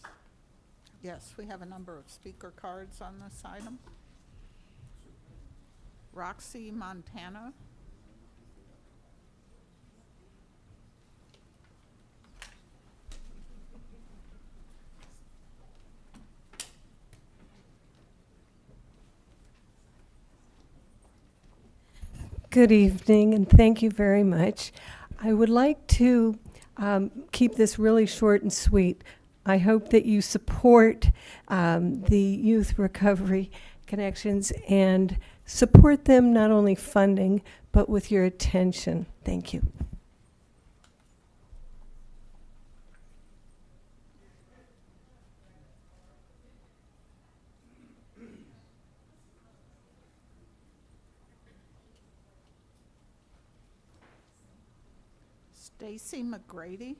C: Yes, we have a number of speaker cards on this item. Roxy Montana.
S: Good evening, and thank you very much. I would like to keep this really short and sweet. I hope that you support the Youth Recovery Connections and support them not only funding, but with your attention. Thank you.
C: Stacy McGrady.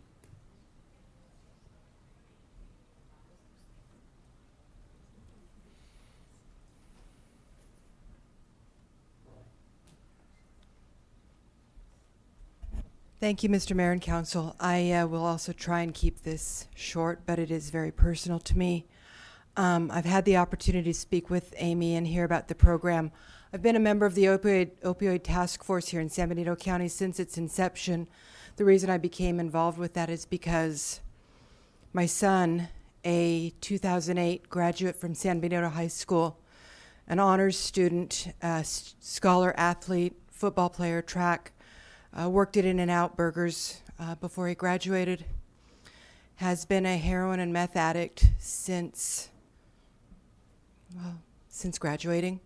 T: Thank you, Mr. Mayor and Council. I will also try and keep this short, but it is very personal to me. I've had the opportunity to speak with Amy and hear about the program. I've been a member of the opioid task force here in San Benito County since its inception. The reason I became involved with that is because my son, a 2008 graduate from San Benito High School, an honors student, scholar, athlete, football player, track, worked at In-N-Out Burgers before he graduated, has been a heroin and meth addict since graduating.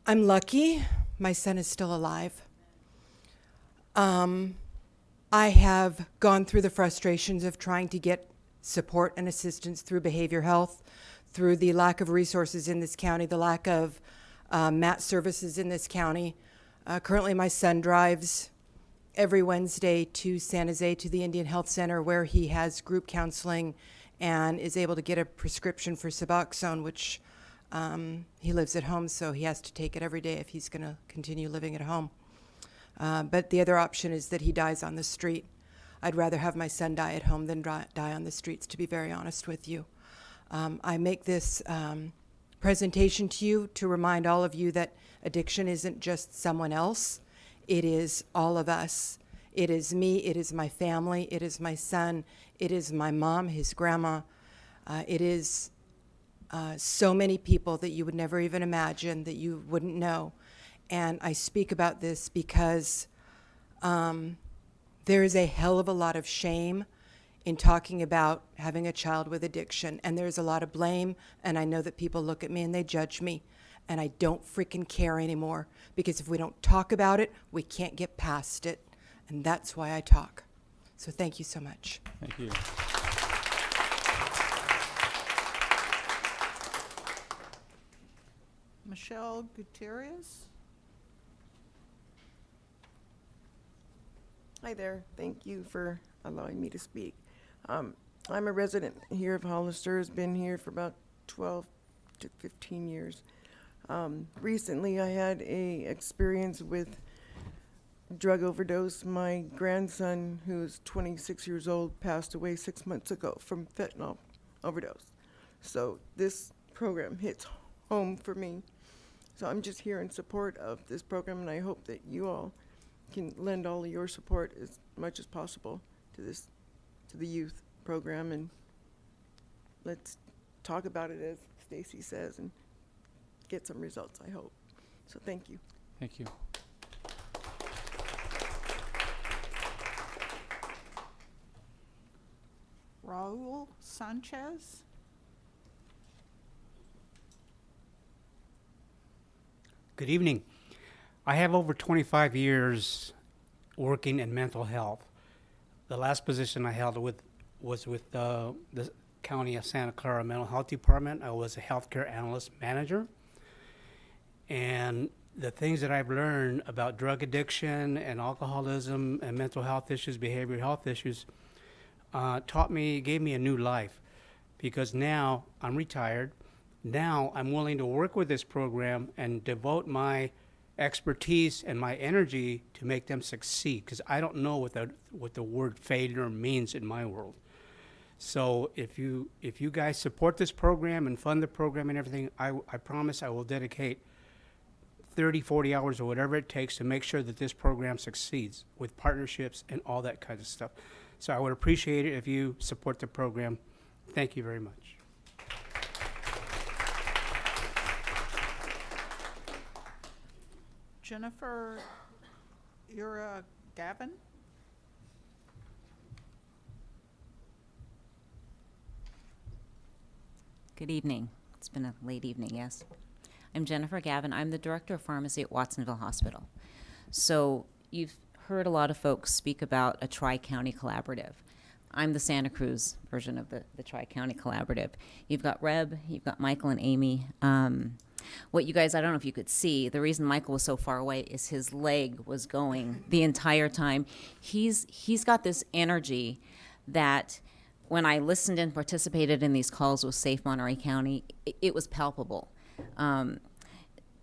T: I'm lucky my son is still alive. I have gone through the frustrations of trying to get support and assistance through behavior health, through the lack of resources in this county, the lack of MAT services in this county. Currently, my son drives every Wednesday to San Jose to the Indian Health Center, where he has group counseling and is able to get a prescription for Suboxone, which he lives at home, so he has to take it every day if he's going to continue living at home. But the other option is that he dies on the street. I'd rather have my son die at home than die on the streets, to be very honest with you. I make this presentation to you to remind all of you that addiction isn't just someone else. It is all of us. It is me. It is my family. It is my son. It is my mom, his grandma. It is so many people that you would never even imagine, that you wouldn't know. And I speak about this because there is a hell of a lot of shame in talking about having a child with addiction. And there's a lot of blame, and I know that people look at me and they judge me. And I don't freaking care anymore, because if we don't talk about it, we can't get past it. And that's why I talk. So thank you so much.
B: Thank you.
C: Michelle Gutierrez.
U: Hi there. Thank you for allowing me to speak. I'm a resident here of Hollister, has been here for about 12 to 15 years. Recently, I had a experience with drug overdose. My grandson, who's 26 years old, passed away 6 months ago from fentanyl overdose. So this program hits home for me. So I'm just here in support of this program, and I hope that you all can lend all of your support as much as possible to the youth program, and let's talk about it, as Stacy says, and get some results, I hope. So thank you.
B: Thank you.
C: Raul Sanchez.
X: Good evening. I have over 25 years working in mental health. The last position I held was with the County of Santa Clara Mental Health Department. I was a healthcare analyst manager. And the things that I've learned about drug addiction and alcoholism and mental health issues, behavioral health issues, gave me a new life. Because now I'm retired. Now I'm willing to work with this program and devote my expertise and my energy to make them succeed, because I don't know what the word failure means in my world. So if you guys support this program and fund the program and everything, I promise I will dedicate 30, 40 hours or whatever it takes to make sure that this program succeeds with partnerships and all that kind of stuff. So I would appreciate it if you support the program. Thank you very much.
C: Jennifer Gavin.
E: Good evening. It's been a late evening, yes. I'm Jennifer Gavin. I'm the Director of Pharmacy at Watsonville Hospital. So you've heard a lot of folks speak about a Tri-County Collaborative. I'm the Santa Cruz version of the Tri-County Collaborative. You've got Reb, you've got Michael and Amy. What you guys, I don't know if you could see, the reason Michael was so far away is his leg was going the entire time. He's got this energy that when I listened and participated in these calls with Safe Monterey County, it was palpable. To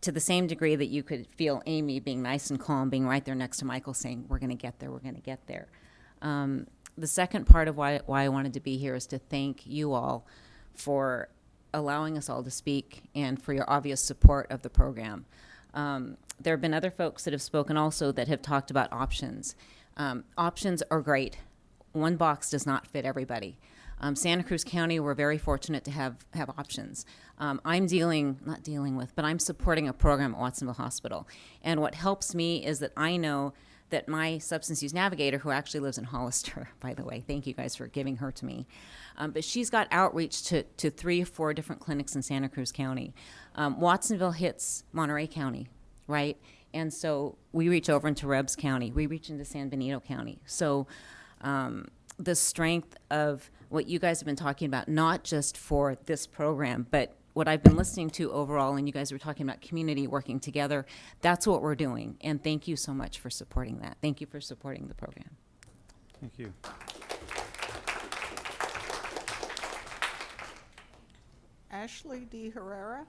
E: the same degree that you could feel Amy being nice and calm, being right there next to Michael saying, we're gonna get there, we're gonna get there. The second part of why I wanted to be here is to thank you all for allowing us all to speak and for your obvious support of the program. There have been other folks that have spoken also that have talked about options. Options are great. One box does not fit everybody. Santa Cruz County, we're very fortunate to have options. I'm I'm supporting a program at Watsonville Hospital. And what helps me is that I know that my substance use navigator, who actually lives in Hollister, by the way, thank you guys for giving her to me, but she's got outreach to 3 or 4 different clinics in Santa Cruz County. Watsonville hits Monterey County, right? And so we reach over into Rebs County, we reach into San Benito County. So the strength of what you guys have been talking about, not just for this program, but what I've been listening to overall, and you guys were talking about community working together, that's what we're doing. And thank you so much for supporting that. Thank you for supporting the program.
B: Thank you.
C: Ashley D. Herrera.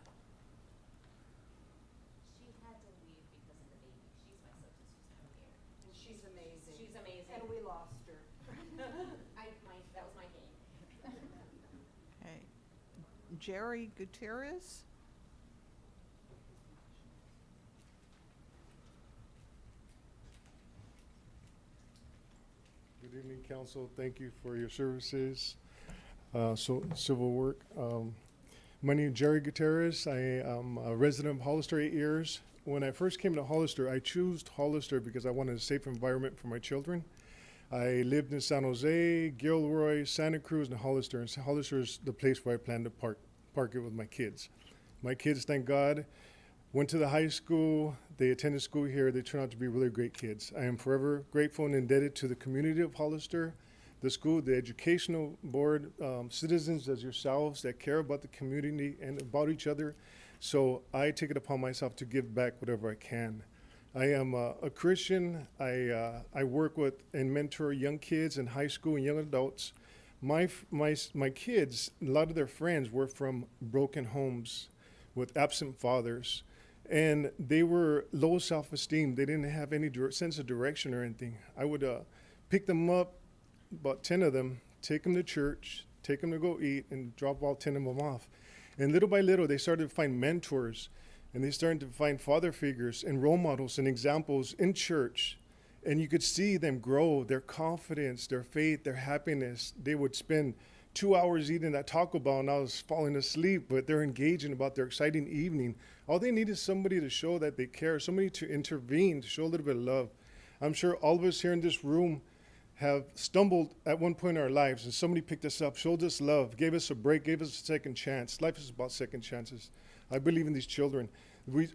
E: She had to leave because of the baby. She's my substance use navigator.
T: She's amazing.
E: She's amazing.
T: And we lost her.
E: That was my game.
C: Okay. Jerry Gutierrez.
H: Good evening, Council. Thank you for your services. Civil work. My name is Jerry Gutierrez. I am a resident of Hollister 8 years. When I first came to Hollister, I chose Hollister because I wanted a safe environment for my children. I lived in San Jose, Gilroy, Santa Cruz, and Hollister. And Hollister is the place where I plan to park it with my kids. My kids, thank God, went to the high school. They attended school here. They turned out to be really great kids. I am forever grateful and indebted to the community of Hollister, the school, the educational board, citizens as yourselves that care about the community and about each other. So I take it upon myself to give back whatever I can. I am a Christian. I work with and mentor young kids in high school and young adults. My kids, a lot of their friends were from broken homes with absent fathers, and they were low self-esteem. They didn't have any sense of direction or anything. I would pick them up, about 10 of them, take them to church, take them to go eat, and drop all 10 of them off. And little by little, they started to find mentors, and they started to find father figures and role models and examples in church. And you could see them grow, their confidence, their faith, their happiness. They would spend 2 hours eating that Taco Bell, and I was falling asleep, but they're engaging about their exciting evening. All they need is somebody to show that they care, somebody to intervene, to show a little bit of love. I'm sure all of us here in this room have stumbled at one point in our lives, and somebody picked us up, showed us love, gave us a break, gave us a second chance. Life is about second chances. I believe in these children.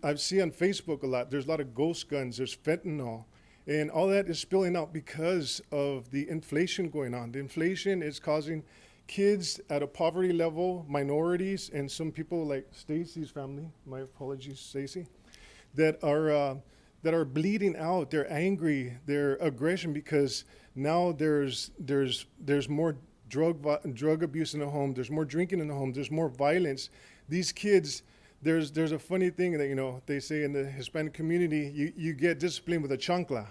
H: I see on Facebook a lot, there's a lot of ghost guns, there's fentanyl, and all that is spilling out because of the inflation going on. The inflation is causing kids at a poverty level, minorities, and some people like Stacy's family, my apologies, Stacy, that are bleeding out. They're angry, they're aggression because now there's more drug abuse in the home, there's more drinking in the home, there's more violence. These kids, there's a funny thing that, they say in the Hispanic community, you get disciplined with a chancla.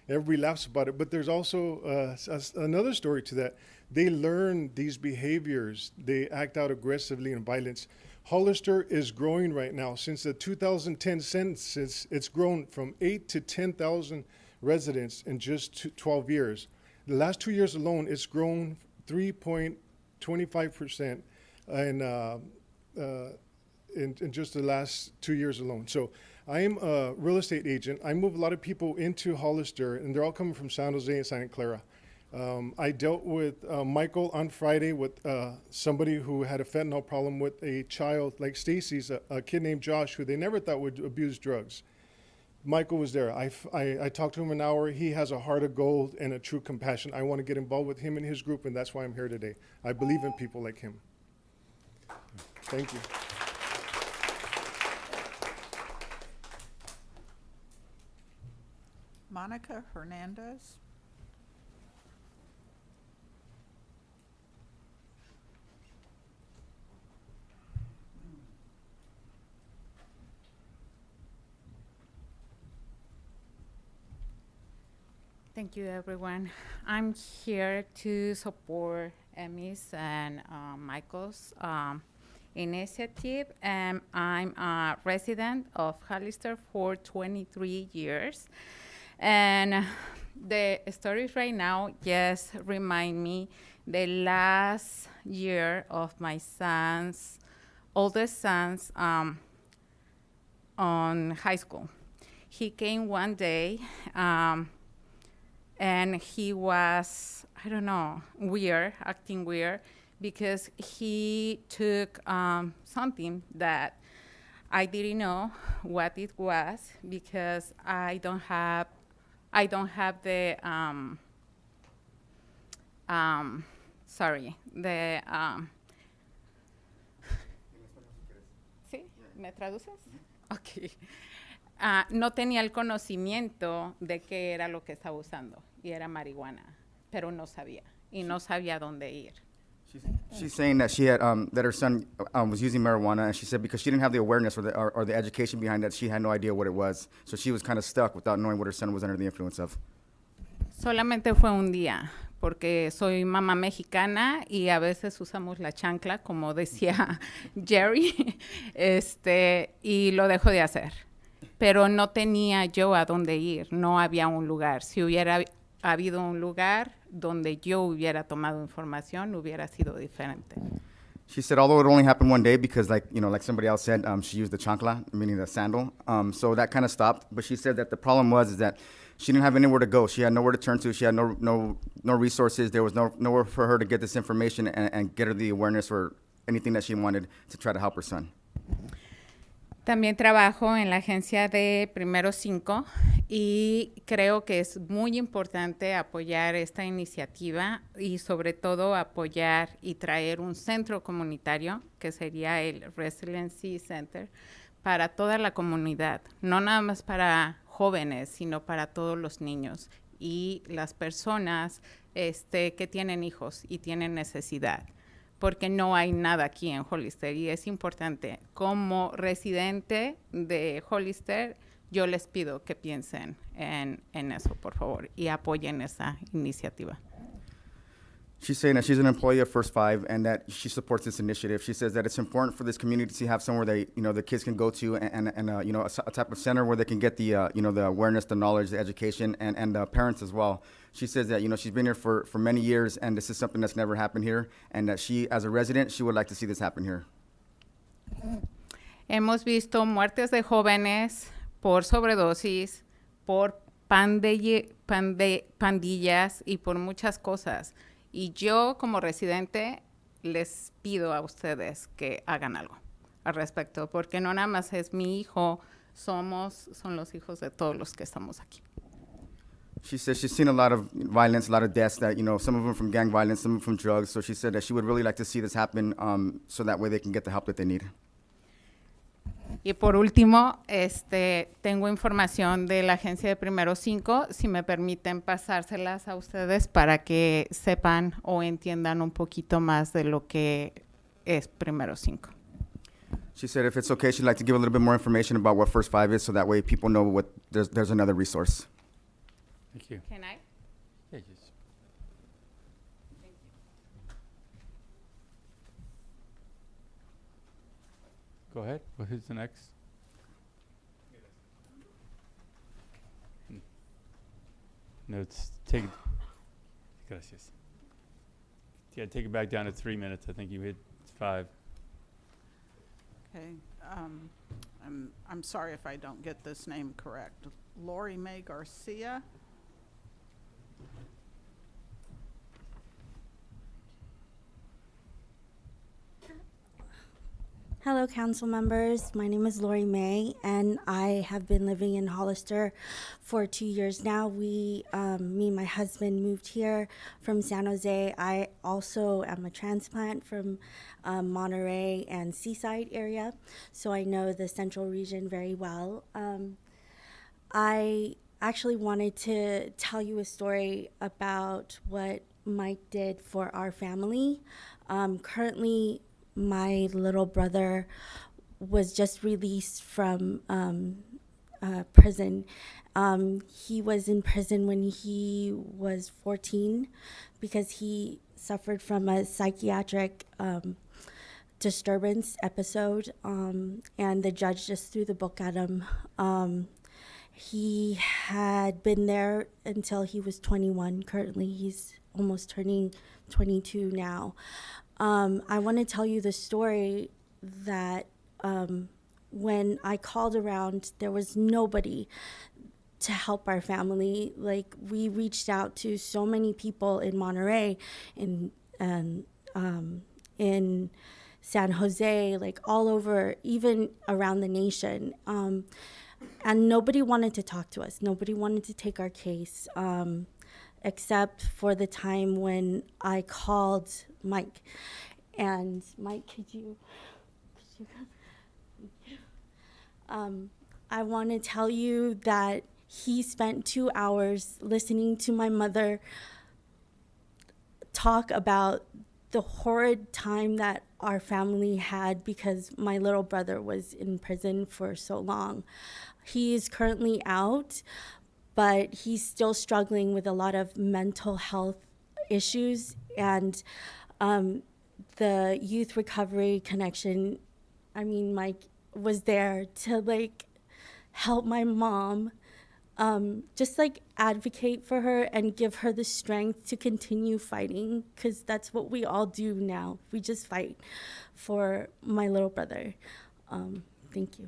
H: Everybody laughs about it, but there's also another story to that. They learn these behaviors. They act out aggressively in violence. Hollister is growing right now. Since the 2010 census, it's grown from 8 to 10,000 residents in just 12 years. The last 2 years alone, it's grown 3.25% in just the last 2 years alone. So I am a real estate agent. I move a lot of people into Hollister, and they're all coming from San Jose and Santa Clara. I dealt with Michael on Friday with somebody who had a fentanyl problem with a child like Stacy's, a kid named Josh, who they never thought would abuse drugs. Michael was there. I talked to him an hour. He has a heart of gold and a true compassion. I want to get involved with him and his group, and that's why I'm here today. I believe in people like him. Thank you.
C: Monica Hernandez.
A: Thank you, everyone. I'm here to support Emmy's and Michael's initiative. I'm a resident of Hollister for 23 years. And the stories right now just remind me the last year of my son's, oldest son's on high school. He came one day, and he was, I don't know, weird, acting weird, because he took something that I didn't know what it was, because I don't have the ¿Sí? ¿Me traduces? Okay. No tenía el conocimiento de qué era lo que estaba usando, y era marihuana, pero no sabía, y no sabía dónde ir.
N: She's saying that she had that her son was using marijuana, and she said because she didn't have the awareness or the education behind that, she had no idea what it was. So she was kind of stuck without knowing what her son was under the influence of.
A: Solamente fue un día, porque soy mamá mexicana y a veces usamos la chancla, como decía Jerry, y lo dejo de hacer. Pero no tenía yo a dónde ir, no había un lugar. Si hubiera habido un lugar donde yo hubiera tomado información, hubiera sido diferente.
N: She said, although it only happened one day, because like somebody else said, she used the chancla, meaning the sandal. So that kind of stopped. But she said that the problem was that she didn't have anywhere to go. She had nowhere to turn to. She had no resources. There was nowhere for her to get this information and get her the awareness or anything that she wanted to try to help her son.
A: También trabajo en la agencia de Primero 5 y creo que es muy importante apoyar esta iniciativa y sobre todo apoyar y traer un centro comunitario, que sería el Resiliency Center, para toda la comunidad, no nada más para jóvenes, sino para todos los niños y las personas que tienen hijos y tienen necesidad. Porque no hay nada aquí en Hollister y es importante. Como residente de Hollister, yo les pido que piensen en eso, por favor, y apoyen esa iniciativa.
N: She's saying that she's an employee of First Five and that she supports this initiative. She says that it's important for this community to have somewhere the kids can go to and a type of center where they can get the the awareness, the knowledge, the education, and the parents as well. She says that she's been here for many years and this is something that's never happened here, and that she, as a resident, she would like to see this happen here.
A: Hemos visto muertes de jóvenes por sobredosis, por pandillas y por muchas cosas. Y yo, como residente, les pido a ustedes que hagan algo al respecto, porque no nada más es mi hijo, son los hijos de todos los que estamos aquí.
N: She says she's seen a lot of violence, a lot of deaths, that some of them from gang violence, some of them from drugs. So she said that she would really like to see this happen, so that way they can get the help that they need.
A: Y por último, tengo información de la agencia de Primero 5, si me permiten pasárselas a ustedes para que sepan o entiendan un poquito más de lo que es Primero 5.
N: She said if it's okay, she'd like to give a little bit more information about what First Five is, so that way people know there's another resource.
B: Thank you.
A: Can I?
B: Yeah, just. Go ahead. Well, who's the next? No, take it. Gracias. Yeah, take it back down to 3 minutes. I think you hit 5.
C: Okay, I'm sorry if I don't get this name correct. Lori Mae Garcia.
J: Hello, council members. My name is Lori May, and I have been living in Hollister for 2 years now. Me and my husband moved here from San Jose. I also am a transplant from Monterey and Seaside area, so I know the central region very well. I actually wanted to tell you a story about what Mike did for our family. Currently, my little brother was just released from prison. He was in prison when he was 14 because he suffered from a psychiatric disturbance episode, and the judge just threw the book at him. He had been there until he was 21. Currently, he's almost turning 22 now. I want to tell you the story that when I called around, there was nobody to help our family. Like, we reached out to so many people in Monterey and in San Jose, like all over, even around the nation. And nobody wanted to talk to us. Nobody wanted to take our case, except for the time when I called Mike. And Mike, could you I want to tell you that he spent 2 hours listening to my mother talk about the horrid time that our family had because my little brother was in prison for so long. He is currently out, but he's still struggling with a lot of mental health issues. And the Youth Recovery Connection, I mean, Mike was there to like help my mom, just like advocate for her and give her the strength to continue fighting, because that's what we all do now. We just fight for my little brother. Thank you.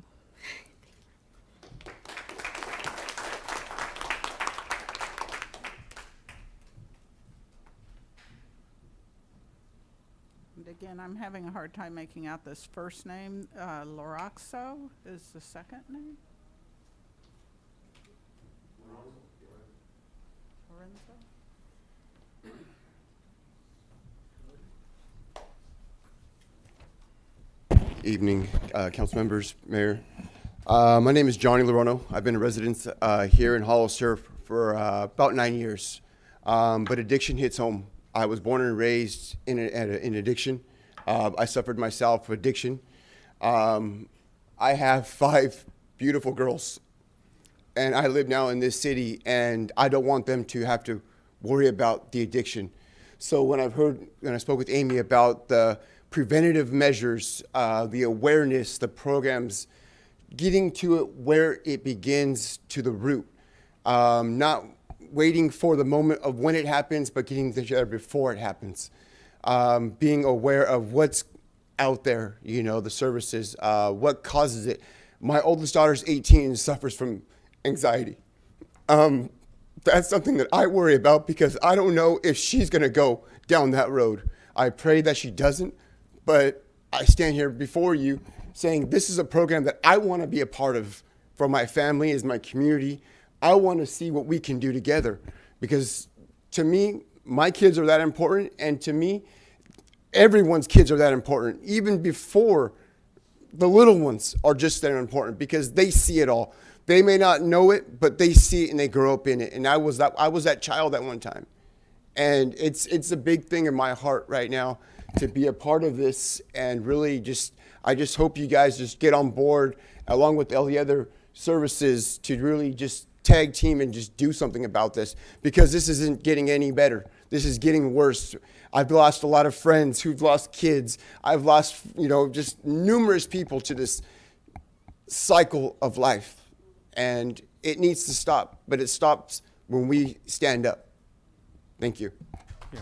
C: And again, I'm having a hard time making out this first name. Loraxo is the second name? Lorenzo?
L: Evening, council members, mayor. My name is Johnny Lorono. I've been a resident here in Hollister for about 9 years. But addiction hits home. I was born and raised in addiction. I suffered myself with addiction. I have 5 beautiful girls, and I live now in this city, and I don't want them to have to worry about the addiction. So when I spoke with Amy about the preventative measures, the awareness, the programs, getting to it where it begins to the root, not waiting for the moment of when it happens, but getting there before it happens. Being aware of what's out there, you know, the services, what causes it. My oldest daughter's 18 and suffers from anxiety. That's something that I worry about because I don't know if she's gonna go down that road. I pray that she doesn't, but I stand here before you saying this is a program that I wanna be a part of for my family, as my community. I wanna see what we can do together because to me, my kids are that important, and to me, everyone's kids are that important, even before the little ones are just that important because they see it all. They may not know it, but they see it and they grow up in it. And I was that child at one time. And it's a big thing in my heart right now to be a part of this, and really I just hope you guys just get on board along with all the other services to really just tag team and just do something about this, because this isn't getting any better. This is getting worse. I've lost a lot of friends who've lost kids. I've lost, just numerous people to this cycle of life. And it needs to stop, but it stops when we stand up. Thank you.
B: Yeah.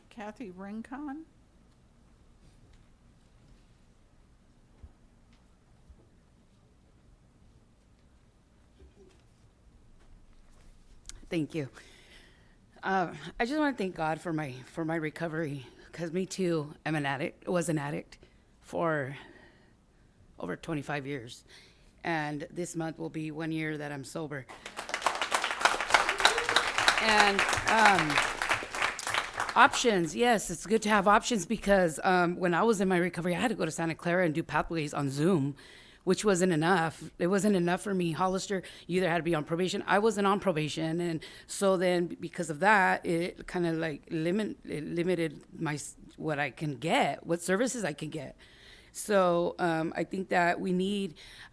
C: Kathy Rincon?
V: Thank you.
I: I just want to thank God for my recovery, because me too, I'm an addict. Was an addict for over 25 years, and this month will be 1 year that I'm sober. And options, yes, it's good to have options, because when I was in my recovery, I had to go to Santa Clara and do pathways on Zoom, which wasn't enough. It wasn't enough for me. Hollister, you either had to be on probation. I wasn't on probation, and so then because of that, it kind of like limited what I can get, what services I can get. So I think that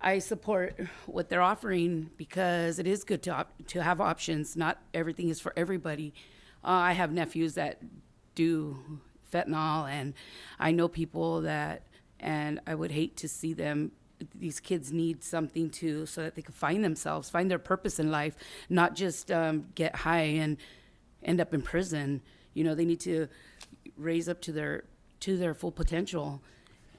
I: I support what they're offering, because it is good to have options. Not everything is for everybody. I have nephews that do fentanyl, and I know people and I would hate to see them. These kids need something so that they can find themselves, find their purpose in life, not just get high and end up in prison. You know, they need to raise up to their full potential.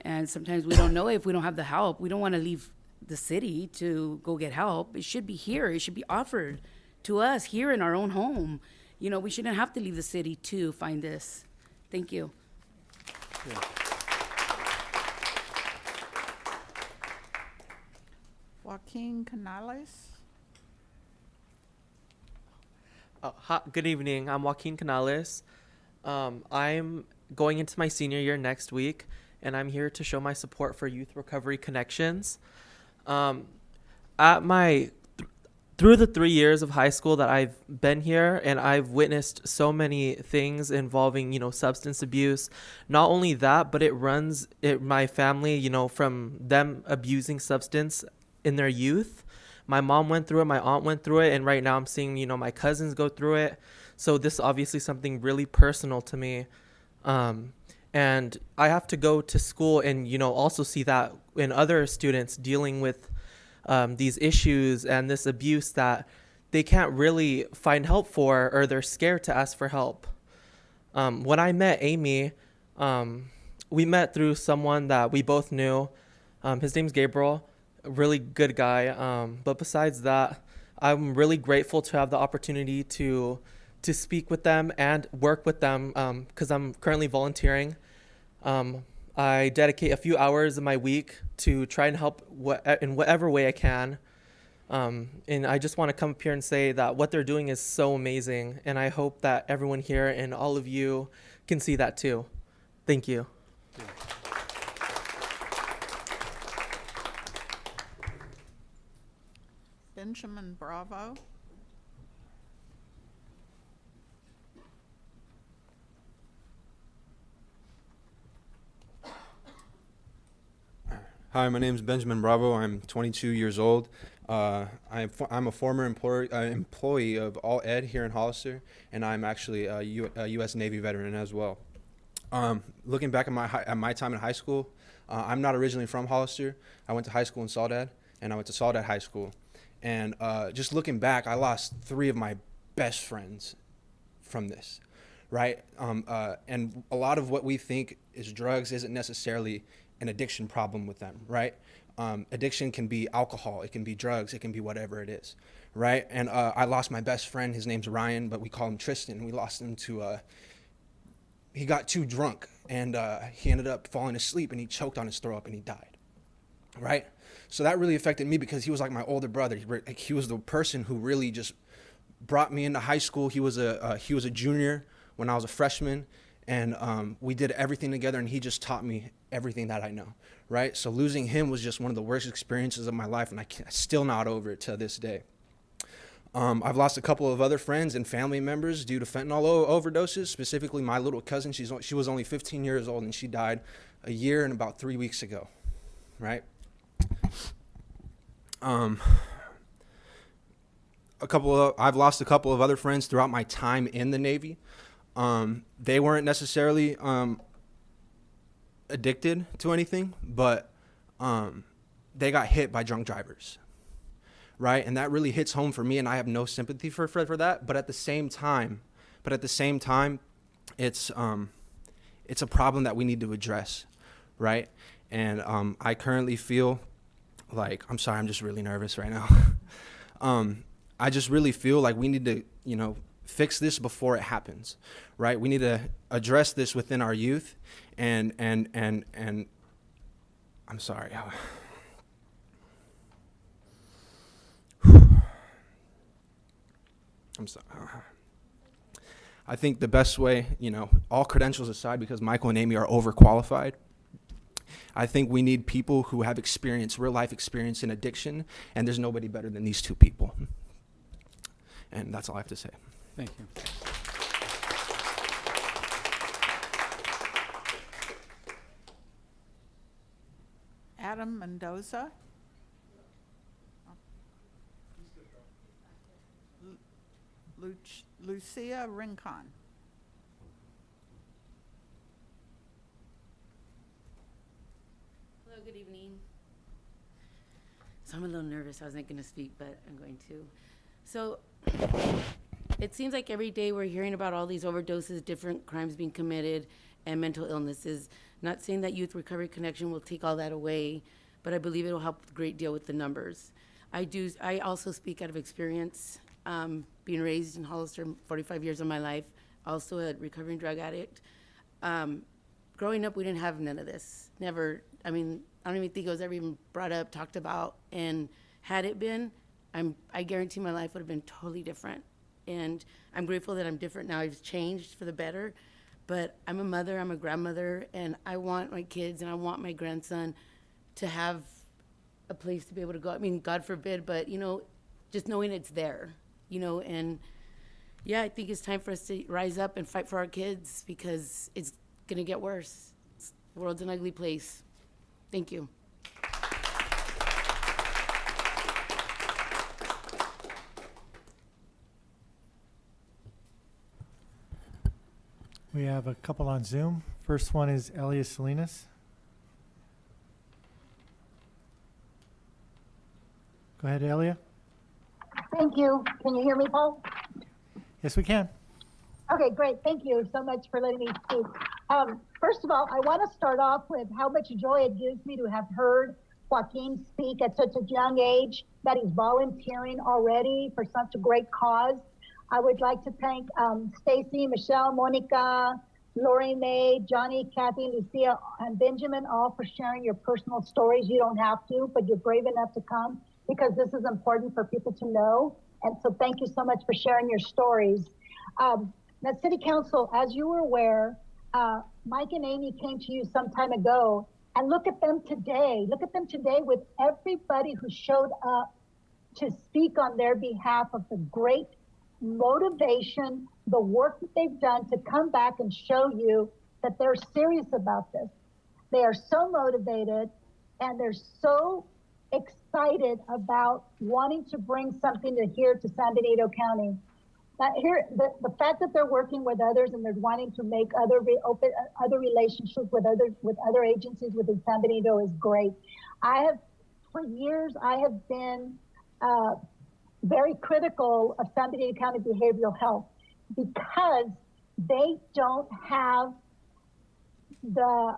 I: And sometimes we don't know if we don't have the help. We don't want to leave the city to go get help. It should be here. It should be offered to us here in our own home. You know, we shouldn't have to leave the city to find this. Thank you.
B: Yeah.
C: Joaquin Canales.
K: Hi, good evening. I'm Joaquin Canales. I'm going into my senior year next week, and I'm here to show my support for Youth Recovery Connections. Through the 3 years of high school that I've been here, and I've witnessed so many things involving, substance abuse. Not only that, but it runs my family, from them abusing substance in their youth. My mom went through it, my aunt went through it, and right now I'm seeing, my cousins go through it. So this is obviously something really personal to me. And I have to go to school and, also see that in other students dealing with these issues and this abuse that they can't really find help for, or they're scared to ask for help. When I met Amy, we met through someone that we both knew. His name's Gabriel, a really good guy. But besides that, I'm really grateful to have the opportunity to speak with them and work with them, because I'm currently volunteering. I dedicate a few hours of my week to try and help in whatever way I can. And I just want to come up here and say that what they're doing is so amazing. And I hope that everyone here and all of you can see that too. Thank you.
B: Yeah.
C: Benjamin Bravo.
V: Hi, my name is Benjamin Bravo. I'm 22 years old. I'm a former employee of All Ed here in Hollister, and I'm actually a U.S. Navy veteran as well. Looking back at my time in high school, I'm not originally from Hollister. I went to high school in Saudade, and I went to Saudade High School. And just looking back, I lost 3 of my best friends from this, right? And a lot of what we think is drugs isn't necessarily an addiction problem with them, right? Addiction can be alcohol, it can be drugs, it can be whatever it is, right? And I lost my best friend. His name's Ryan, but we call him Tristan. We lost him to, he got too drunk, and he ended up falling asleep, and he choked on his throw up, and he died, right? So that really affected me, because he was like my older brother. He was the person who really just brought me into high school. He was a junior when I was a freshman, and we did everything together, and he just taught me everything that I know, right? So losing him was just one of the worst experiences of my life, and I'm still not over it to this day. I've lost a couple of other friends and family members due to fentanyl overdoses, specifically my little cousin. She was only 15 years old, and she died a year and about 3 weeks ago, right? I've lost a couple of other friends throughout my time in the Navy. They weren't necessarily addicted to anything, but they got hit by drunk drivers, right? And that really hits home for me, and I have no sympathy for that. But at the same time, it's a problem that we need to address, right? And I currently feel like, I'm sorry, I'm just really nervous right now. I just really feel like we need to, fix this before it happens, right? We need to address this within our youth, and I'm sorry. I'm sorry. I think the best way, all credentials aside, because Michael and Amy are overqualified, I think we need people who have experience, real life experience in addiction, and there's nobody better than these two people. And that's all I have to say.
G: Thank you.
C: Adam Mendoza. Lucia Rincon.
I: Hello, good evening. So I'm a little nervous. I wasn't going to speak, but I'm going to. So it seems like every day we're hearing about all these overdoses, different crimes being committed, and mental illnesses. Not saying that Youth Recovery Connection will take all that away, but I believe it will help a great deal with the numbers. I also speak out of experience, being raised in Hollister 45 years of my life, also a recovering drug addict. Growing up, we didn't have none of this. Never, I don't even think it was ever even brought up, talked about, and had it been, I guarantee my life would have been totally different. And I'm grateful that I'm different now. I've changed for the better, but I'm a mother, I'm a grandmother, and I want my kids and I want my grandson to have a place to be able to go. God forbid, but just knowing it's there, and yeah, I think it's time for us to rise up and fight for our kids because it's gonna get worse. The world's an ugly place. Thank you.
O: We have a couple on Zoom. First one is Elias Salinas. Go ahead, Elia.
P: Thank you. Can you hear me, Paul?
O: Yes, we can.
P: Okay, great. Thank you so much for letting me speak. First of all, I want to start off with how much joy it gives me to have heard Joaquin speak at such a young age, that he's volunteering already for such a great cause. I would like to thank Stacy, Michelle, Monica, Lori Mae, Johnny, Kathy, Lucia, and Benjamin, all for sharing your personal stories. You don't have to, but you're brave enough to come because this is important for people to know. And so thank you so much for sharing your stories. Now, City Council, as you were aware, Mike and Amy came to you some time ago, and look at them today. Look at them today with everybody who showed up to speak on their behalf of the great motivation, the work that they've done to come back and show you that they're serious about this. They are so motivated and they're so excited about wanting to bring something to here to San Benito County. Here, the fact that they're working with others and they're wanting to make other relationships with other agencies within San Benito is great. For years, I have been very critical of San Benito County behavioral health because they don't have the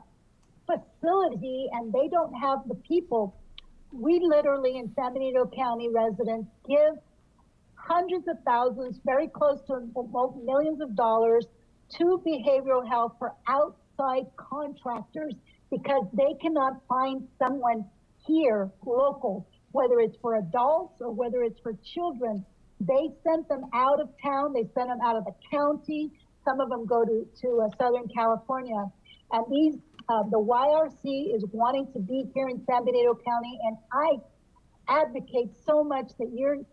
P: facility and they don't have the people. We literally in San Benito County residents give hundreds of thousands, very close to millions of dollars to behavioral health for outside contractors because they cannot find someone here local, whether it's for adults or whether it's for children. They sent them out of town, they sent them out of the county, some of them go to Southern California. And the YRC is wanting to be here in San Benito County, and I advocate so much that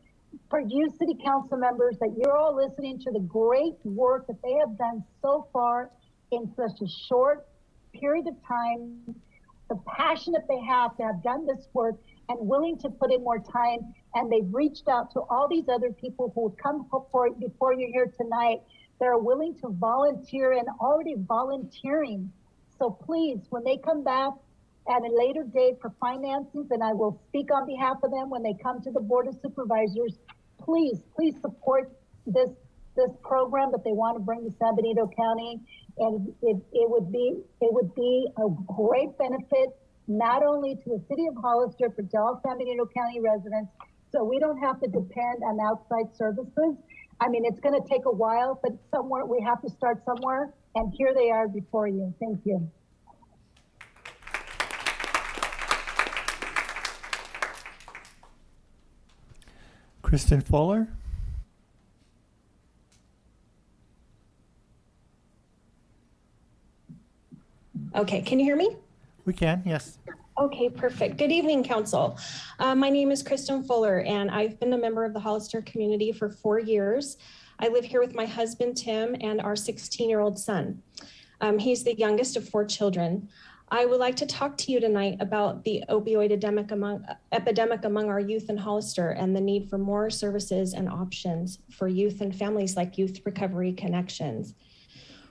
P: for you city council members, that you're all listening to the great work that they have done so far in such a short period of time, the passion that they have to have done this work and willing to put in more time. And they've reached out to all these other people who have come before you here tonight. They're willing to volunteer and already volunteering. So please, when they come back at a later date for financings, and I will speak on behalf of them when they come to the Board of Supervisors, please support this program that they want to bring to San Benito County. And it would be a great benefit, not only to the city of Hollister, but to all San Benito County residents, so we don't have to depend on outside services. I mean, it's going to take a while, but somewhere we have to start somewhere. And here they are before you. Thank you.
O: Kristen Fuller.
F: Okay, can you hear me?
O: We can, yes.
F: Okay, perfect. Good evening, Council. My name is Kristen Fuller, and I've been a member of the Hollister community for 4 years. I live here with my husband, Tim, and our 16-year-old son. He's the youngest of 4 children. I would like to talk to you tonight about the opioid epidemic among our youth in Hollister and the need for more services and options for youth and families like Youth Recovery Connections.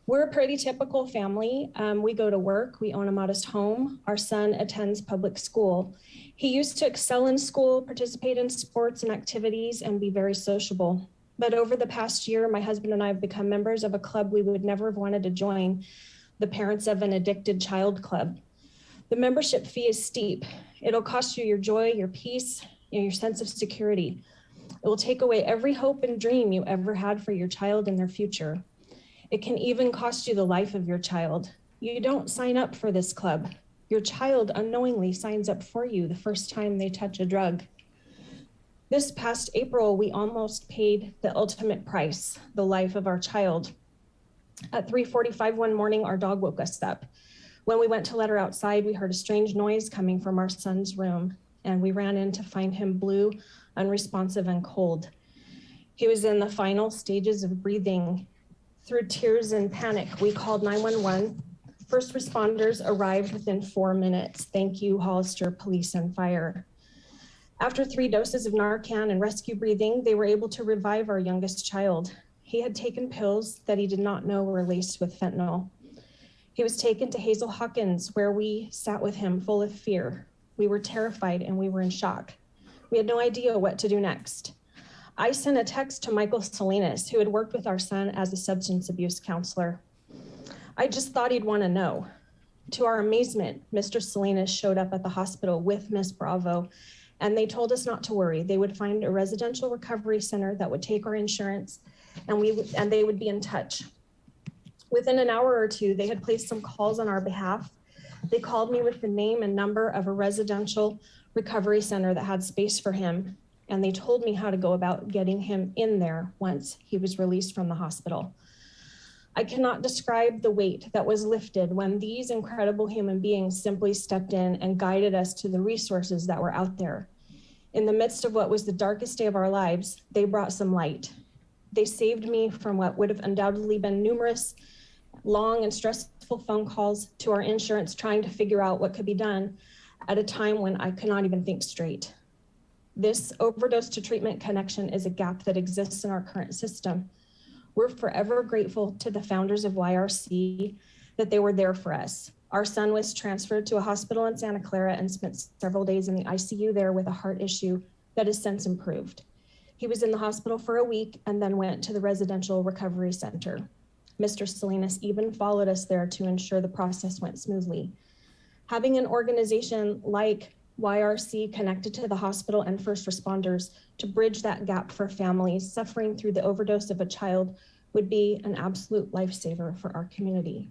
F: We're a pretty typical family. We go to work, we own a modest home. Our son attends public school. He used to excel in school, participate in sports and activities, and be very sociable. But over the past year, my husband and I have become members of a club we would never have wanted to join, the Parents of an Addicted Child Club. The membership fee is steep. It'll cost you your joy, your peace, and your sense of security. It will take away every hope and dream you ever had for your child and their future. It can even cost you the life of your child. You don't sign up for this club. Your child unknowingly signs up for you the first time they touch a drug. This past April, we almost paid the ultimate price, the life of our child. At 3:45 one morning, our dog woke us up. When we went to let her outside, we heard a strange noise coming from our son's room, and we ran in to find him blue, unresponsive, and cold. He was in the final stages of breathing. Through tears and panic, we called 911. First responders arrived within 4 minutes. Thank you, Hollister Police and Fire. After 3 doses of Narcan and rescue breathing, they were able to revive our youngest child. He had taken pills that he did not know were laced with fentanyl. He was taken to Hazel Hawkins, where we sat with him full of fear. We were terrified and we were in shock. We had no idea what to do next. I sent a text to Michael Salinas, who had worked with our son as a substance abuse counselor. I just thought he'd want to know. To our amazement, Mr. Salinas showed up at the hospital with Miss Bravo, and they told us not to worry. They would find a residential recovery center that would take our insurance, and they would be in touch. Within an hour or two, they had placed some calls on our behalf. They called me with the name and number of a residential recovery center that had space for him, and they told me how to go about getting him in there once he was released from the hospital. I cannot describe the weight that was lifted when these incredible human beings simply stepped in and guided us to the resources that were out there. In the midst of what was the darkest day of our lives, they brought some light. They saved me from what would have undoubtedly been numerous, long and stressful phone calls to our insurance trying to figure out what could be done at a time when I could not even think straight. This overdose to treatment connection is a gap that exists in our current system. We're forever grateful to the founders of YRC that they were there for us. Our son was transferred to a hospital in Santa Clara and spent several days in the ICU there with a heart issue that has since improved. He was in the hospital for a week and then went to the residential recovery center. Mr. Salinas even followed us there to ensure the process went smoothly. Having an organization like YRC connected to the hospital and first responders to bridge that gap for families suffering through the overdose of a child would be an absolute lifesaver for our community.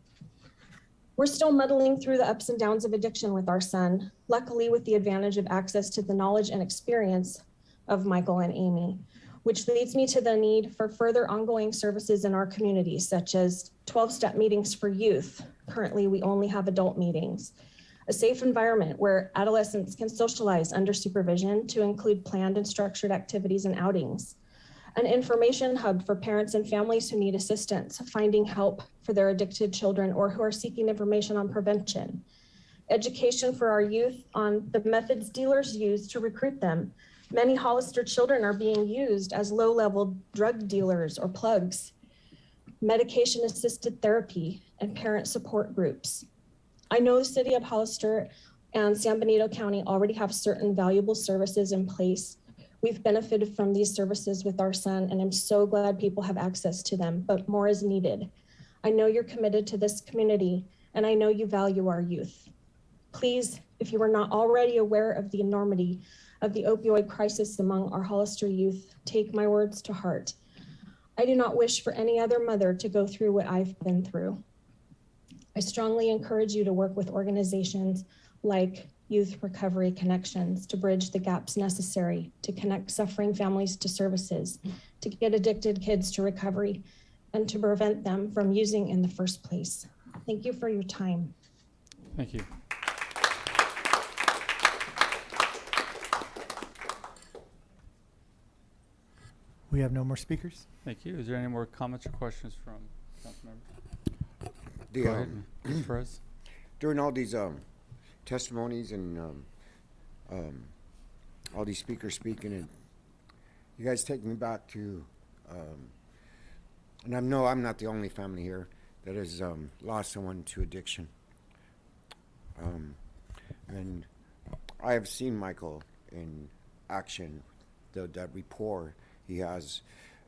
F: We're still muddling through the ups and downs of addiction with our son, luckily with the advantage of access to the knowledge and experience of Michael and Amy, which leads me to the need for further ongoing services in our community, such as 12-step meetings for youth. Currently, we only have adult meetings. A safe environment where adolescents can socialize under supervision to include planned and structured activities and outings. An information hub for parents and families who need assistance finding help for their addicted children or who are seeking information on prevention. Education for our youth on the methods dealers use to recruit them. Many Hollister children are being used as low-level drug dealers or plugs. Medication-assisted therapy and parent support groups. I know the city of Hollister and San Benito County already have certain valuable services in place. We've benefited from these services with our son, and I'm so glad people have access to them, but more is needed. I know you're committed to this community, and I know you value our youth. Please, if you are not already aware of the enormity of the opioid crisis among our Hollister youth, take my words to heart. I do not wish for any other mother to go through what I've been through. I strongly encourage you to work with organizations like Youth Recovery Connections to bridge the gaps necessary to connect suffering families to services, to get addicted kids to recovery, and to prevent them from using in the first place. Thank you for your time.
B: Thank you.
O: We have no more speakers.
B: Thank you. Is there any more comments or questions from council members?
D: The,
B: Go ahead, Mr. Perez.
D: During all these testimonies and all these speakers speaking, and you guys take me back to, and I know I'm not the only family here that has lost someone to addiction. And I have seen Michael in action, that rapport he has.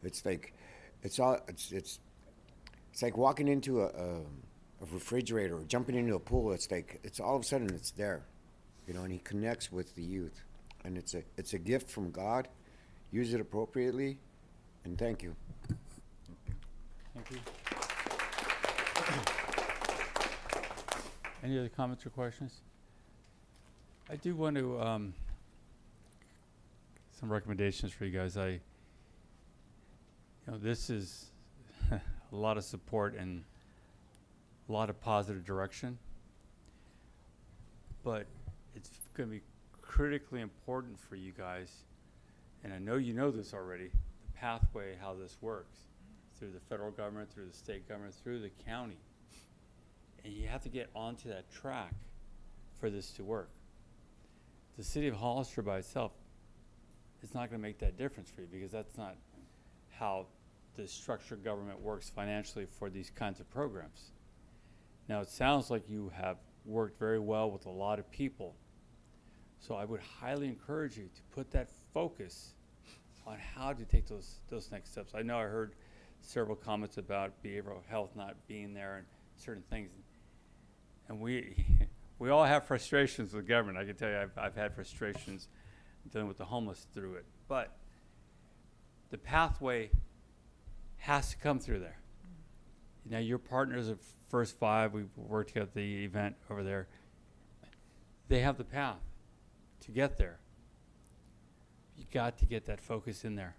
D: It's like it's like walking into a refrigerator or jumping into a pool. It's like it's all of a sudden it's there, you know, and he connects with the youth, and it's a gift from God. Use it appropriately, and thank you.
B: Thank you. Any other comments or questions? I do want to some recommendations for you guys. This is a lot of support and a lot of positive direction, but it's going to be critically important for you guys, and I know you know this already, the pathway, how this works, through the federal government, through the state government, through the county. And you have to get onto that track for this to work. The city of Hollister by itself is not going to make that difference for you, because that's not how the structured government works financially for these kinds of programs. Now, it sounds like you have worked very well with a lot of people. So I would highly encourage you to put that focus on how to take those next steps. I know I heard several comments about behavioral health not being there and certain things. And we all have frustrations with government. I can tell you I've had frustrations dealing with the homeless through it. But the pathway has to come through there. Now, your partners at First Five, we worked together at the event over there. They have the path to get there. You got to get that focus in there,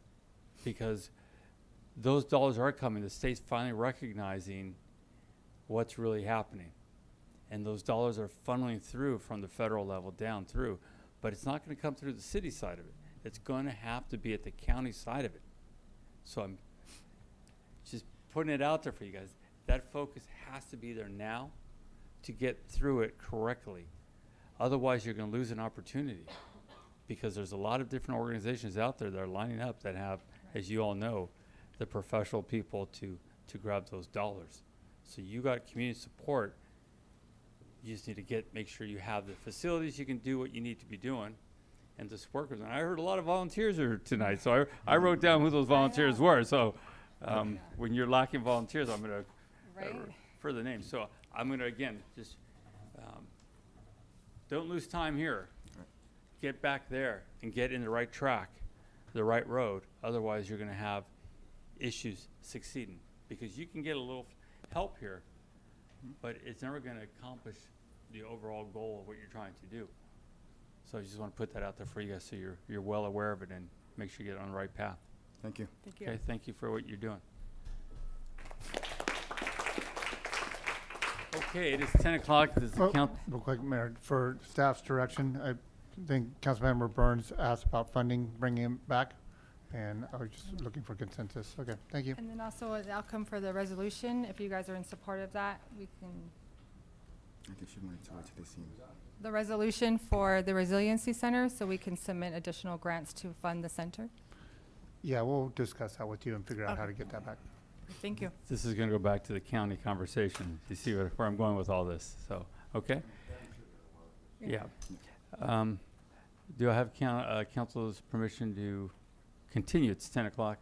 B: because those dollars are coming. The state's finally recognizing what's really happening. And those dollars are funneling through from the federal level down through. But it's not going to come through the city side of it. It's going to have to be at the county side of it. So I'm just putting it out there for you guys. That focus has to be there now to get through it correctly. Otherwise, you're going to lose an opportunity, because there's a lot of different organizations out there that are lining up that have, as you all know, the professional people to grab those dollars. So you got community support. You just need to make sure you have the facilities, you can do what you need to be doing, and just work with them. I heard a lot of volunteers here tonight, so I wrote down who those volunteers were. So when you're lacking volunteers, I'm going to refer the names. So I'm going to, again, just don't lose time here. Get back there and get in the right track, the right road. Otherwise, you're going to have issues succeeding, because you can get a little help here, but it's never going to accomplish the overall goal of what you're trying to do. So I just want to put that out there for you guys, so you're well aware of it, and make sure you get on the right path.
N: Thank you.
A: Thank you.
B: Okay, thank you for what you're doing. Okay, it is 10 o'clock. Does the count?
G: Real quick, Mayor, for staff's direction, I think Councilmember Burns asked about funding, bringing him back, and I was just looking for consensus. Okay, thank you.
M: And then also the outcome for the resolution, if you guys are in support of that, we can.
N: I think she wanted to wait till they see me.
M: The resolution for the Resiliency Center, so we can submit additional grants to fund the center.
G: Yeah, we'll discuss that with you and figure out how to get that back.
M: Thank you.
B: This is going to go back to the county conversation. You see where I'm going with all this. So, okay? Yeah. Do I have council's permission to continue? It's 10 o'clock.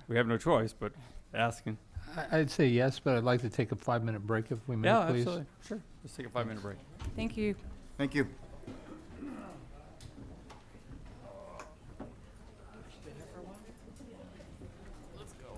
B: We have no choice, but asking.
R: I'd say yes, but I'd like to take a 5-minute break if we may,
B: Yeah,
R: please.
B: absolutely. Sure. Let's take a 5-minute break.
M: Thank you.
N: Thank you.
R: Let's go.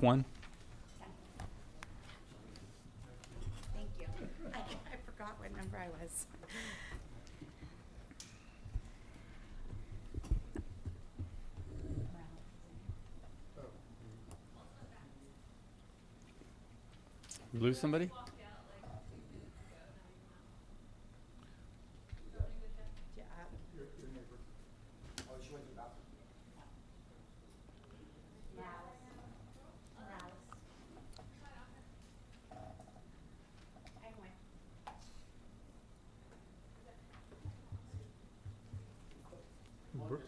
R: 1.
A: Thank you. I forgot what number I was.
B: Lose somebody?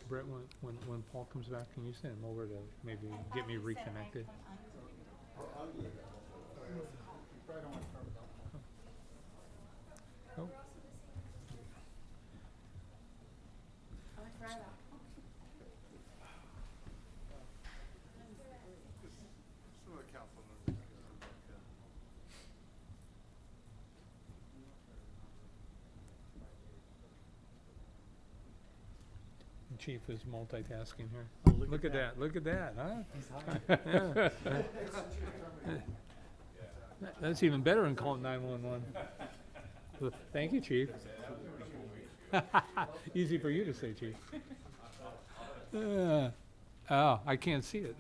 R: Brett, when Paul comes back, can you send him over to maybe get me reconnected? Oh. Chief is multitasking here. Look at that. Look at that, huh? Yeah. That's even better than calling 911. Thank you, Chief. Easy for you to say, Chief. Oh, I can't see it.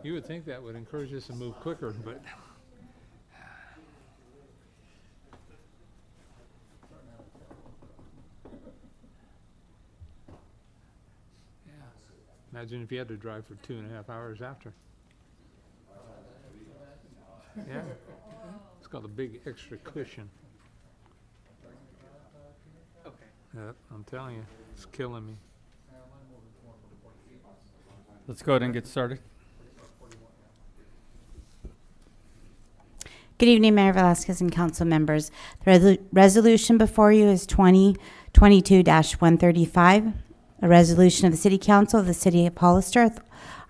R: You would think that would encourage us to move quicker, but yeah. Imagine if you had to drive for 2.5 hours after. Yeah, it's got a big extra cushion. Okay. Yep, I'm telling you, it's killing me.
B: Let's go ahead and get started.
Q: Good evening, Mayor Velasquez and council members. The resolution before you is 2022-135, a resolution of the City Council of the City of Hollister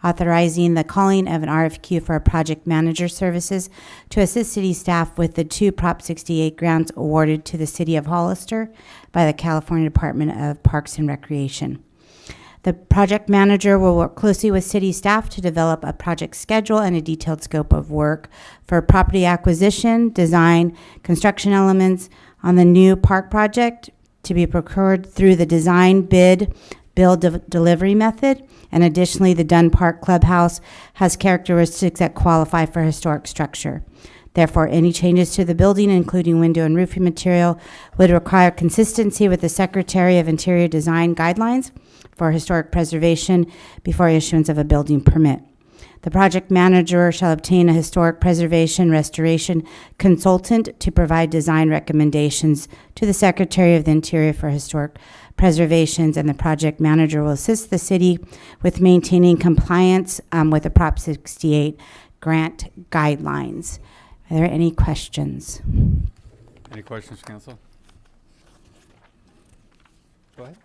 Q: authorizing the calling of an RFQ for project manager services to assist city staff with the 2 Prop 68 grants awarded to the City of Hollister by the California Department of Parks and Recreation. The project manager will work closely with city staff to develop a project schedule and a detailed scope of work for property acquisition, design, construction elements on the new park project to be procured through the design, bid, build, delivery method. And additionally, the Dunn Park Clubhouse has characteristics that qualify for historic structure. Therefore, any changes to the building, including window and roofing material, would require consistency with the Secretary of Interior Design guidelines for historic preservation before issuance of a building permit. The project manager shall obtain a historic preservation restoration consultant to provide design recommendations to the Secretary of the Interior for historic preservations, and the project manager will assist the city with maintaining compliance with the Prop 68 grant guidelines. Are there any questions?
B: Any questions, council? Go ahead.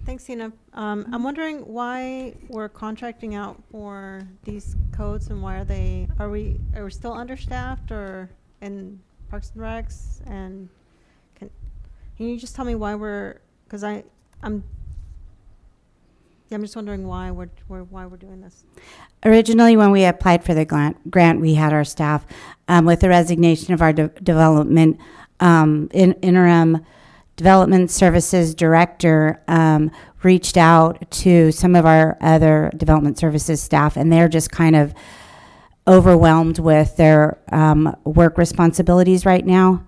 S: Thanks, Tina. I'm wondering why we're contracting out for these codes, and why are we still understaffed or in Parks and Recs? And can you just tell me why because I'm just wondering why we're doing this.
Q: Originally, when we applied for the grant, we had our staff with the resignation of our development interim development services director reached out to some of our other development services staff, and they're just kind of overwhelmed with their work responsibilities right now.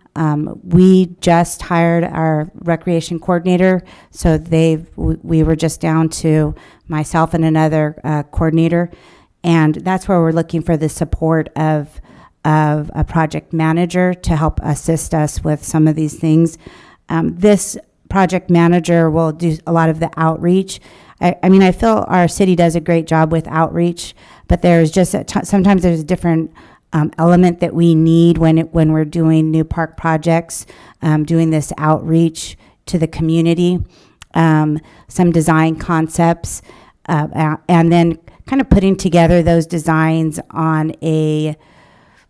Q: We just hired our recreation coordinator, so we were just down to myself and another coordinator, and that's where we're looking for the support of a project manager to help assist us with some of these things. This project manager will do a lot of the outreach. I mean, I feel our city does a great job with outreach, but there's just sometimes there's different element that we need when we're doing new park projects, doing this outreach to the community, some design concepts, and then kind of putting together those designs on a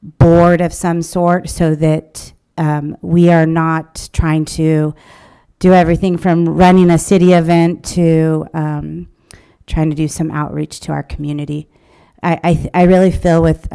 Q: board of some sort so that we are not trying to do everything from running a city event to trying to do some outreach to our community. I really feel with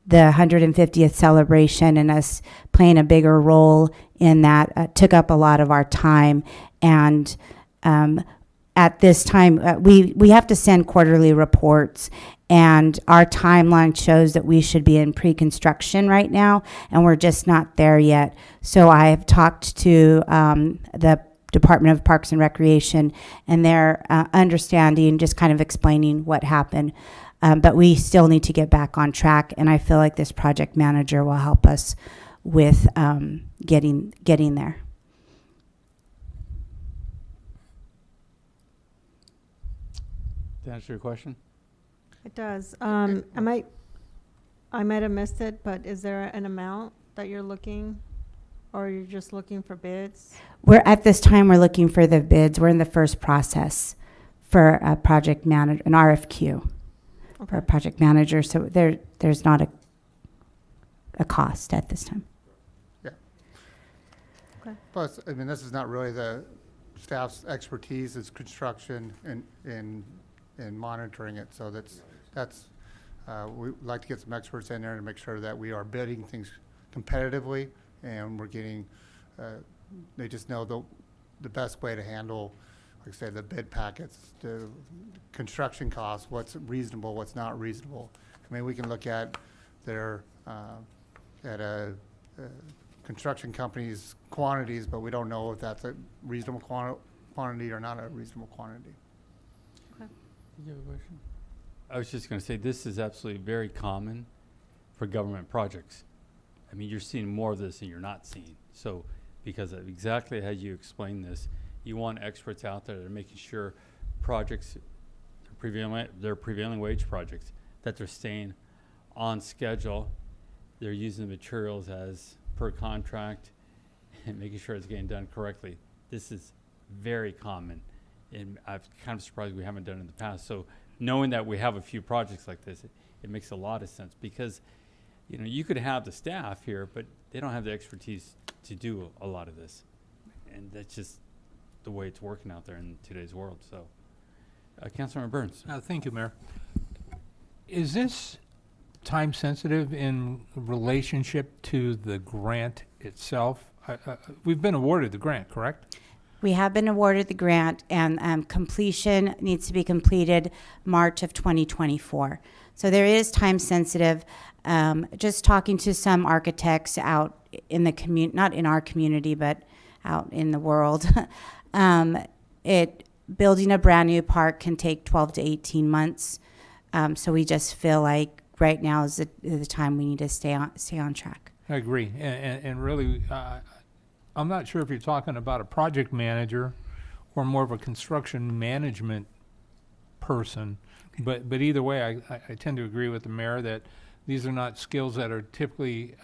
Q: the 150th celebration and us playing a bigger role in that took up a lot of our time. And at this time, we have to send quarterly reports, and our timeline shows that we should be in pre-construction right now, and we're just not there yet. So I have talked to the Department of Parks and Recreation, and they're understanding, just kind of explaining what happened. But we still need to get back on track, and I feel like this project manager will help us with getting there.
B: To answer your question?
S: It does. I might have missed it, but is there an amount that you're looking, or you're just looking for bids?
Q: At this time, we're looking for the bids. We're in the first process for a project manager, an RFQ for a project manager. So there's not a cost at this time.
G: Yeah. Okay. Plus, I mean, this is not really the staff's expertise. It's construction and monitoring it. So that's we'd like to get some experts in there to make sure that we are bidding things competitively, and we're getting, they just know the best way to handle, like I said, the bid packets, the construction costs, what's reasonable, what's not reasonable. I mean, we can look at their, at a construction company's quantities, but we don't know if that's a reasonable quantity or not a reasonable quantity.
B: Did you have a question? I was just going to say, this is absolutely very common for government projects. I mean, you're seeing more of this than you're not seeing. So, because of exactly how you explain this, you want experts out there that are making sure projects, they're prevailing wage projects, that they're staying on schedule, they're using the materials as per contract, and making sure it's getting done correctly. This is very common, and I'm kind of surprised we haven't done it in the past. So knowing that we have a few projects like this, it makes a lot of sense, because you know, you could have the staff here, but they don't have the expertise to do a lot of this, and that's just the way it's working out there in today's world. So, Councilmember Burns.
R: Thank you, Mayor. Is this time sensitive in relationship to the grant itself? We've been awarded the grant, correct?
Q: We have been awarded the grant, and completion needs to be completed March of 2024. So there is time sensitive. Just talking to some architects out in the community, not in our community, but out in the world, building a brand new park can take 12 to 18 months. So we just feel like right now is the time we need to stay on track.
R: I agree, and really, I'm not sure if you're talking about a project manager or more of a construction management person, but either way, I tend to agree with the mayor that these are not skills that are typically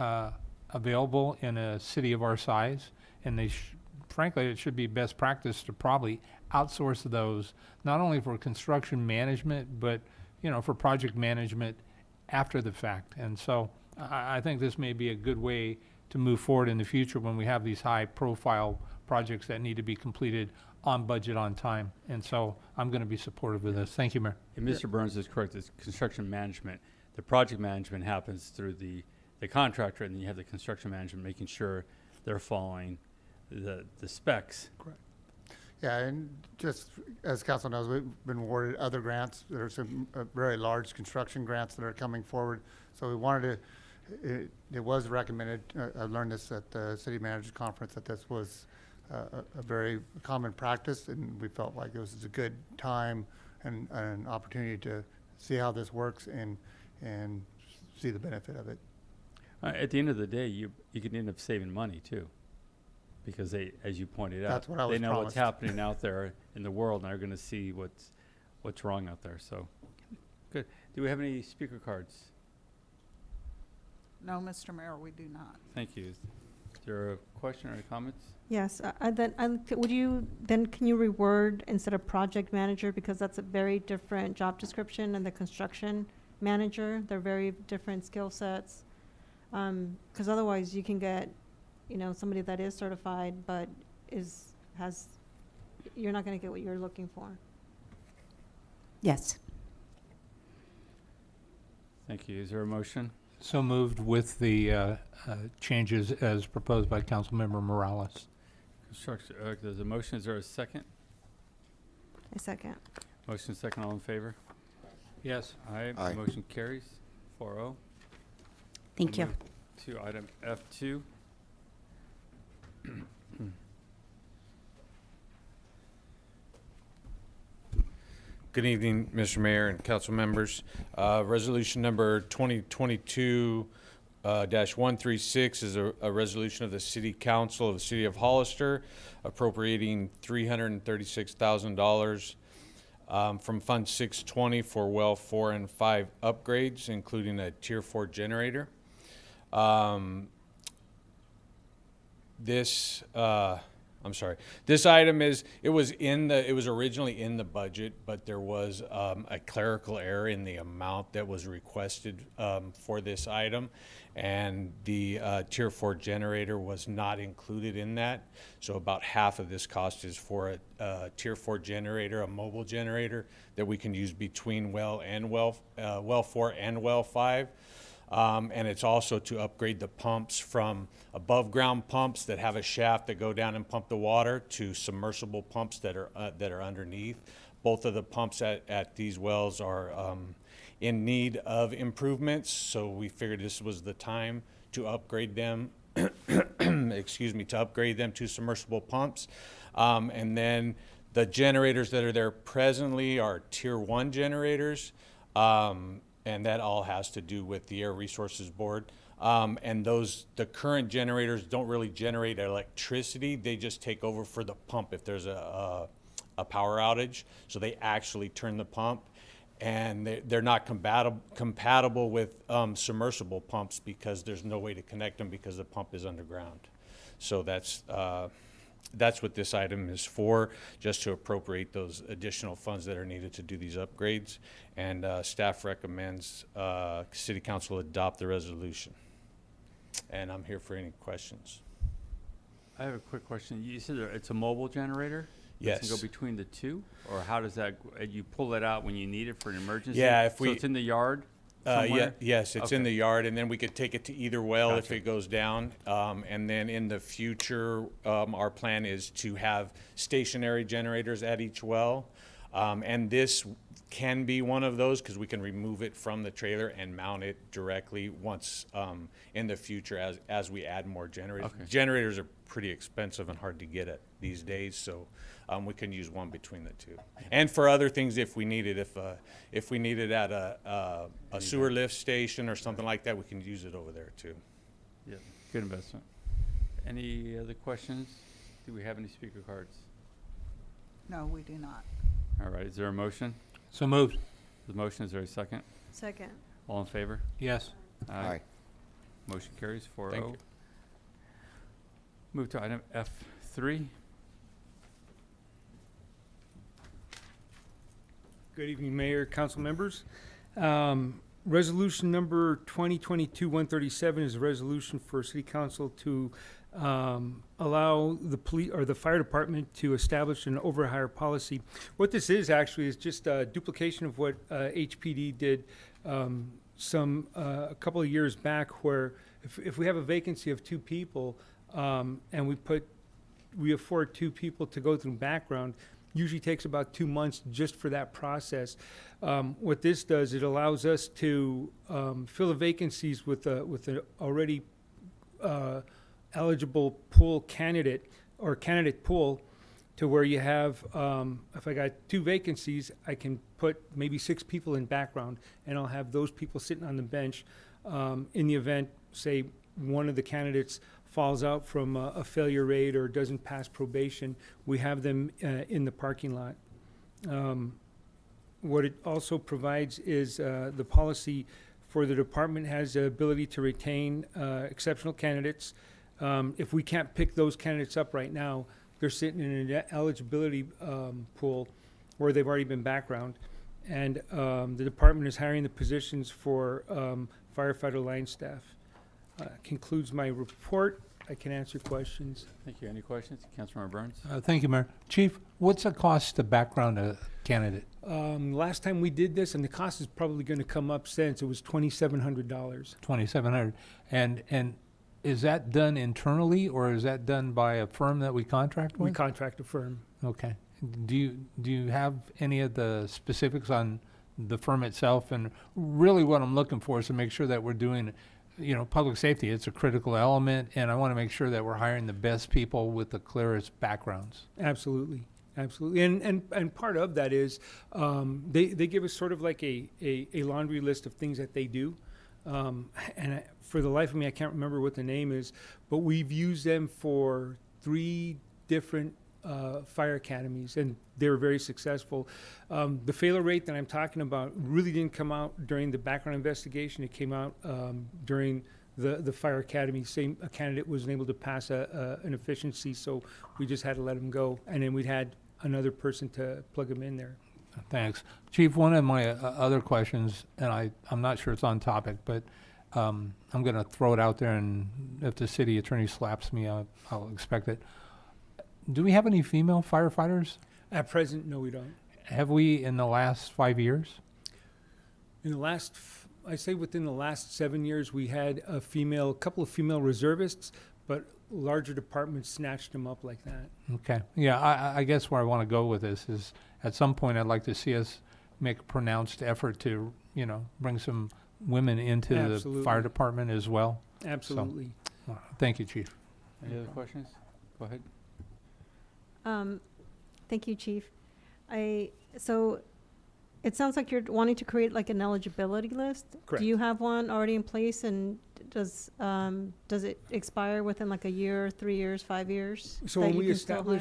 R: available in a city of our size, and frankly, it should be best practice to probably outsource those, not only for construction management, but for project management after the fact. And so I think this may be a good way to move forward in the future when we have these high-profile projects that need to be completed on budget, on time. And so I'm going to be supportive of this. Thank you, Mayor.
B: And Mr. Burns is correct. It's construction management. The project management happens through the contractor, and then you have the construction management making sure they're following the specs.
G: Correct. Yeah, and just as council knows, we've been awarded other grants. There are some very large construction grants that are coming forward. So we wanted to, it was recommended, I learned this at the city managers conference, that this was a very common practice, and we felt like it was a good time and an opportunity to see how this works and see the benefit of it.
B: At the end of the day, you can end up saving money too, because they, as you pointed out,
G: That's what I was
B: they know
G: promised.
B: what's happening out there in the world, and they're going to see what's wrong out there. So, good. Do we have any speaker cards?
C: No, Mr. Mayor, we do not.
B: Thank you. Is there a question or any comments?
S: Yes, would you, then can you reword instead of project manager, because that's a very different job description, and the construction manager, they're very different skill sets. Because otherwise you can get, you know, somebody that is certified but you're not gonna get what you're looking for.
Q: Yes.
B: Thank you. Is there a motion?
R: So moved with the changes as proposed by Councilmember Morales.
B: Construction, there's a motion. Is there a second?
S: A second.
B: Motion second. All in favor?
R: Yes.
B: Aye.
D: Aye.
B: Motion carries 4-0.
Q: Thank you.
B: Move to item F2.
T: Good evening, Mr. Mayor and council members. Resolution number 2022-136 is a resolution of the City Council of the City of Hollister appropriating $336,000 from Fund 620 for well 4 and 5 upgrades, including a Tier 4 generator. This item it was originally in the budget, but there was a clerical error in the amount that was requested for this item, and the Tier 4 generator was not included in that. So about half of this cost is for a Tier 4 generator, a mobile generator that we can use between well 4 and well 5. And it's also to upgrade the pumps from above ground pumps that have a shaft that go down and pump the water to submersible pumps that are underneath. Both of the pumps at these wells are in need of improvements, so we figured this was the time to upgrade them. Excuse me, to upgrade them to submersible pumps. And then the generators that are there presently are Tier 1 generators. And that all has to do with the Air Resources Board. And the current generators don't really generate electricity. They just take over for the pump if there's a power outage. So they actually turn the pump. And they're not compatible with submersible pumps because there's no way to connect them because the pump is underground. So that's what this item is for, just to appropriate those additional funds that are needed to do these upgrades. And staff recommends City Council adopt the resolution. And I'm here for any questions.
B: I have a quick question. You said it's a mobile generator?
T: Yes.
B: It can go between the two? Or how does that, you pull it out when you need it for an emergency?
T: Yeah,
B: so it's in the yard?
T: Yes, it's in the yard, and then we could take it to either well if
B: Gotcha.
T: it goes down. And then in the future, our plan is to have stationary generators at each well. And this can be one of those because we can remove it from the trailer and mount it directly once in the future as we add more generators.
B: Okay.
T: Generators are pretty expensive and hard to get at these days, so we can use one between the two. And for other things, if we need it, if we need it at a sewer lift station or something like that, we can use it over there too.
B: Yeah, good investment. Any other questions? Do we have any speaker cards?
C: No, we do not.
B: All right, is there a motion?
R: So moved.
B: The motion, is there a second?
S: Second.
B: All in favor?
R: Yes.
D: Aye.
B: Motion carries 4-0.
T: Thank you.
B: Move to item F3.
U: Good evening, Mayor, council members. Resolution number 2022-137 is a resolution for City Council to allow the police or the fire department to establish an overhire policy. What this is actually is just a duplication of what HPD did a couple of years back, where if we have a vacancy of 2 people and we afford 2 people to go through background, usually takes about 2 months just for that process. What this does, it allows us to fill the vacancies with an already eligible pool candidate or candidate pool, to where you have, if I got 2 vacancies, I can put maybe 6 people in background, and I'll have those people sitting on the bench in the event, say, one of the candidates falls out from a failure rate or doesn't pass probation. We have them in the parking lot. What it also provides is the policy for the department has the ability to retain exceptional candidates. If we can't pick those candidates up right now, they're sitting in an eligibility pool where they've already been background. And the department is hiring the positions for firefighter line staff. Concludes my report. I can answer questions.
B: Thank you. Any questions? Councilmember Burns?
R: Thank you, Mayor. Chief, what's the cost to background a candidate?
U: Last time we did this, and the cost is probably going to come up since, it was $2,700.
R: $2,700. And is that done internally, or is that done by a firm that we contract with?
U: We contract a firm.
R: Okay. Do you have any of the specifics on the firm itself? And really what I'm looking for is to make sure that we're doing, public safety. It's a critical element, and I want to make sure that we're hiring the best people with the clearest backgrounds.
U: Absolutely. Absolutely. And part of that is they give us sort of like a laundry list of things that they do. For the life of me, I can't remember what the name is, but we've used them for 3 different fire academies, and they were very successful. The failure rate that I'm talking about really didn't come out during the background investigation. It came out during the fire academy. A candidate wasn't able to pass an efficiency, so we just had to let him go. And then we had another person to plug him in there.
R: Thanks. Chief, one of my other questions, and I'm not sure it's on topic, but I'm going to throw it out there, and if the city attorney slaps me, I'll expect it. Do we have any female firefighters?
U: At present, no, we don't.
R: Have we in the last 5 years?
U: In the last, I say within the last 7 years, we had a couple of female reservists, but larger departments snatched them up like that.
R: Okay. Yeah, I guess where I want to go with this is at some point I'd like to see us make a pronounced effort to, bring some women into
U: Absolutely.
R: the fire department as well.
U: Absolutely.
R: So, thank you, Chief.
B: Any other questions? Go ahead.
S: Thank you, Chief. So it sounds like you're wanting to create like an eligibility list.
U: Correct.
S: Do you have one already in place, and does it expire within like a year, 3 years, 5 years?
U: So
S: that
U: when
S: you
U: we
S: can still hire?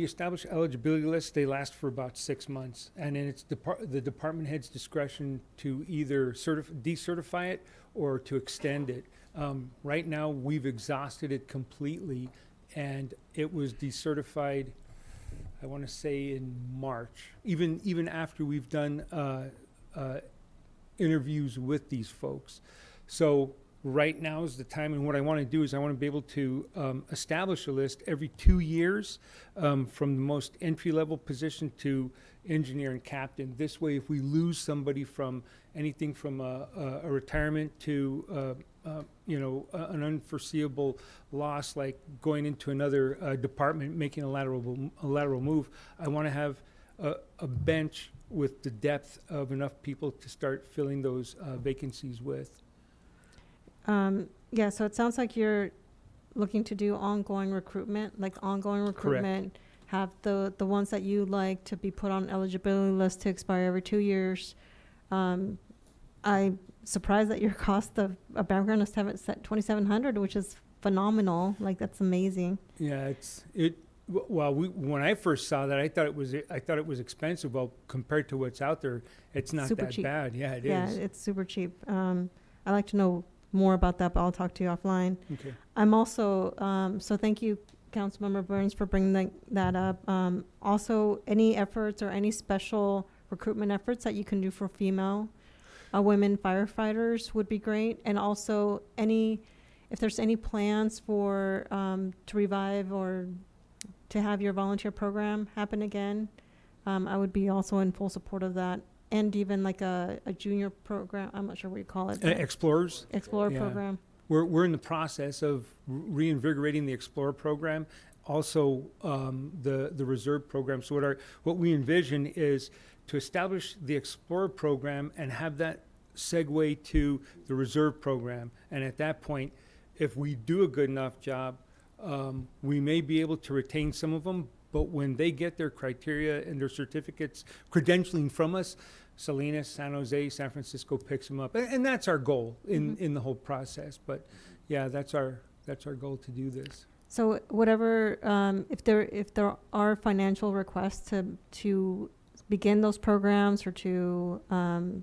U: establish eligibility lists, they last for about 6 months, and then it's the department head's discretion to either decertify it or to extend it. Right now, we've exhausted it completely, and it was decertified, I want to say in March, even after we've done interviews with these folks. So right now is the time, and what I want to do is I want to be able to establish a list every 2 years from the most entry-level position to engineer and captain. This way, if we lose somebody from anything from a retirement to an unforeseeable loss, like going into another department, making a lateral move, I want to have a bench with the depth of enough people to start filling those vacancies with.
S: Yeah, so it sounds like you're looking to do ongoing recruitment, have the ones that you like to be put on eligibility list to expire every 2 years. I'm surprised that your cost of a background is $2,700, which is phenomenal. Like, that's amazing.
U: Yeah, when I first saw that, I thought it was expensive. Well, compared to what's out there, it's not
S: Super
U: that
S: cheap.
U: bad. Yeah, it is.
S: Yeah, it's super cheap. I'd like to know more about that, but I'll talk to you offline.
U: Okay.
S: I'm also, so thank you, Councilmember Burns, for bringing that up. Also, any efforts or any special recruitment efforts that you can do for female women firefighters would be great. And also if there's any plans for to revive or to have your volunteer program happen again, I would be also in full support of that. And even like a junior program, I'm not sure what you call it.
U: Explorers?
S: Explorer
U: Yeah.
S: program.
U: We're in the process of reinvigorating the Explorer program, also the Reserve program. So what we envision is to establish the Explorer program and have that segue to the Reserve program. And at that point, if we do a good enough job, we may be able to retain some of them. But when they get their criteria and their certificates, credentialing from us, Salinas, San Jose, San Francisco picks them up, and that's our goal in the whole process. But yeah, that's our goal to do this.
S: So whatever, if there are financial requests to begin those programs or to,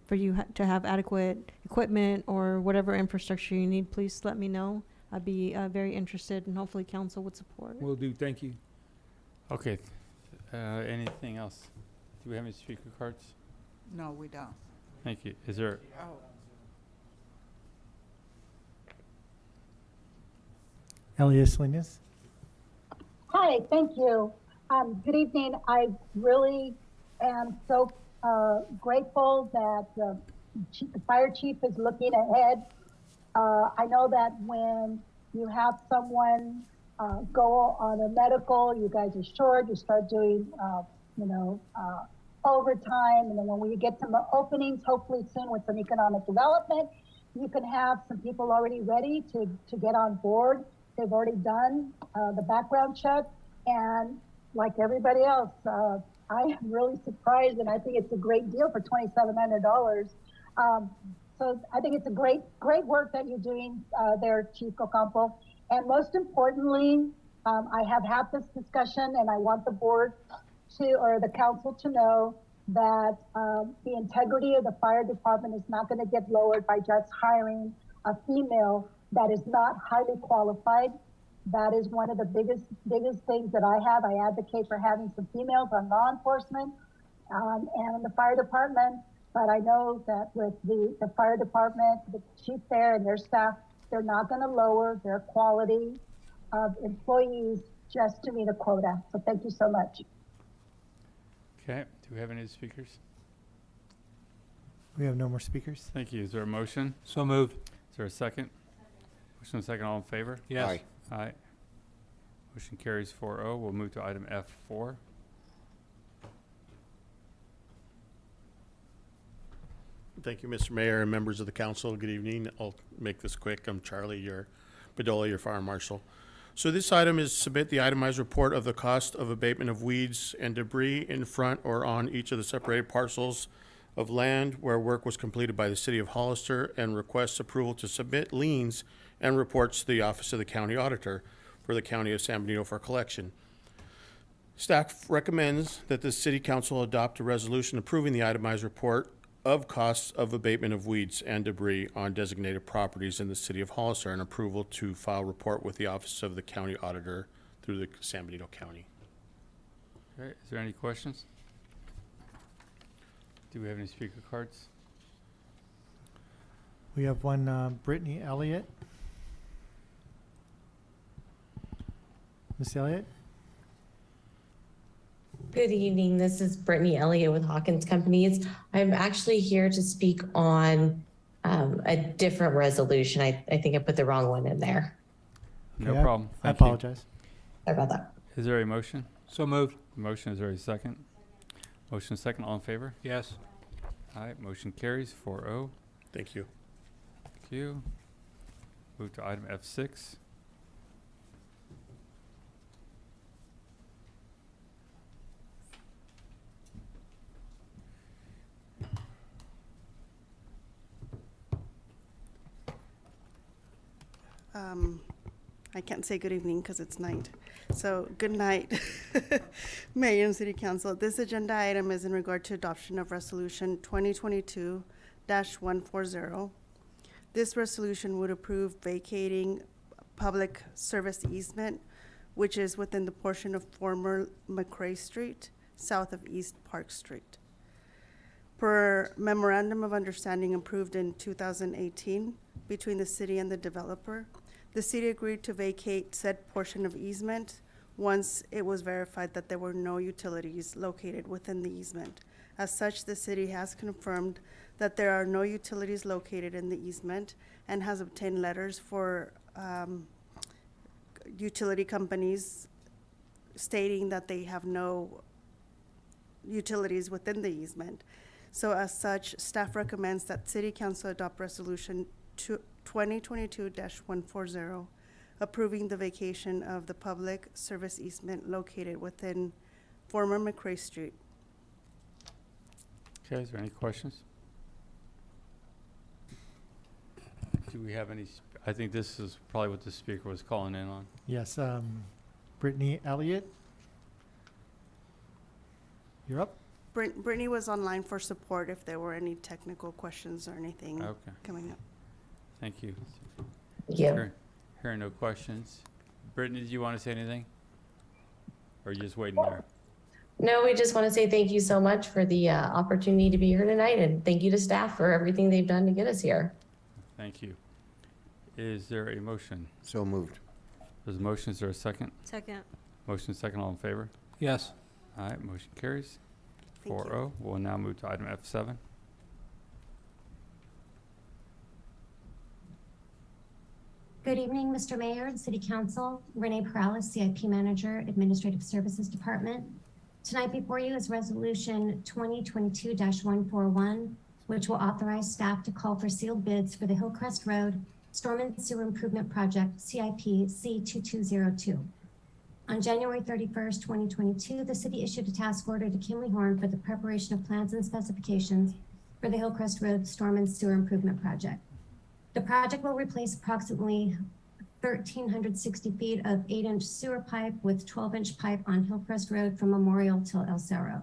S: for you to have adequate equipment or whatever infrastructure you need, please let me know. I'd be very interested, and hopefully council would support.
R: Will do, thank you.
B: Okay, anything else? Do we have any speaker cards?
C: No, we don't.
B: Thank you. Is there,
C: Oh,
O: Elias Salinas.
P: Hi, thank you. Good evening. I really am so grateful that the fire chief is looking ahead. I know that when you have someone go on a medical, you guys are short, you start doing, overtime. And then when we get some openings, hopefully soon with some economic development, you can have some people already ready to get on board. They've already done the background check. And like everybody else, I am really surprised, and I think it's a great deal for $2,700. So I think it's a great work that you're doing there, Chief Ocampo. And most importantly, I have had this discussion, and I want the board or the council to know that the integrity of the fire department is not going to get lowered by just hiring a female that is not highly qualified. That is one of the biggest things that I have. I advocate for having some females on law enforcement and the fire department. But I know that with the fire department, the chief there and their staff, they're not going to lower their quality of employees just to meet a quota. So thank you so much.
B: okay, do we have any speakers?
O: We have no more speakers.
B: Thank you. Is there a motion?
R: So moved.
B: Is there a second? Motion and second, all in favor?
R: Yes.
D: Aye.
B: Aye. Motion carries 4-0. We'll move to item F4.
E: Thank you, Mr. Mayor and members of the council. Good evening. I'll make this quick. I'm Charlie, Bedolla, your fire marshal. So this item is submit the itemized report of the cost of abatement of weeds and debris in front or on each of the separated parcels of land where work was completed by the city of Hollister, and requests approval to submit liens and reports to the Office of the County Auditor for the County of San Benito for collection. Staff recommends that the City Council adopt a resolution approving the itemized report of costs of abatement of weeds and debris on designated properties in the City of Hollister, and approval to file report with the Office of the County Auditor through the San Benito County.
B: Okay, is there any questions? Do we have any speaker cards?
O: We have one, Brittany Elliott. Miss Elliott?
H: Good evening. This is Brittany Elliott with Hawkins Companies. I'm actually here to speak on a different resolution. I think I put the wrong one in there.
B: No
O: Okay,
B: problem.
O: I
B: Thank you.
O: apologize.
H: Sorry about that.
B: Is there a motion?
R: So moved.
B: Motion, is there a second? Motion second, all in favor?
R: Yes.
B: Aye, motion carries 4-0.
E: Thank you.
B: Thank you. Move to item F6.
W: I can't say good evening because it's night. So good night, Mayor and City Council. This agenda item is in regard to adoption of Resolution 2022-140. This resolution would approve vacating public service easement, which is within the portion of former McRae Street, south of East Park Street. Per memorandum of understanding approved in 2018 between the city and the developer, the city agreed to vacate said portion of easement once it was verified that there were no utilities located within the easement. As such, the city has confirmed that there are no utilities located in the easement and has obtained letters for utility companies stating that they have no utilities within the easement. So as such, staff recommends that City Council adopt Resolution 2022-140, approving the vacation of the public service easement located within former McRae Street.
B: Okay, is there any questions? Do we have any, I think this is probably what the speaker was calling in on.
O: Yes, Brittany Elliott. You're up.
W: Brittany was online for support if there were any technical questions or anything
B: Okay.
W: coming up.
B: Thank you.
H: Thank you.
B: Hearing no questions. Brittany, did you want to say anything? Or are you just waiting there?
H: No, we just want to say thank you so much for the opportunity to be here tonight, and thank you to staff for everything they've done to get us here.
B: Thank you. Is there a motion?
D: So moved.
B: There's a motion. Is there a second?
S: Second.
B: Motion second. All in favor?
R: Yes.
B: All right. Motion carries.
W: Thank you.
B: 4-0. We'll now move to item F7.
J: Good evening, Mr. Mayor and City Council. Renee Perales, CIP Manager, Administrative Services Department. Tonight before you is Resolution 2022-141, which will authorize staff to call for sealed bids for the Hillcrest Road Storm and Sewer Improvement Project, CIP C2202. On January 31st, 2022, the city issued a task order to Kimley Horn for the preparation of plans and specifications for the Hillcrest Road Storm and Sewer Improvement Project. The project will replace approximately 1,360 feet of 8-inch sewer pipe with 12-inch pipe on Hillcrest Road from Memorial till El Cerro.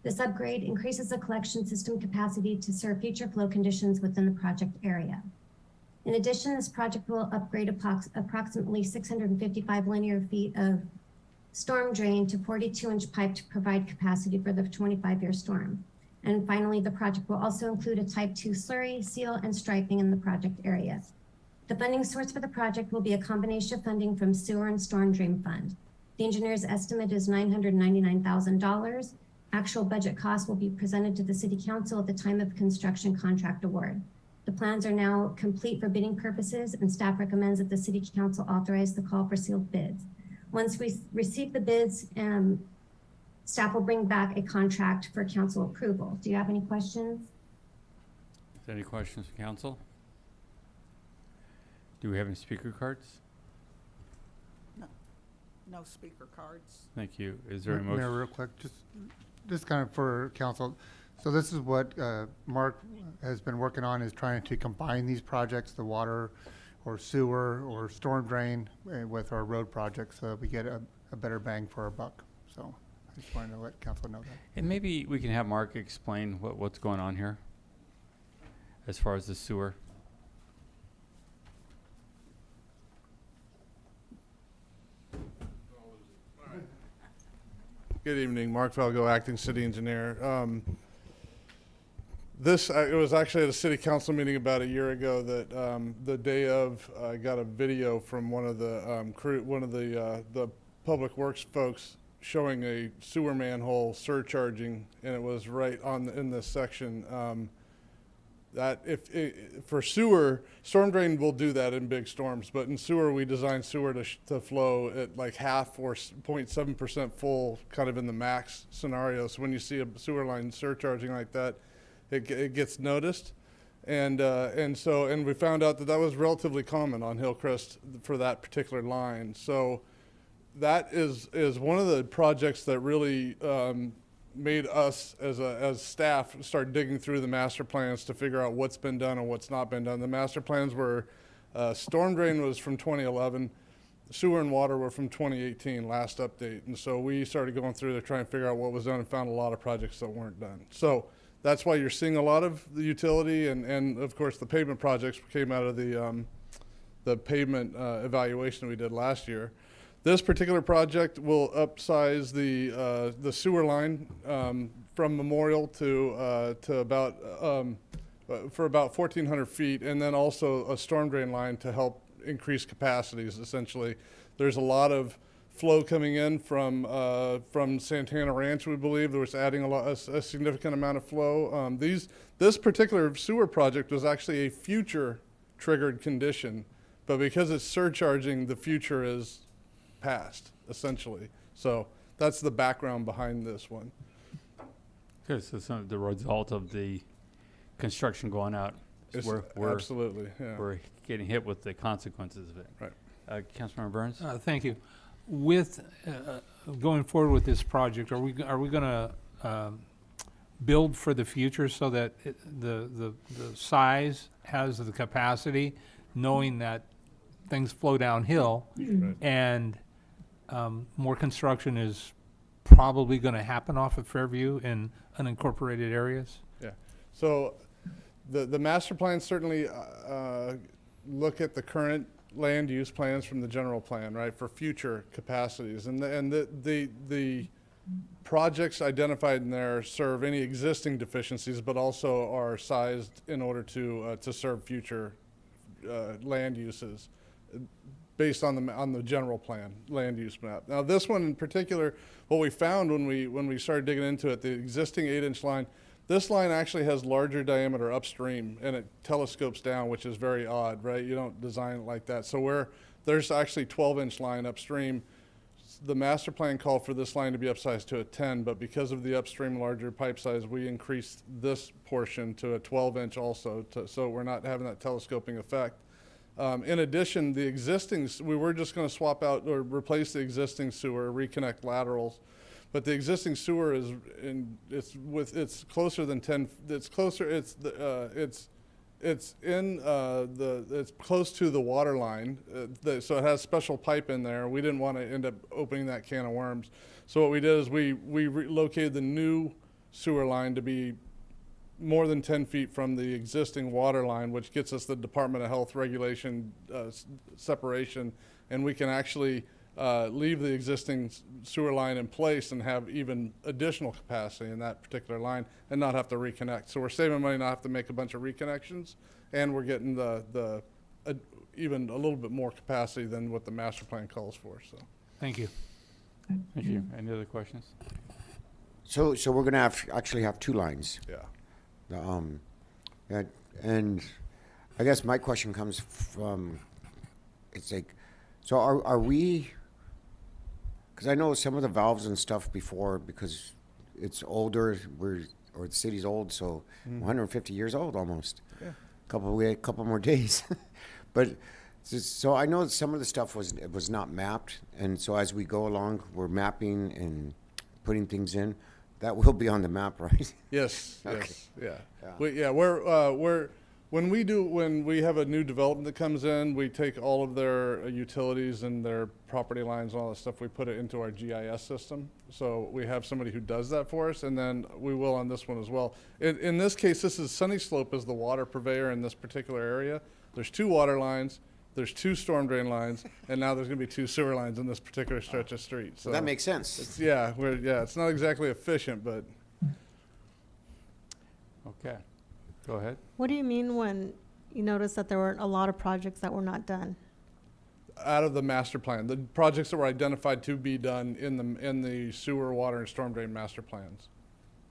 J: This upgrade increases the collection system capacity to serve future flow conditions within the project area. In addition, this project will upgrade approximately 655 linear feet of storm drain to 42-inch pipe to provide capacity for the 25-year storm. And finally, the project will also include a Type 2 slurry, seal, and striping in the project area. The funding source for the project will be a combination of funding from Sewer and Storm Drain Fund. The engineer's estimate is $999,000. Actual budget costs will be presented to the City Council at the time of construction contract award. The plans are now complete for bidding purposes, and staff recommends that the City Council authorize the call for sealed bids. Once we receive the bids, staff will bring back a contract for council approval. Do you have any questions?
B: Is there any questions from council? Do we have any speaker cards?
C: No speaker cards.
B: Thank you. Is there a
G: Mayor,
B: motion?
G: real quick, just kind of for council. So this is what Mark has been working on, is trying to combine these projects, the water or sewer or storm drain with our road projects, so that we get a better bang for our buck. So I just wanted to let council know that.
B: And maybe we can have Mark explain what's going on here as far as the sewer.
K: Good evening, Mark Falgo, Acting City Engineer. It was actually at a city council meeting about a year ago that the day of, I got a video from one of the public works folks showing a sewer manhole surcharging, and it was right in this section. For sewer, storm drain will do that in big storms, but in sewer, we design sewer to flow at like half or 0.7% full, kind of in the max scenario. So when you see a sewer line surcharging like that, it gets noticed. And we found out that was relatively common on Hillcrest for that particular line. So that is one of the projects that really made us as staff start digging through the master plans to figure out what's been done and what's not been done. The master plans were, storm drain was from 2011, sewer and water were from 2018, last update. And so we started going through to try and figure out what was done and found a lot of projects that weren't done. So that's why you're seeing a lot of the utility and of course the pavement projects came out of the pavement evaluation we did last year. This particular project will upsize the sewer line from Memorial to about for about 1,400 feet, and then also a storm drain line to help increase capacities. Essentially, there's a lot of flow coming in from Santana Ranch. We believe there was adding a significant amount of flow. This particular sewer project was actually a future triggered condition, but because it's surcharging, the future is past, essentially. So that's the background behind this one.
B: Good. So some of the result of the construction going out,
K: Absolutely, yeah.
B: We're getting hit with the consequences of it.
K: Right.
B: Councilmember Burns?
R: Thank you. With going forward with this project, are we going to build for the future so that the size has the capacity, knowing that things flow downhill, and more construction is probably going to happen off of Fairview in unincorporated areas?
K: Yeah. So the master plans certainly look at the current land use plans from the general plan, right, for future capacities. And the projects identified in there serve any existing deficiencies, but also are sized in order to serve future land uses based on the general plan land use map. Now this one in particular, what we found when we started digging into it, the existing 8-inch line, this line actually has larger diameter upstream and it telescopes down, which is very odd, right? You don't design it like that. So there's actually 12-inch line upstream. The master plan called for this line to be upsized to a 10, but because of the upstream larger pipe size, we increased this portion to a 12-inch also, so we're not having that telescoping effect. In addition, we were just going to swap out or replace the existing sewer, reconnect laterals, but the existing sewer it's closer than 10. It's closer. It's close to the water line, so it has special pipe in there. We didn't want to end up opening that can of worms. So what we did is we relocated the new sewer line to be more than 10 feet from the existing water line, which gets us the Department of Health regulation separation, and we can actually leave the existing sewer line in place and have even additional capacity in that particular line and not have to reconnect. So we're saving money, not have to make a bunch of reconnections, and we're getting even a little bit more capacity than what the master plan calls for. So,
R: Thank you.
B: Thank you. Any other questions?
D: So we're gonna actually have two lines.
K: yeah.
D: And I guess my question comes from, it's like, so are we, because I know some of the valves and stuff before, because it's older, or the city's old, so 150 years old almost.
K: Yeah.
D: Couple more days. But so I know that some of the stuff was not mapped, and so as we go along, we're mapping and putting things in. That will be on the map, right?
K: Yes.
D: Okay.
K: Yes.
D: Yeah.
K: When we have a new development that comes in, we take all of their utilities and their property lines and all that stuff. We put it into our GIS system. So we have somebody who does that for us, and then we will on this one as well. In this case, this is Sunny Slope is the water purveyor in this particular area. There's 2 water lines. There's 2 storm drain lines, and now there's going to be 2 sewer lines in this particular stretch of street. So
D: that makes sense.
K: It's not exactly efficient, but
B: Okay. Go ahead.
S: What do you mean when you notice that there were a lot of projects that were not done?
K: out of the master plan, the projects that were identified to be done in the sewer, water, and storm drain master plans,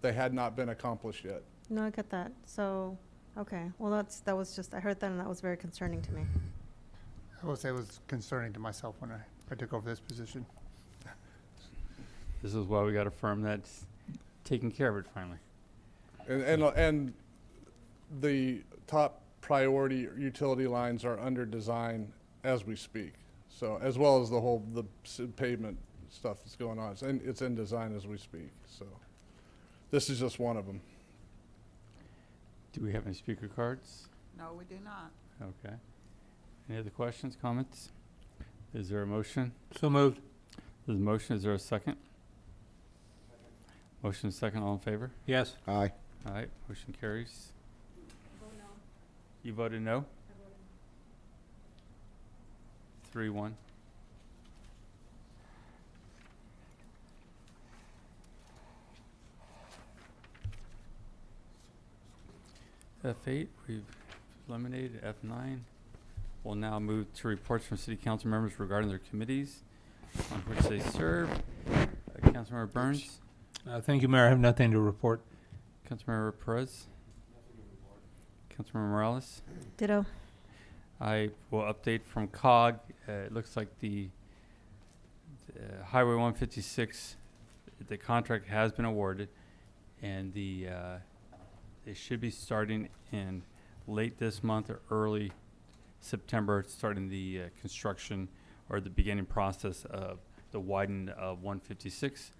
K: they had not been accomplished yet.
S: No, I get that. So, okay. Well, that was just, I heard that and that was very concerning to me.
G: I will say it was concerning to myself when I took over this position.
B: This is why we got a firm that's taking care of it finally.
K: And the top priority utility lines are under design as we speak. So as well as the pavement stuff that's going on. It's in design as we speak. So this is just one of them.
B: Do we have any speaker cards?
C: No, we do not.
B: Okay. Any other questions, comments? Is there a motion?
R: So moved.
B: There's a motion. Is there a second? Motion is second. All in favor?
R: Yes.
D: Aye.
B: All right. Motion carries. You voted no? 3-1. F8, we've eliminated. F9. We'll now move to reports from city council members regarding their committees on which they serve. Councilmember Burns.
R: Thank you, Mayor. I have nothing to report.
B: Councilmember Perez. Councilmember Morales.
S: Ditto.
B: I will update from COG. It looks like the Highway 156, the contract has been awarded, and they should be starting in late this month or early September, starting the construction or the beginning process of the widening of 156.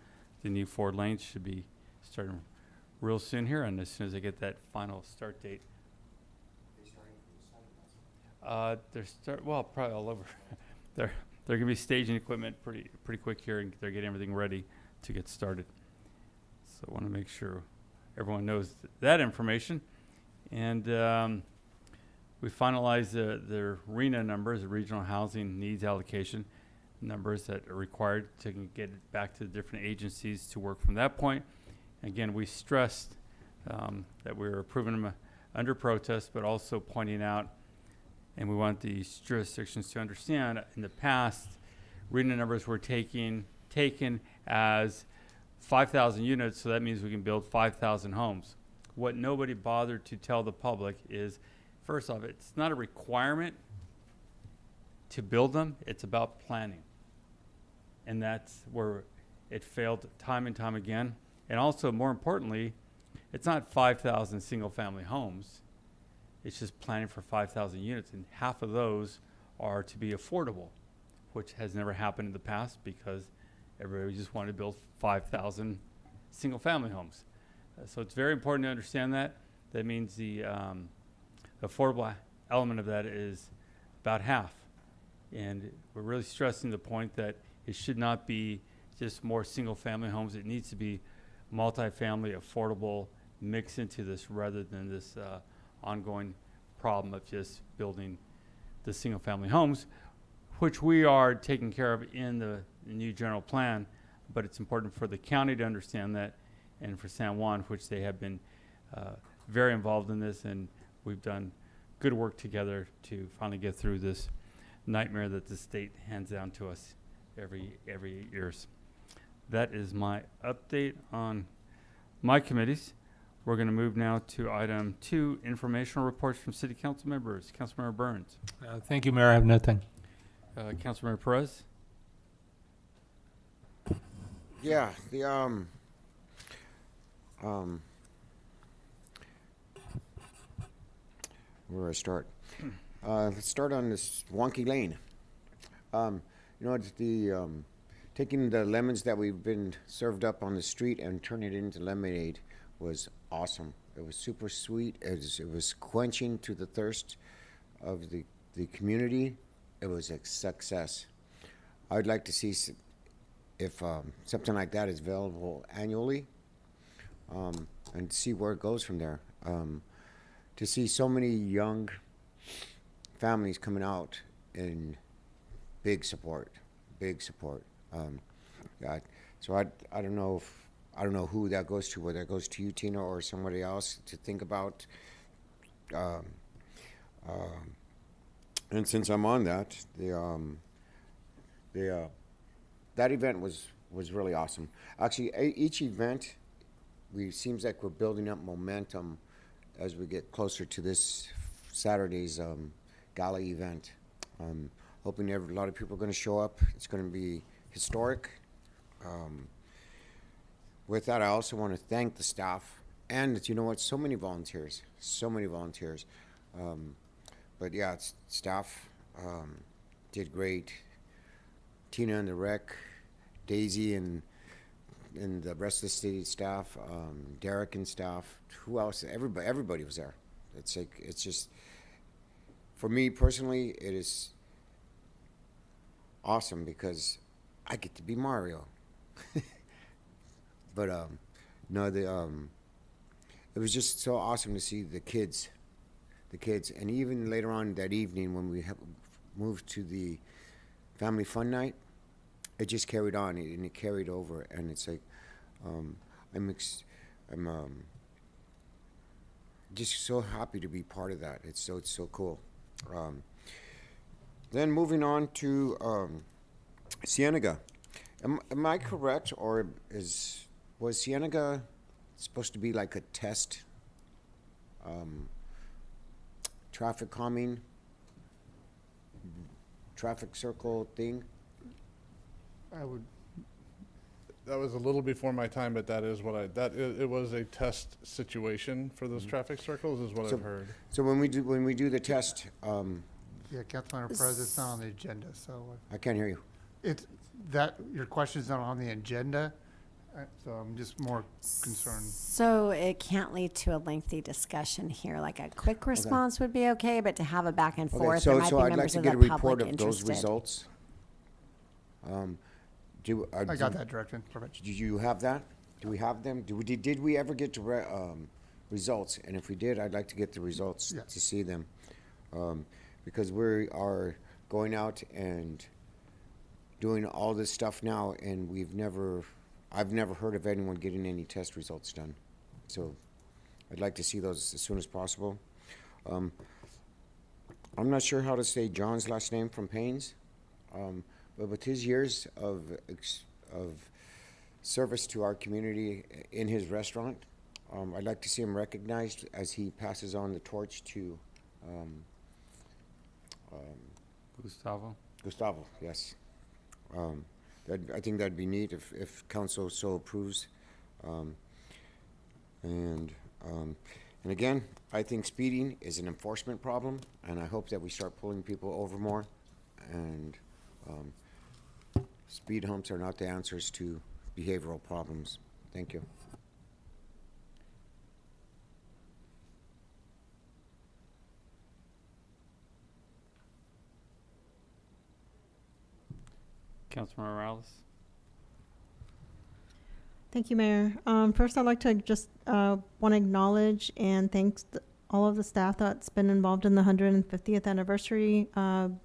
B: The new 4 lanes should be starting real soon here, and as soon as I get that final start date. Well, probably all over. They're gonna be staging equipment pretty quick here, and they're getting everything ready. to get started. So I want to make sure everyone knows that information. And we finalized the RHNA numbers, the Regional Housing Needs Allocation numbers that are required to get it back to the different agencies to work from that point. Again, we stressed that we were approving them under protest, but also pointing out, and we want these jurisdictions to understand, in the past, RHNA numbers were taken as 5,000 units, so that means we can build 5,000 homes. What nobody bothered to tell the public is, first off, it's not a requirement to build them, it's about planning. And that's where it failed time and time again. And also, more importantly, it's not 5,000 single-family homes. It's just planning for 5,000 units, and half of those are to be affordable, which has never happened in the past because everybody just wanted to build 5,000 single-family homes. So it's very important to understand that. That means the affordable element of that is about half. And we're really stressing the point that it should not be just more single-family homes. It needs to be multifamily, affordable, mix into this rather than this ongoing problem of just building the single-family homes, which we are taking care of in the new general plan. But it's important for the county to understand that, and for San Juan, which they have been very involved in this, and we've done good work together to finally get through this nightmare that the state hands down to us every 8 years. That is my update on my committees. We're going to move now to item 2, informational reports from city council members. Councilmember Burns.
R: Thank you, Mayor. I have nothing.
B: Councilmember Perez.
D: Yeah, where do I start? Let's start on this wonky lane. You know, it's taking the lemons that we've been served up on the street and turning it into lemonade was awesome. It was super sweet. It was quenching to the thirst of the community. It was a success. I'd like to see if something like that is available annually, and see where it goes from there. To see so many young families coming out in big support. So I don't know who that goes to, whether it goes to you, Tina, or somebody else to think about. And since I'm on that, that event was really awesome. Actually, each event, seems like we're building up momentum as we get closer to this Saturday's gala event. Hoping a lot of people are going to show up. It's going to be historic. With that, I also want to thank the staff, and you know what, so many volunteers. But yeah, staff did great. Tina and the rec, Daisy and the rest of the city staff, Derek and staff, who else? Everybody was there. It's just, for me personally, it is awesome because I get to be Mario. But no, it was just so awesome to see the kids, and even later on that evening when we moved to the family fun night, it just carried on and it carried over, and it's like I'm just so happy to be part of that. It's so cool. Then moving on to Cienega. Am I correct, or was Cienega supposed to be like a test traffic calming, traffic circle thing?
K: That was a little before my time, but that is what it was a test situation for those traffic circles, is what I've heard.
D: So when we do the test,
G: Yeah, Councilmember Perez, it's not on the agenda, so.
D: I can't hear you.
G: It's that, your question's not on the agenda, so I'm just more concerned.
I: So it can't lead to a lengthy discussion here. Like a quick response would be okay, but to have a back and forth, there might be
D: I'd like
I: members
D: to
I: of
D: get a
I: the
D: report
I: public
D: of those
I: interested.
D: results.
G: I got that direction. Perfect.
D: Do you have that? Do we have them? Did we ever get to results? And if we did, I'd like to get the results
G: Yes.
D: to see them. Because we are going out and doing all this stuff now, and I've never heard of anyone getting any test results done. So I'd like to see those as soon as possible. I'm not sure how to say John's last name from Paynes, but with his years of service to our community in his restaurant, I'd like to see him recognized as he passes on the torch to Gustavo, yes. I think that'd be neat if council so approves. And again, I think speeding is an enforcement problem, and I hope that we start pulling people over more. And speed humps are not the answers to behavioral problems. Thank you.
B: Councilman Morales?
S: Thank you, Mayor. First, I'd like to just want to acknowledge and thank all of the staff that's been involved in the 150th anniversary,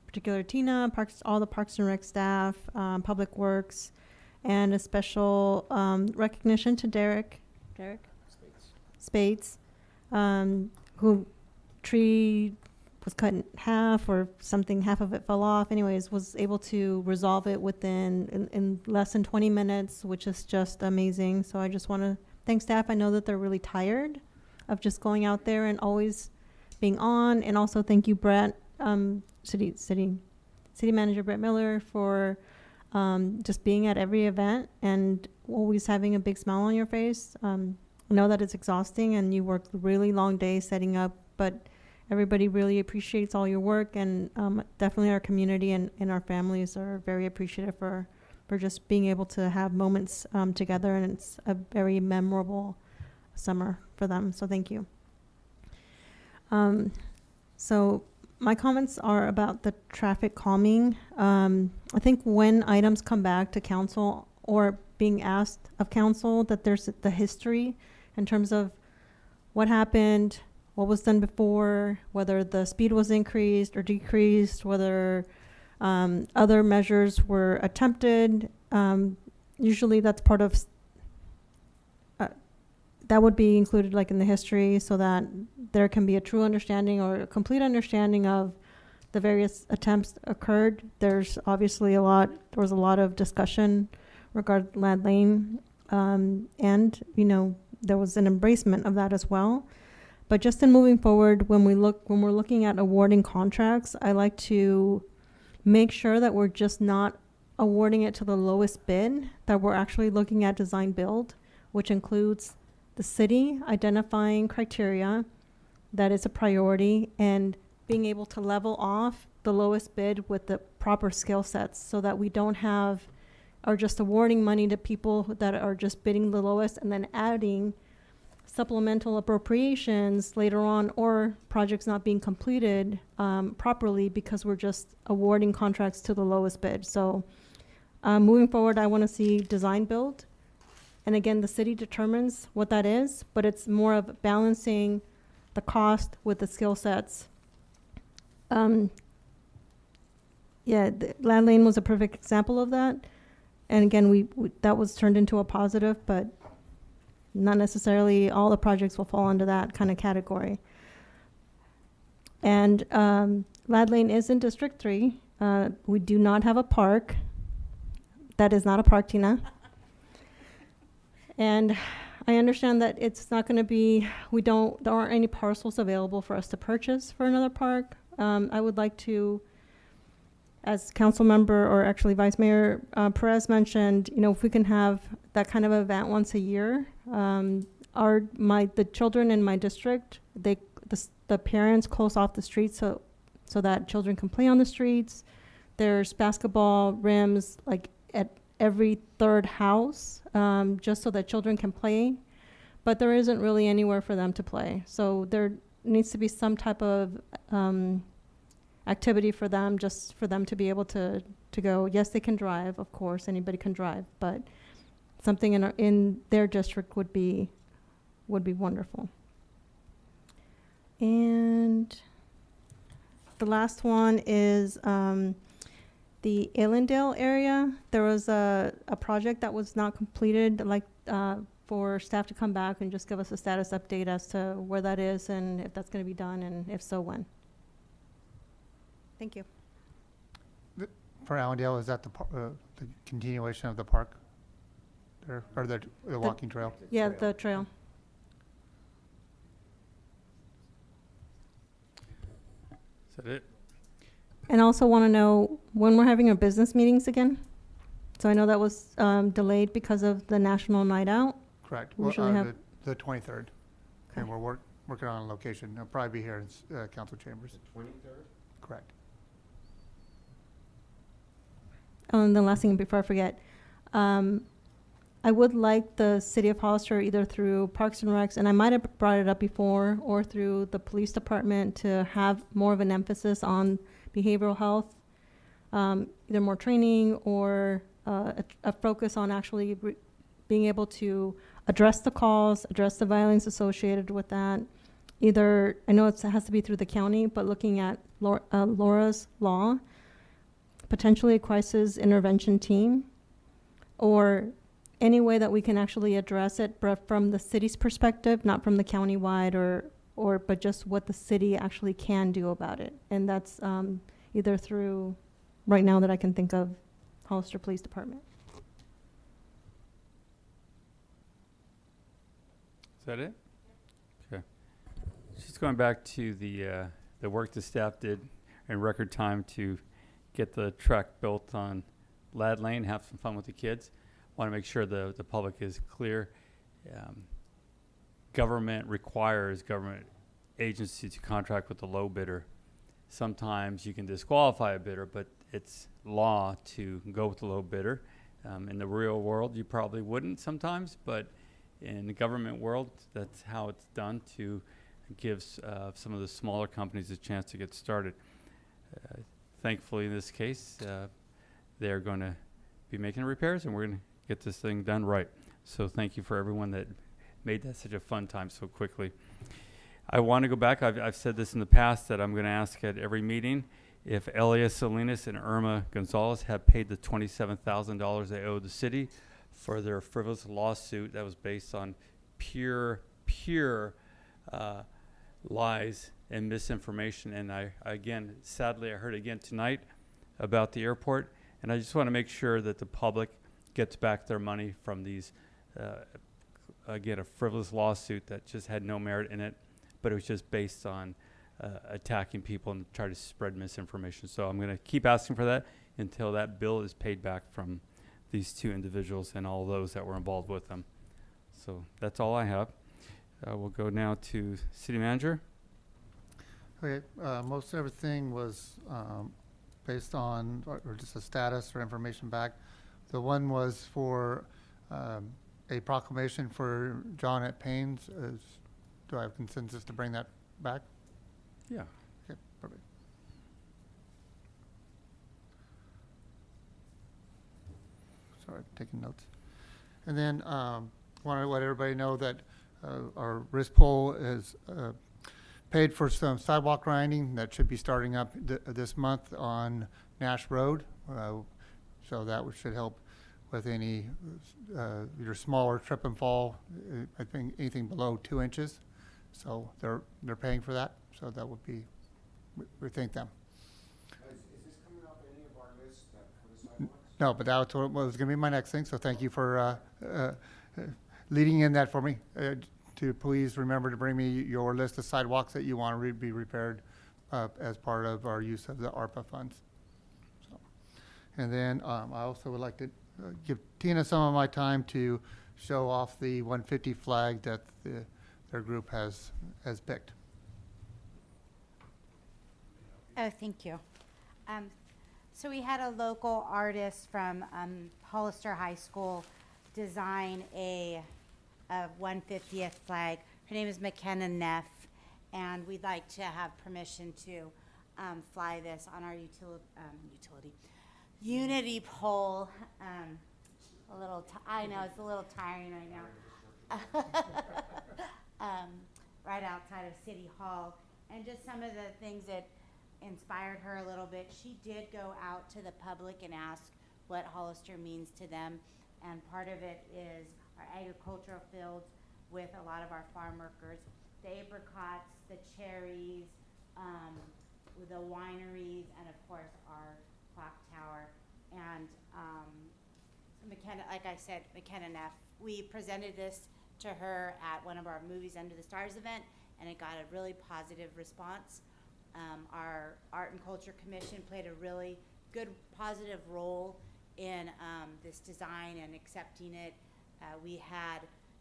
S: particularly Tina, all the Parks and Rec staff, Public Works, and a special recognition to Derek Spades, who tree was cut in half or something, half of it fell off. Anyways, was able to resolve it in less than 20 minutes, which is just amazing. So I just want to thank staff. I know that they're really tired of just going out there and always being on. And also thank you, Brett, City Manager Brett Miller, for just being at every event and always having a big smile on your face. I know that it's exhausting and you work really long days setting up, but everybody really appreciates all your work, and definitely our community and our families are very appreciative for just being able to have moments together, and it's a very memorable summer for them. So thank you. So my comments are about the traffic calming. I think when items come back to council or being asked of council, that there's the history in terms of what happened, what was done before, whether the speed was increased or decreased, whether other measures were attempted. Usually that's part of, that would be included like in the history, so that there can be a true understanding or a complete understanding of the various attempts occurred. There's obviously there was a lot of discussion regarding Lad Lane, and there was an embracement of that as well. But just in moving forward, when we're looking at awarding contracts, I like to make sure that we're just not awarding it to the lowest bid, that we're actually looking at design build, which includes the city identifying criteria that is a priority and being able to level off the lowest bid with the proper skill sets, so that we don't have, or just awarding money to people that are just bidding the lowest and then adding supplemental appropriations later on, or projects not being completed properly because we're just awarding contracts to the lowest bid. So moving forward, I want to see design build. And again, the city determines what that is, but it's more of balancing the cost with the skill sets. The Land Lane was a perfect example of that. And again, we that was turned into a positive, but not necessarily all the projects will fall into that kind of category. And Lad Lane is in District 3. We do not have a park. That is not a park, Tina. And I understand that it's not going to be, there aren't any parcels available for us to purchase for another park. I would like to, as council member, or actually Vice Mayor Perez mentioned, if we can have that kind of event once a year. The children in my district, the parents close off the streets so that children can play on the streets. There's basketball rims like at every third house, just so that children can play, but there isn't really anywhere for them to play. So there needs to be some type of activity for them, just for them to be able to go. Yes, they can drive, of course, anybody can drive, but something in their district would be wonderful. And the last one is the Allendale area. There was a project that was not completed, like for staff to come back and just give us a status update as to where that is and if that's going to be done, and if so, when. Thank you.
G: For Allendale, is that the continuation of the park? Or the walking trail?
S: Yeah, the trail.
B: Is that it?
S: And I also want to know when we're having our business meetings again. So I know that was delayed because of the National Night Out.
G: Correct.
S: We
G: Well,
S: usually have
G: the 23rd. And we're working on a location. It'll probably be here in council chambers. The 23rd? Correct.
S: Oh, and the last thing before I forget, I would like the city of Hollister, either through Parks and Recs, and I might have brought it up before, or through the police department, to have more of an emphasis on behavioral health, either more training or a focus on actually being able to address the calls, address the violence associated with that. Either, I know it has to be through the county, but looking at Laura's Law, potentially a crisis intervention team, or any way that we can actually address it, but from the city's perspective, not from the county-wide, but just what the city actually can do about it. And that's either through, right now that I can think of, Hollister Police Department.
B: Is that it? Okay. Just going back to the work the staff did in record time to get the track built on Lad Lane, have some fun with the kids. Want to make sure the public is clear. Government requires government agency to contract with the low bidder. Sometimes you can disqualify a bidder, but it's law to go with the low bidder. In the real world, you probably wouldn't sometimes, but in the government world, that's how it's done to give some of the smaller companies a chance to get started. Thankfully, in this case, they're going to be making repairs, and we're going to get this thing done right. So thank you for everyone that made that such a fun time so quickly. I want to go back. I've said this in the past that I'm going to ask at every meeting if Elia Salinas and Irma Gonzalez have paid the $27,000 they owe the city for their frivolous lawsuit that was based on pure lies and misinformation. And sadly, I heard again tonight about the airport, and I just want to make sure that the public gets back their money from these, a frivolous lawsuit that just had no merit in it, but it was just based on attacking people and try to spread misinformation. So I'm going to keep asking for that until that bill is paid back from these two individuals and all those that were involved with them. So that's all I have. We'll go now to City Manager.
G: Okay, most everything was based on, or just a status or information back. The one was for a proclamation for John at Payne's. Do I have consensus to bring that back?
B: Yeah.
G: Okay, perfect. Sorry, I'm taking notes. And then want to let everybody know that our wrist pole is paid for some sidewalk grinding that should be starting up this month on Nash Road. So that should help with any your smaller trip and fall. I think anything below 2 inches. So they're paying for that. So that would be, we thank them.
D: Is this coming off any of our lists for the sidewalks?
G: No, but that was going to be my next thing. So thank you for leading in that for me. To please remember to bring me your list of sidewalks that you want to be repaired as part of our use of the ARPA funds. So, and then I also would like to give Tina some of my time to show off the 150 flag that their group has picked.
Q: Oh, thank you. So we had a local artist from Hollister High School design a 150th flag. Her name is McKenna Neff, and we'd like to have permission to fly this on our Unity pole. I know it's a little tiring right now. Right outside of City Hall, and just some of the things that inspired her a little bit. She did go out to the public and ask what Hollister means to them, and part of it is our agricultural fields with a lot of our farm workers, the apricots, the cherries, the wineries, and of course our clock tower. And McKenna, like I said, McKenna Neff, we presented this to her at one of our Movies Under the Stars event, and it got a really positive response. Our Art and Culture Commission played a really good, positive role in this design and accepting it. We had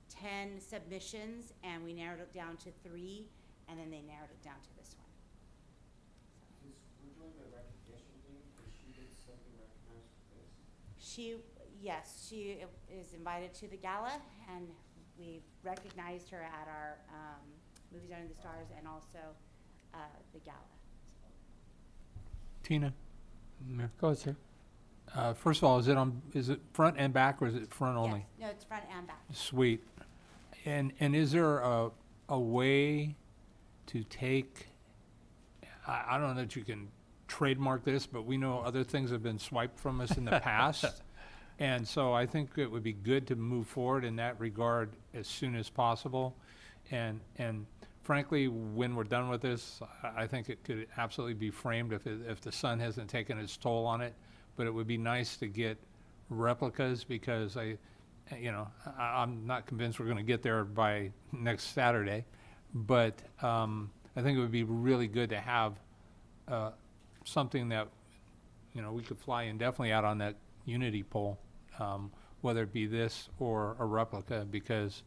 Q: 10 submissions, and we narrowed it down to 3, and then they narrowed it down to this one.
D: We're doing the recognition thing, because she did something recognized for this.
Q: Yes, she is invited to the gala, and we recognized her at our Movies Under the Stars and also the gala.
R: Tina? Go ahead, sir. First of all, is it front and back, or is it front only?
Q: Yes. No, it's front and back.
R: Sweet. And is there a way to take, I don't know that you can trademark this, but we know other things have been swiped from us in the past. And so I think it would be good to move forward in that regard as soon as possible. And frankly, when we're done with this, I think it could absolutely be framed if the sun hasn't taken its toll on it. But it would be nice to get replicas, because I'm not convinced we're going to get there by next Saturday. But I think it would be really good to have something that we could fly indefinitely out on that Unity pole, whether it be this or a replica, because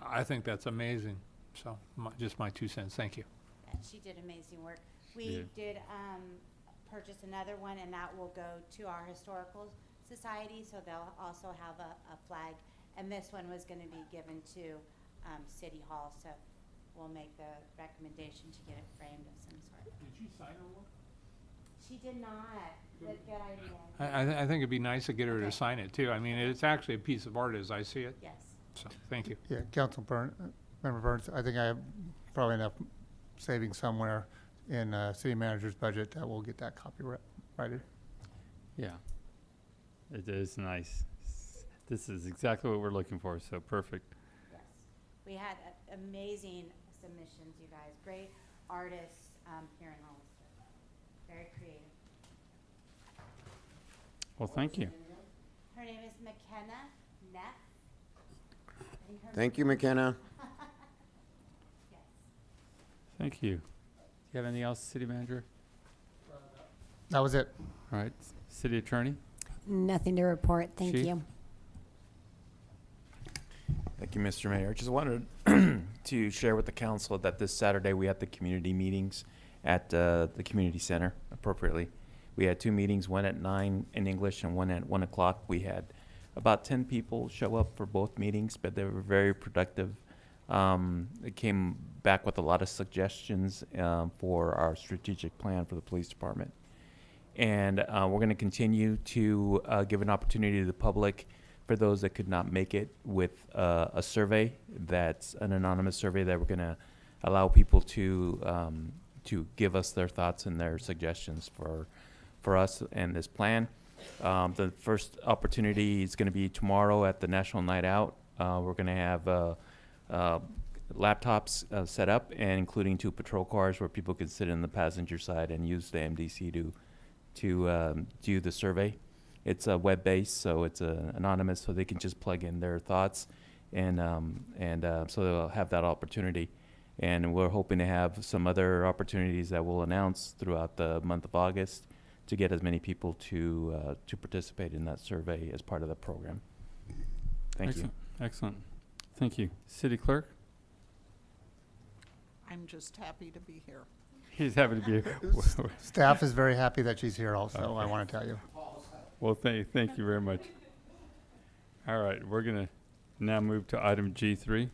R: I think that's amazing. So just my 2 cents. Thank you.
Q: And she did amazing work. We did purchase another one, and that will go to our historical society, so they'll also have a flag. And this one was going to be given to City Hall, so we'll make the recommendation to get it framed of some sort.
R: Did she sign her one?
Q: She did not. But good idea.
R: I think it'd be nice to get her to sign it too. I mean, it's actually a piece of art as I see it.
Q: Yes.
R: So, thank you.
G: Yeah, Member Burns, I think I have probably enough savings somewhere in city manager's budget that we'll get that copyrighted.
B: Yeah, it is nice. This is exactly what we're looking for, so perfect.
Q: Yes. We had amazing submissions, you guys. Great artists here in Hollister. Very creative.
B: Well, thank you.
Q: Her name is McKenna Neff.
D: Thank you, McKenna.
Q: Yes.
B: Thank you. Do you have anything else, City Manager?
G: That was it.
B: All right. City Attorney?
I: Nothing to report. Thank
B: Chief?
I: you.
F: Thank you, Mr. Mayor. Just wanted to share with the council that this Saturday we had the community meetings at the community center appropriately. We had 2 meetings, one at 9 in English and one at 1 o'clock. We had about 10 people show up for both meetings, but they were very productive. It came back with a lot of suggestions for our strategic plan for the police department. And we're going to continue to give an opportunity to the public for those that could not make it with a survey that's an anonymous survey that we're going to allow people to give us their thoughts and their suggestions for us and this plan. The first opportunity is going to be tomorrow at the National Night Out. We're going to have laptops set up, and including 2 patrol cars where people can sit in the passenger side and use the MDC to do the survey. It's web-based, so it's anonymous, so they can just plug in their thoughts, and so they'll have that opportunity. And we're hoping to have some other opportunities that we'll announce throughout the month of August to get as many people to participate in that survey as part of the program. Thank you.
B: Excellent. Thank you. City Clerk?
C: I'm just happy to be here.
B: He's happy to be here.
G: Staff is very happy that she's here also,
B: Okay.
G: I want to tell you.
B: Well, thank you very much. All right, we're going to now move to item G3.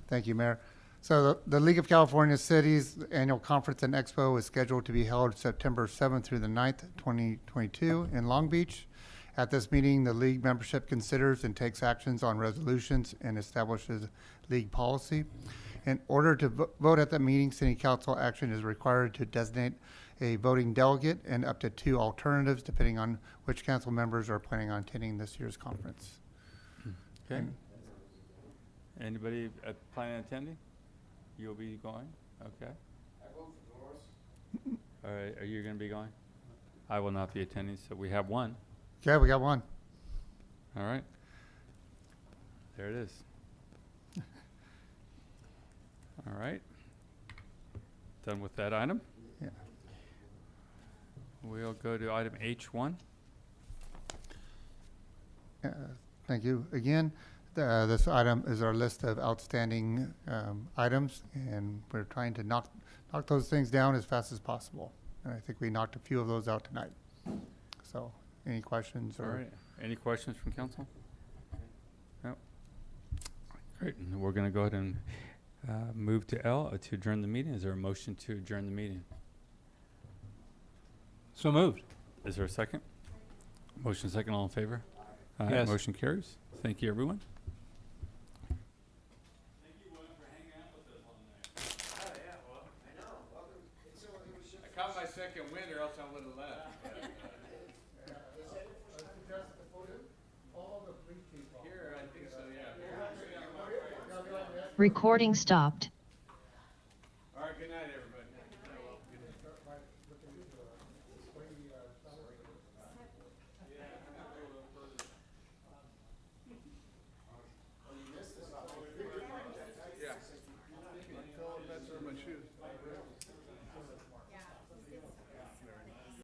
G: Thank you, Mayor. So the League of California Cities Annual Conference and Expo is scheduled to be held September 7th through the 9th, 2022 in Long Beach. At this meeting, the league membership considers and takes actions on resolutions and establishes league policy. In order to vote at the meeting, City Council action is required to designate a voting delegate and up to 2 alternatives, depending on which council members are planning on attending this year's conference.
B: Okay. Anybody planning on attending? You'll be going? Okay.
G: I vote for Doris.
B: All right, are you going to be going? I will not be attending, so we have one.
G: Yeah, we got one.
B: All right. There it is. All right. Done with that item.
G: Yeah.
B: We'll go to item H1.
G: Thank you again. This item is our list of outstanding items, and we're trying to knock those things down as fast as possible. And I think we knocked a few of those out tonight. So, any questions?
B: All right. Any questions from council? No. Great. And we're going to go ahead and move to L to adjourn the meeting. Is there a motion to adjourn the meeting?
R: So moved.
B: Is there a second? Motion second. All in favor? Aye.
R: Yes.
B: Motion carries. Thank you, everyone.
R: I caught my second wind, or else I would have left. Here, I think so, yeah.
L: Recording stopped.
R: All right, good night, everybody.
K: Yeah. That's where my shoes.